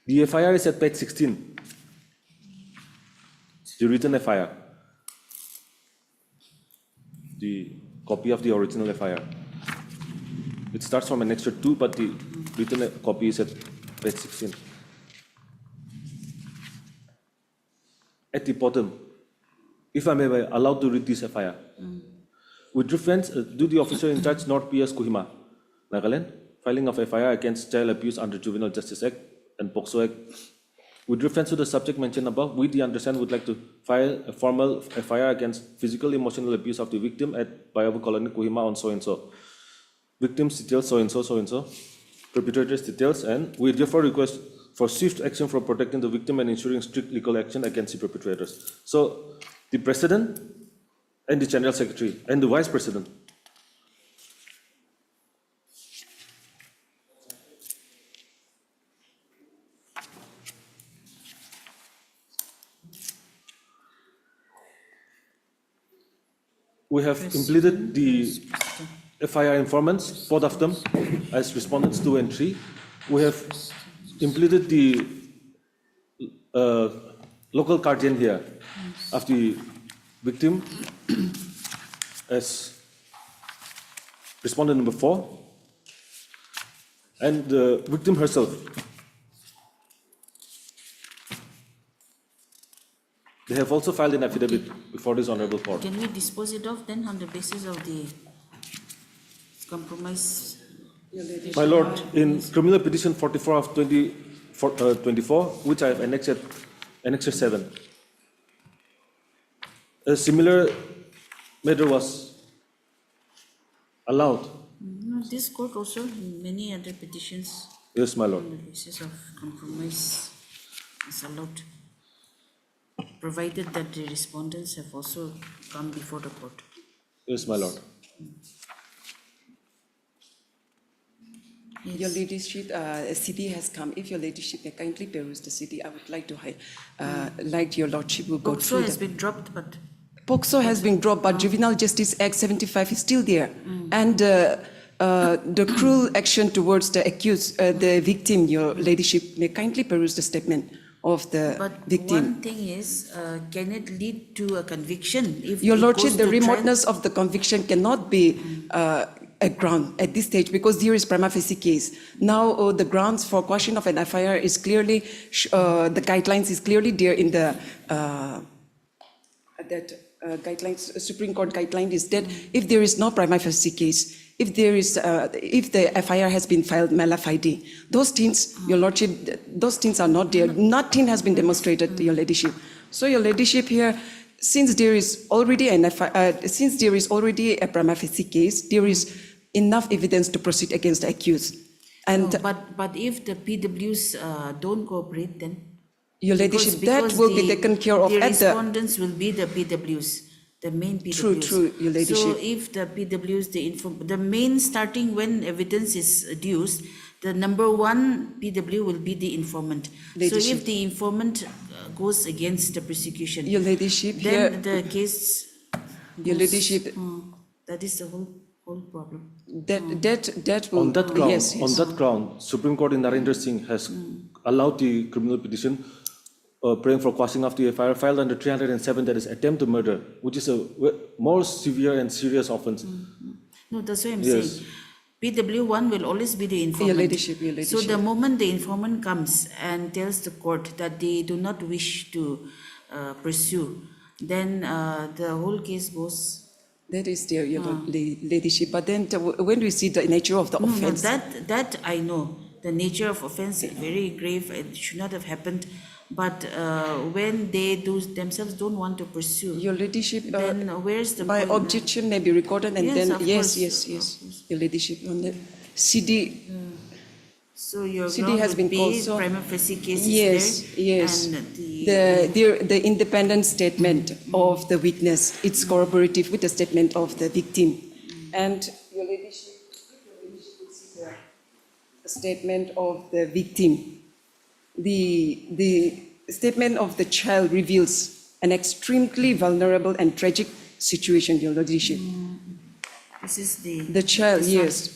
The FIR is at page 16. The written FIR. The copy of the original FIR. It starts from Annexure 2, but the written copy is at page 16. At the bottom, if I may be allowed to read this FIR. With reference to the officer in charge, North PS Kohima, Nagaland, filing of FIR against child abuse under Juvenile Justice Act and POCSO Act. With reference to the subject mentioned above, we, the undersigned, would like to file a formal FIR against physical emotional abuse of the victim at Bayavu Colony, Kohima on so-and-so. Victim's details, so-and-so, so-and-so. Perpetrator's details, and we therefore request for swift action for protecting the victim and ensuring strict legal action against the perpetrators. So, the President and the General Secretary and the Vice President. We have implemented the FIR informants, both of them, as respondents 2 and 3. We have implemented the local guardian here of the victim as respondent number 4, and the victim herself. They have also filed an affidavit before this honorable court. Can we dispose it off then on the basis of the compromise? My lord, in criminal petition 44 of 2024, which I have annexed Annexure 7, a similar matter was allowed. No, this court also, in many other petitions, Yes, my lord. on the basis of compromise is allowed, provided that the respondents have also come before the court. Yes, my lord. Your Ladyship, a CD has come. If your Ladyship may kindly peruse the CD, I would like to like your Lordship will go through. POCSO has been dropped, but POCSO has been dropped, but Juvenile Justice Act 75 is still there. And the cruel action towards the accused, the victim, your Ladyship may kindly peruse the statement of the victim. one thing is, can it lead to a conviction? If Your it Lordship, goes the to remoteness of the conviction cannot be a ground at this stage because there is prima facie case. Now the grounds for quashing of an FIR is clearly, the guidelines is clearly there in the, guidelines, Supreme Court guideline is that if there is no prima facie case, if there is, if the FIR has been filed mala fide, those things, your Lordship, those things are not there. Nothing has been demonstrated, your Ladyship. So your Ladyship here, since there is already an since there is already a prima facie case, there is enough evidence to proceed against the accused. And but if the PWs don't cooperate, then your Ladyship, that will be taken care of the at the respondents will be the PWs, the main PWs. True, your Ladyship. So if the PWs, the main starting when evidence is adduced, the number one PW will be the informant. Ladyship. So if the informant goes against the prosecution, your Ladyship, then here, the case. your goes- Ladyship, that is the whole whole problem. That will, On that ground, yes, yes. on that ground, Supreme Court in Narendra Singh has allowed the criminal petition praying for quashing of the FIR filed under 307, that is attempt to murder, which is a more severe and serious offense. No, that's what I'm Yes. saying. PW1 will always be the informant. Your Ladyship, Your So Ladyship. the moment the informant comes and tells the court that they do not wish to pursue, then the whole case goes. That is there, Your Ladyship. But then when we see the nature of the No, offense, that I know. The nature of offense is very grave. It should not have happened. But when they themselves don't want to pursue, Your Ladyship, then where's the my point? objection may be recorded and Yes, then, of yes, course, yes, of yes, course. Your Ladyship, on the CD, So your CD ground has would been be called, so- prima facie case yes, is there. yes. And The independent statement of the witness, it's corroborative with the statement of the victim. And Your Ladyship, will see the statement of the victim. The statement of the child reveals an extremely vulnerable and tragic situation, Your Ladyship. this is the The child, this yes.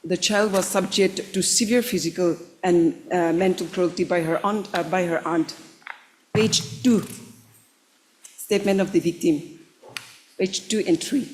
The child was subject to severe physical and mental cruelty by her aunt. Page 2, statement of the victim. Page 2 and 3.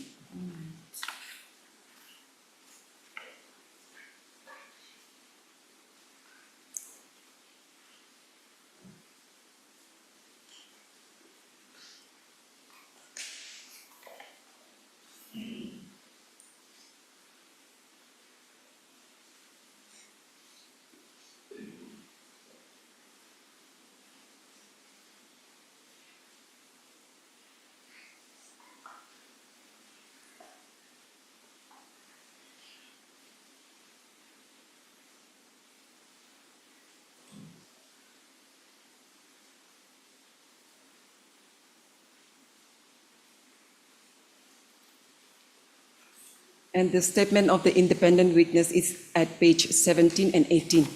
And the statement of the independent witness is at page 17 and 18.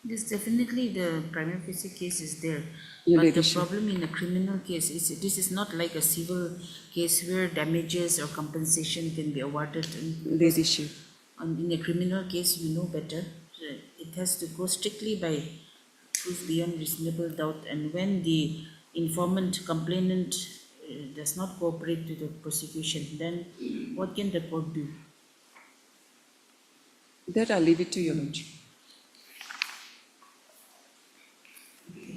Yes, definitely the prima facie case is there. Your But the Ladyship. problem in a criminal case is this is not like a civil case where damages or compensation can be awarded. Ladyship. In a criminal case, you know better. It has to go strictly by proof beyond reasonable doubt. And when the informant, complainant does not cooperate to the prosecution, then what can the court do? That I'll leave it to Your Lordship.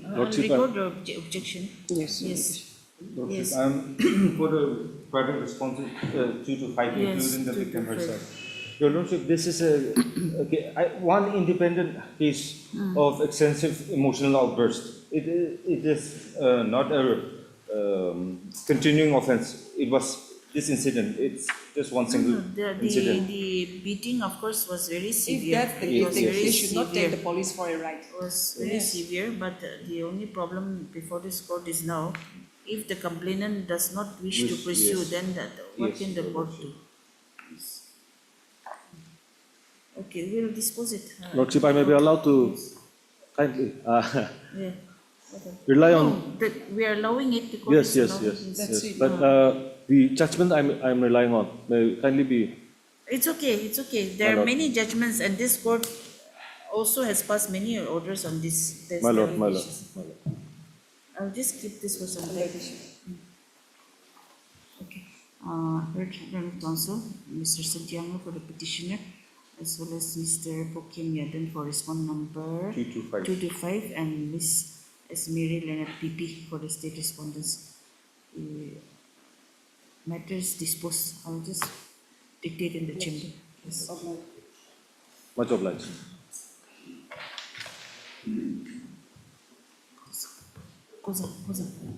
I'll Lordship, record your objection. Yes. Yes. Lordship, Yes. for the private response, 2 to 5, Yes, including the 2 to victim 5. herself. Your Lordship, this is one independent case of extensive emotional outburst. It is not a continuing offense. It was this incident. It's just one single incident. The beating, of course, was very If severe. that's the It case, was they very should not take the severe. police for a ride. It was very Yes. severe, but the only problem before this court is now, if the complainant does not wish to Wish, pursue, yes. then what Yes, can the Your court Lordship. do? Okay, we'll dispose it. Lordship, I may be allowed to kindly Yeah. Okay. rely on. No, we are allowing it. The court Yes, is yes, allowing yes, it. yes. But the judgment I'm relying on may kindly be. It's okay, it's okay. There are Lord. many judgments, and this court also has passed many orders on this. My lord, my lord, allegations. my lord. I'll just keep this for some time. Okay. Heard counsel, Mr. Santiago for the petitioner. as well as Mr. Pokim Yadan for respondent number 225. 225 and Ms. Esmiri Leonard PP for the state respondents. The matters disposed. I'll just dictate in the chamber. Yes. Much obliged. Goes on.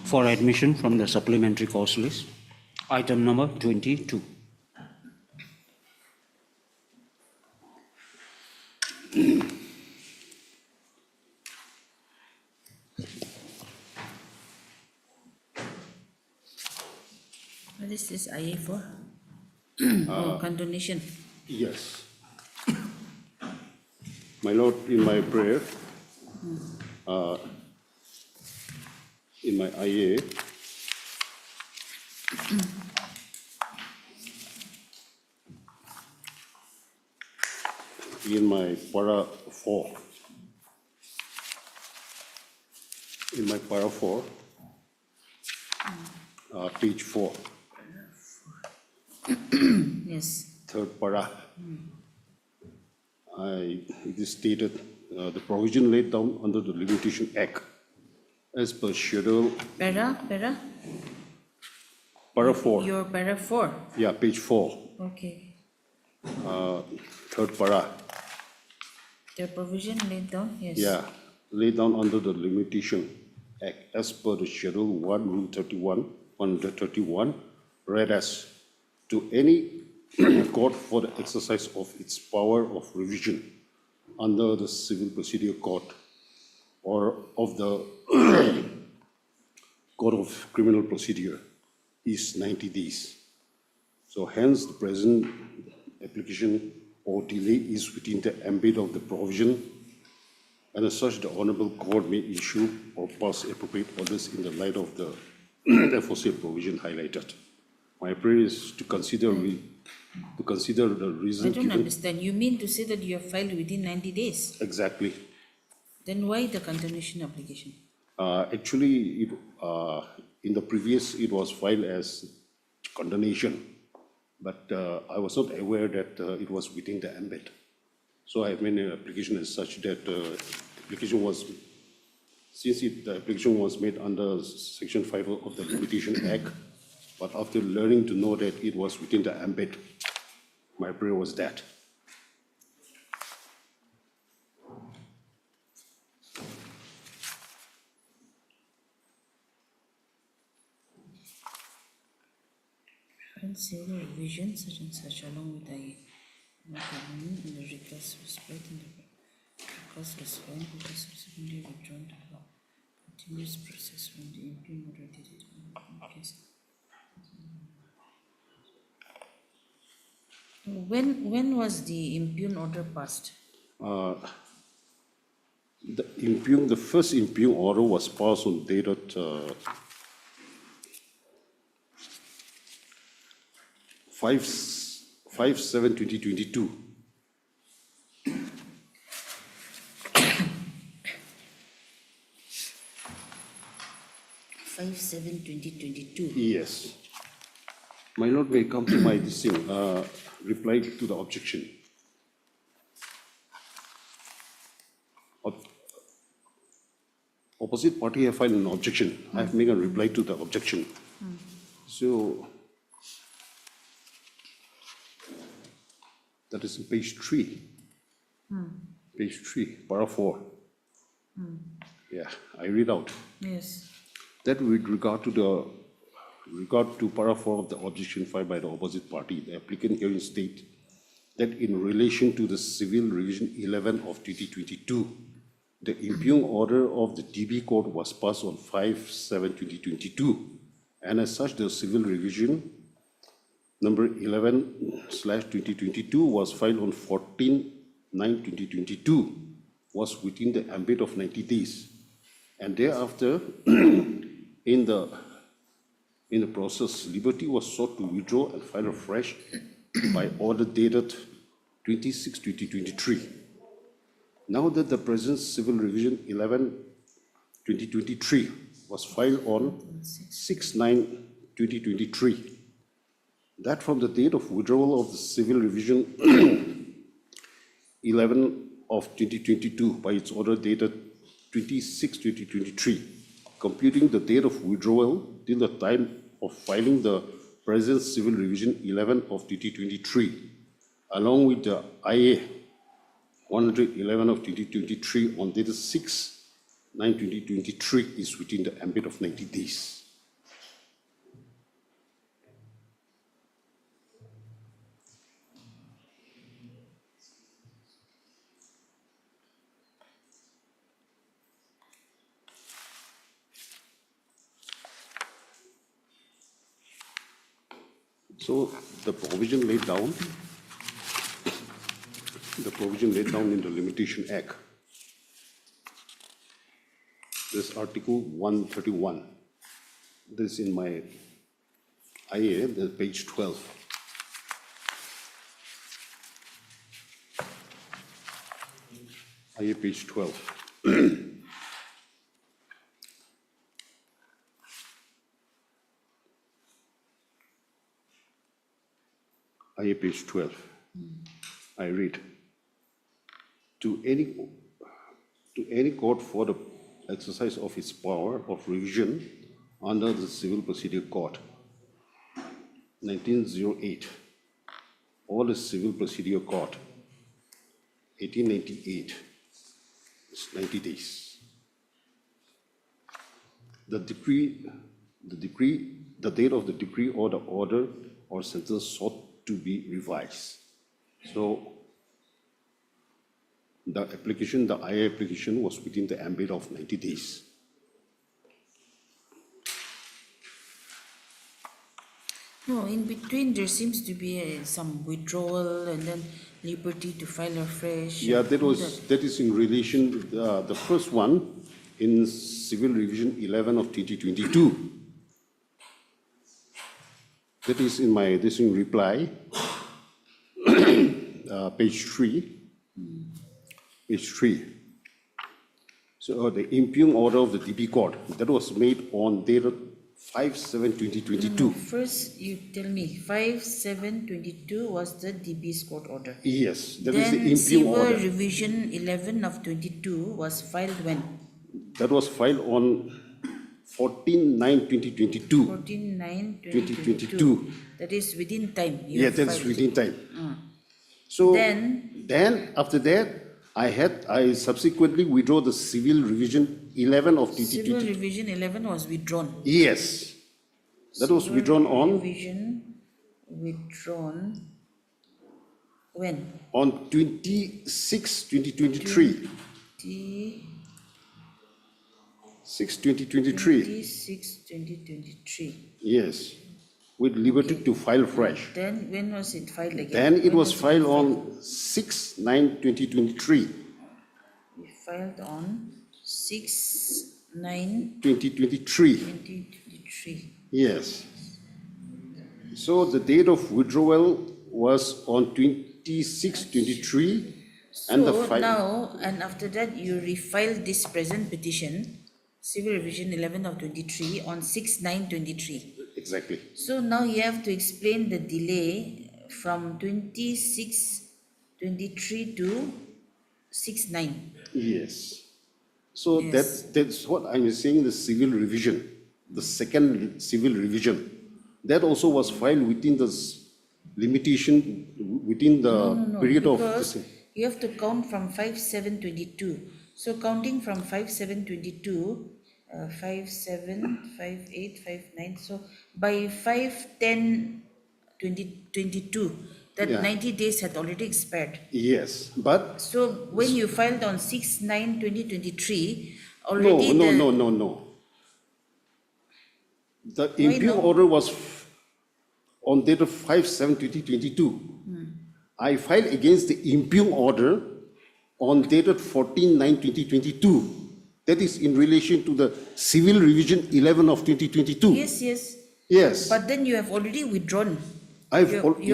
for admission from the supplementary course list. Item number 22. What is this IA for? Oh, condonation. Yes. My Lord, in my prayer, in my IA, in my para 4, page 4, Yes. third para, it is stated the provision laid down under the Limitation Act as per schedule. Para? Para 4. Your para 4. Yeah, page 4. Okay. Third para. The provision laid down? Yes. Yeah, laid down under the Limitation Act as per the Schedule 1, Rule 131, read as to any court for the exercise of its power of revision under the Civil Procedure Code or of the Code of Criminal Procedure is 90 days. So hence the present application or delay is within the ambit of the provision, and as such the Honourable Court may issue or pass appropriate orders in the light of the aforesaid provision highlighted. My prayer is to consider the reason I don't given. understand. You mean to say that you have filed within 90 days? Exactly. Then why the continuation application? Actually, in the previous, it was filed as condonation, but I was not aware that it was within the ambit. So I have made an application as such that the application was made under Section 5 of the Limitation Act, but after learning to know that it was within the ambit, my prayer was that. And say the revision such and such along with IA. In the request was spread in the request was found because subsequently withdrawn to law. Continuous process when the impugn order did it in case. When was the impugn order passed? The first impugn order was passed on dated 5/7/2022. Five 7/2022. Yes. My Lord may come to my reply to the objection. Opposite party have filed an objection. I have made a reply to the objection. So that is in page 3. Page 3, para 4. Yeah, I read out. Yes. That with regard to para 4 of the objection filed by the opposite party, the applicant herein state that in relation to the Civil Revision 11 of 2022, the impugn order of the DB Court was passed on 5/7/2022, and as such, the Civil Revision number 11/2022 was filed on 14/9/2022, was within the ambit of 90 days, and thereafter, in the process, liberty was sought to withdraw and file afresh by order dated 26/2023. Now that the present Civil Revision 11/2023 was filed on 6/9/2023, that from the date of withdrawal of the Civil Revision 11 of 2022 by its order dated 26/2023, computing the date of withdrawal till the time of filing the present Civil Revision 11 of 2023, along with the IA 111 of 2023 on dated 6/9/2023 is within the ambit of 90 days. So the provision laid down in the Limitation Act, this Article 131, this is in my IA, the page 12. IA page 12. IA page 12. I read, to any court for the exercise of its power of revision under the Civil Procedure Code, 1908, or the Civil Procedure Code, 1898, it's 90 days. The date of the decree or the order or sentence sought to be revised. So the application, the IA application was within the ambit of 90 days. No, in between there seems to be some withdrawal and then liberty to file afresh. Yeah, that is in relation, the first one in Civil Revision 11 of 2022. That is in my reply, page 3. Page 3. So the impugn order of the DB court, that was made on dated 5/7/2022. No, first you tell me, 5/7/22 was the DB's court order. Yes, that is then the impugn Civil order. Revision 11 of 22 was filed when? That was filed on 14/9/2022. 14/9/2022. That is within time. You Yeah, have that's filed. within time. So then after that, I subsequently withdraw the Civil Revision 11 of Civil 2022. Revision 11 was withdrawn. Yes, that was withdrawn on Revision withdrawn when? on 26/2023. 6/2023. 26/2023. Yes, with liberty to file fresh. Then when was it filed again? Then it When was filed on 6/9/2023. We filed on 6/9/2023. 2023. Yes. So the date of withdrawal was on 26/23, and the So now, and after that, you refiled this present petition, Civil Revision 11 of 23, on 6/9/23. Exactly. So now you have to explain the delay from 26/23 to 6/9. Yes. So Yes. that's what I'm saying, the civil revision, the second civil revision. That also was filed within the limitation, within the period of. Because you have to count from 5/7/22. So counting from 5/7/22, 5/7, 5/8, 5/9. So by 5/10/2022, that Yeah. 90 days had already expired. Yes, but. So when you filed on 6/9/2023, already No. The impugn order was on date of 5/7/2022. I filed against the impugn order on dated 14/9/2022. That is in relation to the Civil Revision 11 of 2022. Yes. Yes. But then you have already withdrawn. I've You've already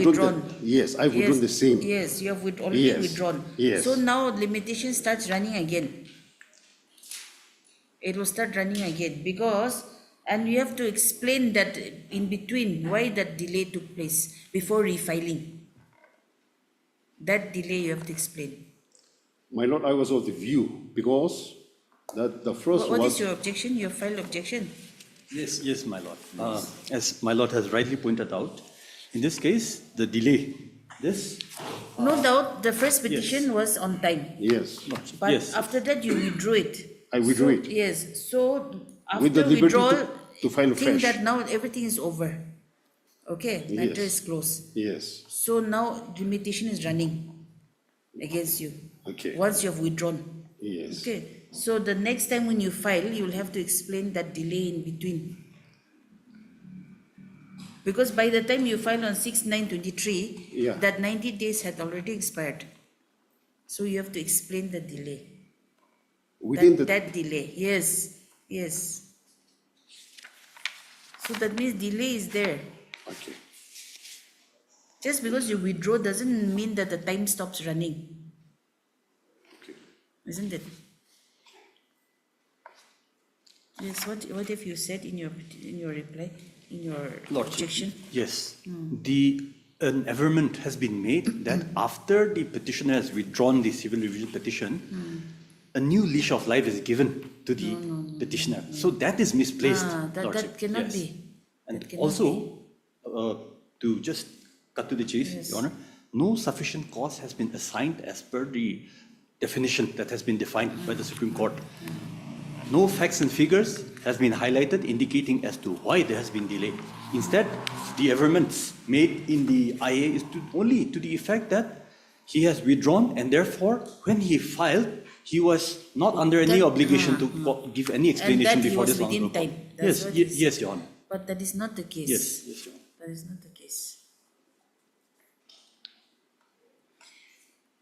withdrawn. Yes, I've withdrawn the same. Yes, you have already Yes. withdrawn. Yes. So now limitation starts running again. It will start running again because, and you have to explain that in between why that delay took place before refiling. That delay you have to explain. My lord, I was of the view because the first What was. is your objection? You have filed objection. Yes, my lord. As my lord has rightly pointed out, in this case, the delay, No doubt, the first petition was on time. Yes. But Yes. after that, you withdrew it. I withdrew So- it. Yes, so With the after liberty withdrawal, to file think fresh. that now everything is over. Okay, matter Yes. is closed. Yes. So now limitation is running against you. Okay. Once you have withdrawn. Yes. Okay, so the next time when you file, you will have to explain that delay in between. Because by the time you file on 6/9/23, Yeah. that 90 days had already expired. So you have to explain the delay. Within That delay, yes, yes. So that means delay is there. Okay. Just because you withdraw doesn't mean that the time stops running. Isn't it? Yes, what have you said in your reply, in your objection? Yes. An averment has been made that after the petitioner has withdrawn the civil revision petition, a new leash of life is given to the petitioner. So that is misplaced, Lordship. That cannot Yes. be. And That cannot also, to just cut to the chase, Your Honor, no sufficient cause has been assigned as per the definition that has been defined by the Supreme Court. No facts and figures has been highlighted indicating as to why there has been delay. Instead, the averments made in the IA is only to the effect that he has withdrawn and therefore when he filed, he was not under any obligation to give any explanation and that before he was this within honorable time. court. That's Yes, what it is. yes, Your Honor. But that is not the case. Yes, yes, Your Honor. That is not the case.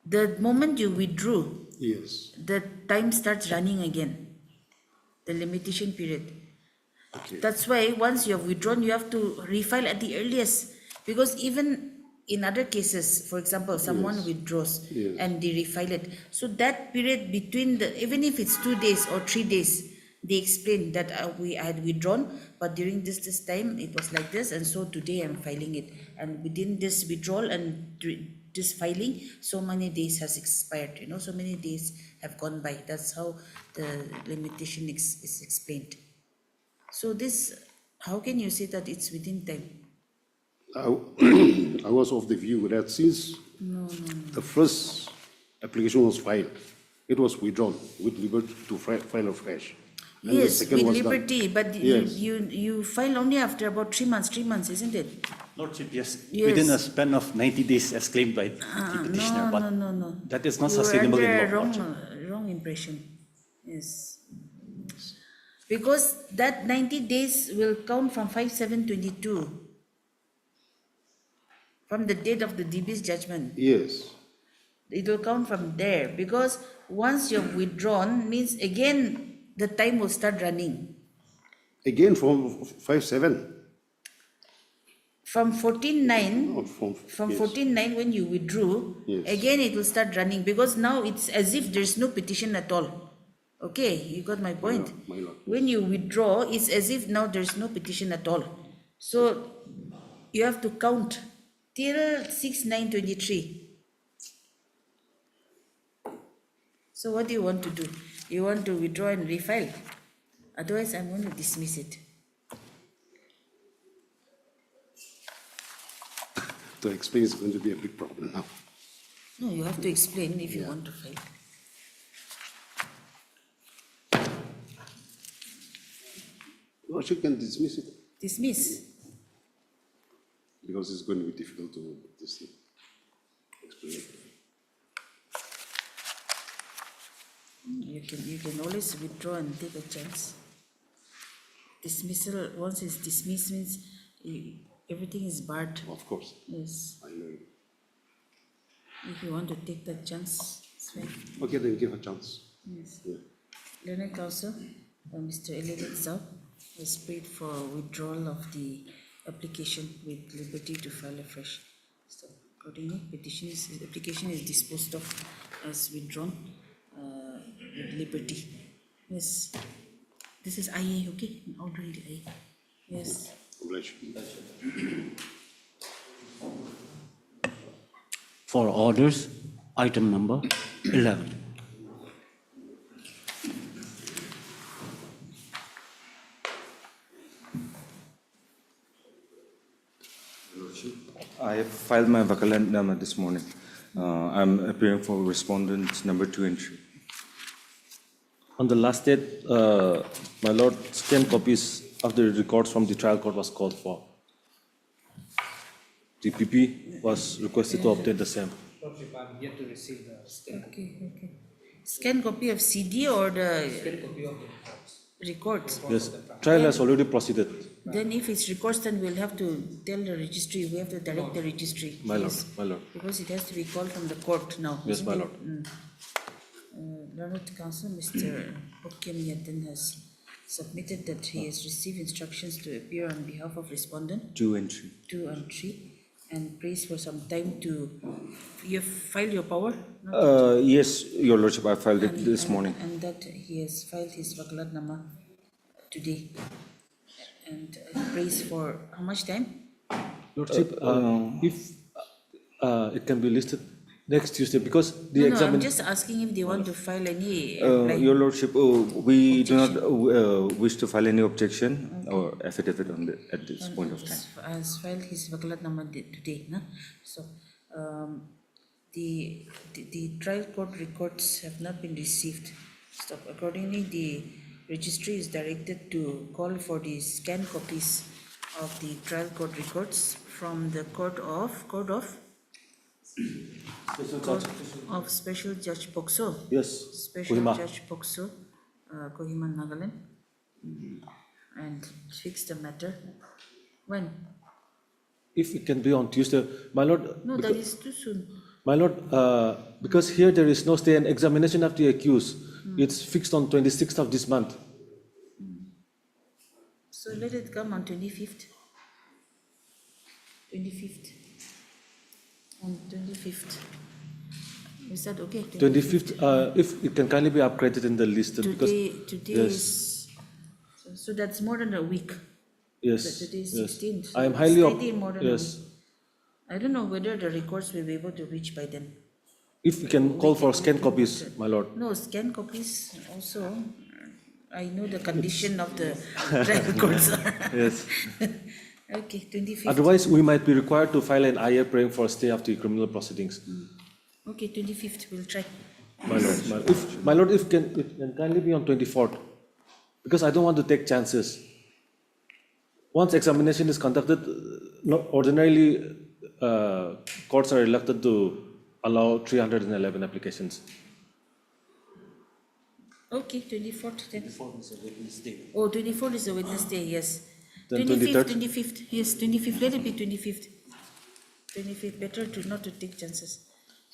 The moment you withdrew, Yes. the time starts running again. The limitation period. Okay. That's why once you have withdrawn, you have to refile at the earliest. Because even in other cases, for example, someone withdraws and they refile it. So that period between even if it's 2 days or 3 days, they explain that I had withdrawn, but during this time it was like this, and so today I'm filing it. And within this withdrawal and this filing, so many days has expired. So many days have gone by. That's how the limitation is explained. So this, how can you say that it's within time? I was of the view that since the first application was filed, it was withdrawn with liberty to file afresh. And the Yes, second with was done. liberty, but Yes. you file only after about 3 months, isn't it? Lordship, yes. Yes. Within a span of 90 days as claimed by the petitioner, but No. that is not You were sustainable in under law, a Lordship. wrong impression. Yes. Because that 90 days will count from 5/7/22. From the date of the DB's judgment. Yes. It will count from there because once you've withdrawn means again the time will start running. Again from 5/7. From 14/9, yes. 14/9 when you withdrew, again it will start running because now it's as if there's no petition at all. Okay, you got my point. My lord. When you withdraw, it's as if now there's no petition at all. So you have to count till 6/9/23. So what do you want to do? You want to withdraw and refile? Otherwise, I'm going to dismiss it. To explain is going to be a big problem now. No, you have to explain if you want to file. Lordship can dismiss it Dismiss. because it's going to be difficult to explain. You can always withdraw and take a chance. Dismissal, once it's dismissed means everything is barred. Of course. Yes. I know. If you want to take that chance, it's fine. Okay, then give a chance. Yes. Yeah. Learned Counsel, Mr. Elliot Zhao has prayed for withdrawal of the application with liberty to file afresh. So accordingly, application is disposed of as withdrawn with liberty. Yes. This is IA, okay? Already IA. Yes. For orders, item number 11. I have filed my Nagaland this morning. I'm appearing for respondents number 2 and 3. On the last date, my lord, scanned copies of the records from the trial court was called for. The PP was requested to obtain the same. Lordship, I'm yet to receive the scan. Okay. Scan copy of CD or the Scan copy of the records? Yes, trial has already proceeded. Then if it's recourse, then we'll have to tell the registry, we have to direct the registry. My lord, Yes. my lord. Because it has to be called from the court now. Yes, isn't my it? lord. Learned Counsel, Mr. Hokkien has submitted that he has received instructions to appear on behalf of respondent 2 and 3. 2 and 3 and prays for some time to, you have filed your power? Yes, Your Lordship, I filed it this morning. And that he has filed his Vakalat Nama today. And prays for how much time? Lordship, if it can be listed next Tuesday, because the No, exam. I'm just asking if they want to file any. Your Lordship, we do not wish to file any objection or affidavit on at this point of time. Has filed his Vakalat Nama today, no? So, the trial court records have not been received. So accordingly, the registry is directed to call for the scanned copies of the trial court records from the court of Special Judge Pokso. Yes. Special Kohima. Judge Pokso, Kohima, Nagaland, and fix the matter. When? If it can be on Tuesday, my lord. No, that is too soon. My lord, because here there is no stay and examination of the accused. It's fixed on 26th of this month. So let it come on 25th. 25th. On 25th. Is that okay? 25th, if it can kindly be upgraded in the list. Today yes. is, so that's more than a week. Yes. Today is Yes. 16th. I am highly Slightly more than a yes. week. I don't know whether the records will be able to reach by then. If we can call for scanned copies, my lord. No, scan copies also. I know the condition of the trial records. Yes. Okay, 25th. Otherwise, we might be required to file an IR praying for a stay of the criminal proceedings. Okay, 25th, we'll try. My lord, if it can kindly be on 24th, because I don't want to take chances. Once examination is conducted, ordinarily courts are reluctant to allow 311 applications. Okay, 24th then. 24 is a Wednesday. Oh, 24th is a Wednesday, yes. Then 25th, 23rd? 25th, yes, 25th, let it be 25th. 25th, better to not to take chances.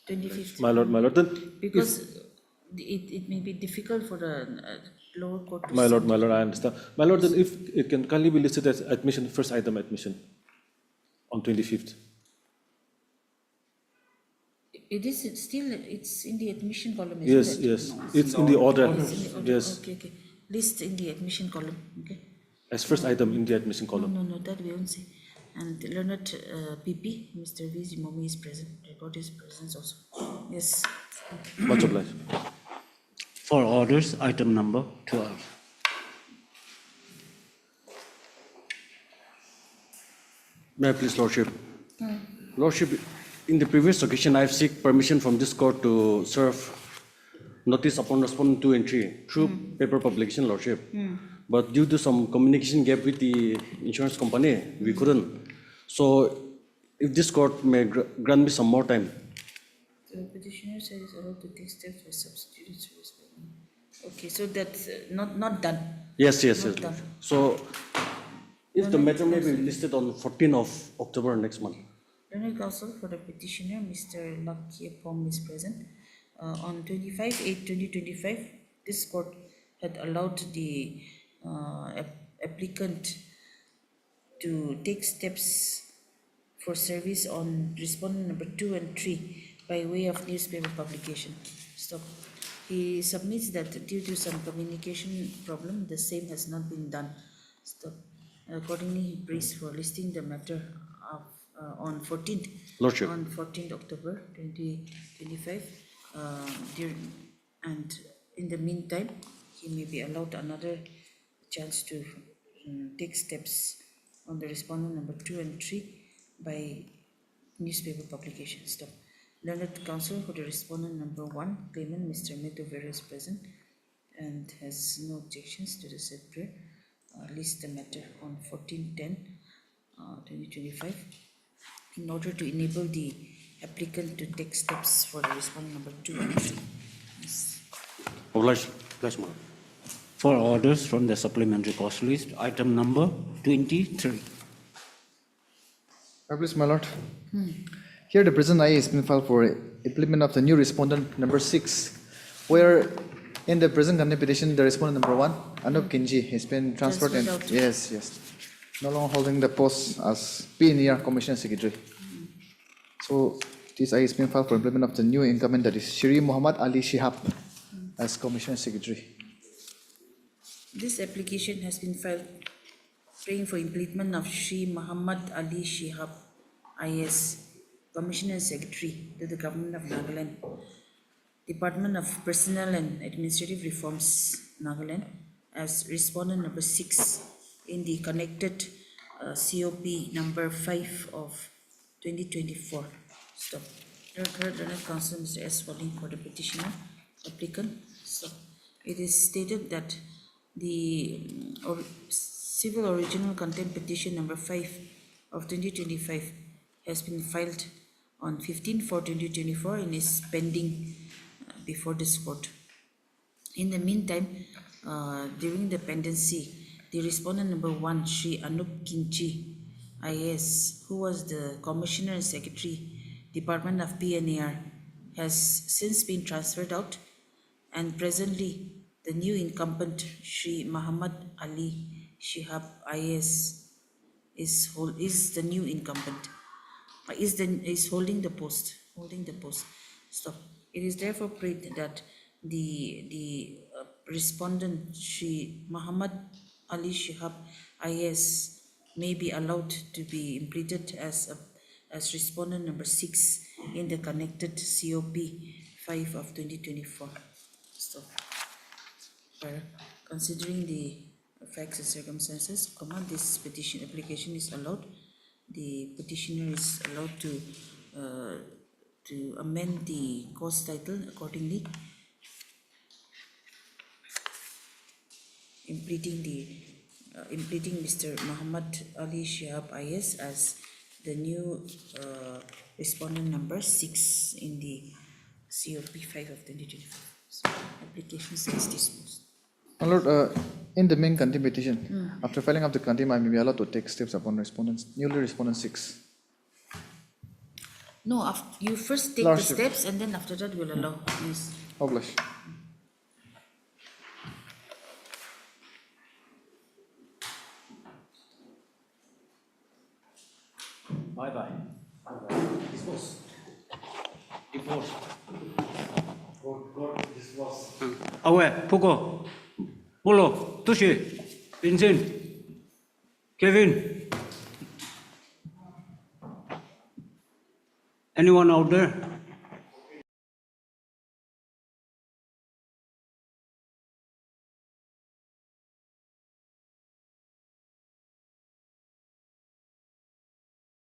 25th. My lord, then. Because it may be difficult for the lower court to My lord, send. I understand. My lord, then if it can kindly be listed as admission, first item admission on 25th. It is still, it's in the admission column, Yes, isn't it? yes. It's in the order. It's in the order. Yes. Okay, okay. List in the admission column, okay. As first item in the admission column. No, that we won't say. And learned PP, Mr. V. Zimomi is present, record his presence also. Yes. Much obliged. For orders, item number 12. May I please, Lordship? Lordship, in the previous occasion, I have seek permission from this court to serve notice upon respondent 2 and 3 through paper publication, Lordship. But due to some communication gap with the insurance company, we couldn't. So, if this court may grant me some more time. The petitioner said is allowed to take steps for substituted service. Okay, so that's not done. Yes. Not done. So, if the matter may be listed on 14th of October next month. Learned counsel for the petitioner, Mr. Lakia Pom is present. On 25/8/2025, this court had allowed the applicant to take steps for service on respondent number 2 and 3 by way of newspaper publication. Stop. He submits that due to some communication problem, the same has not been done. Stop. Accordingly, he prays for listing the matter of, on 14th. Lordship. On 14th October 2025. And in the meantime, he may be allowed another chance to take steps on the respondent number 2 and 3 by newspaper publication. Stop. Learned counsel for the respondent number 1, claimant Mr. Meto Vera is present and has no objections to the said prayer. List the matter on 14/10/2025 in order to enable the applicant to take steps for the respondent number 2 and 3. Yes. Obliged, madam. for orders from the supplementary cause list. Item number 23. Please, my lord. Here the present IA has been filed for implement of the new respondent number 6, where in the present contempt petition, the respondent number 1, Anup Kinji, has been transferred and yes, no longer holding the post as PNER Commissioner Secretary. So this IA has been filed for implement of the new incumbent, that is Shri Muhammad Ali Shihab, as Commissioner Secretary. This application has been filed praying for impleadment of Shri Muhammad Ali Shihab, IS, Commissioner Secretary to the Government of Nagaland, Department of Personnel and Administrative Reforms, Nagaland, as respondent number 6 in the connected COP number 5 of 2024. Stop. Third Council, Mr. S. Falling for the petitioner, applicant. So it is stated that the civil original contempt petition number 5 of 2025 has been filed on 15/4/2024 and is pending before this court. In the meantime, during the pendency, the respondent number 1, Shri Anup Kinji, IS, who was the Commissioner and Secretary, Department of PNAR, has since been transferred out, and presently the new incumbent, Shri Muhammad Ali Shihab, IS, is the new incumbent, is holding the post. Stop. It is therefore prayed that the respondent, Shri Muhammad Ali Shihab, IS, may be allowed to be impleaded as respondent number 6 in the connected COP 5 of 2024. Stop. Considering the facts and circumstances, this petition application is allowed. The petitioner is allowed to amend the cause title accordingly, impleading Mr. Muhammad Ali Shihab, IS, as the new respondent number 6 in the COP 5 of 2024. So application is disposed. My lord, in the main contempt petition, after filing of the contempt, I may be allowed to take steps upon newly respondent 6. No, you first take Lordship. the steps and then after that we'll allow. Yes. Publish. Bye-bye. Dispose. Divorce. Awe, Pugo, Polo, Tushi, Vincent, Kevin. Anyone out there?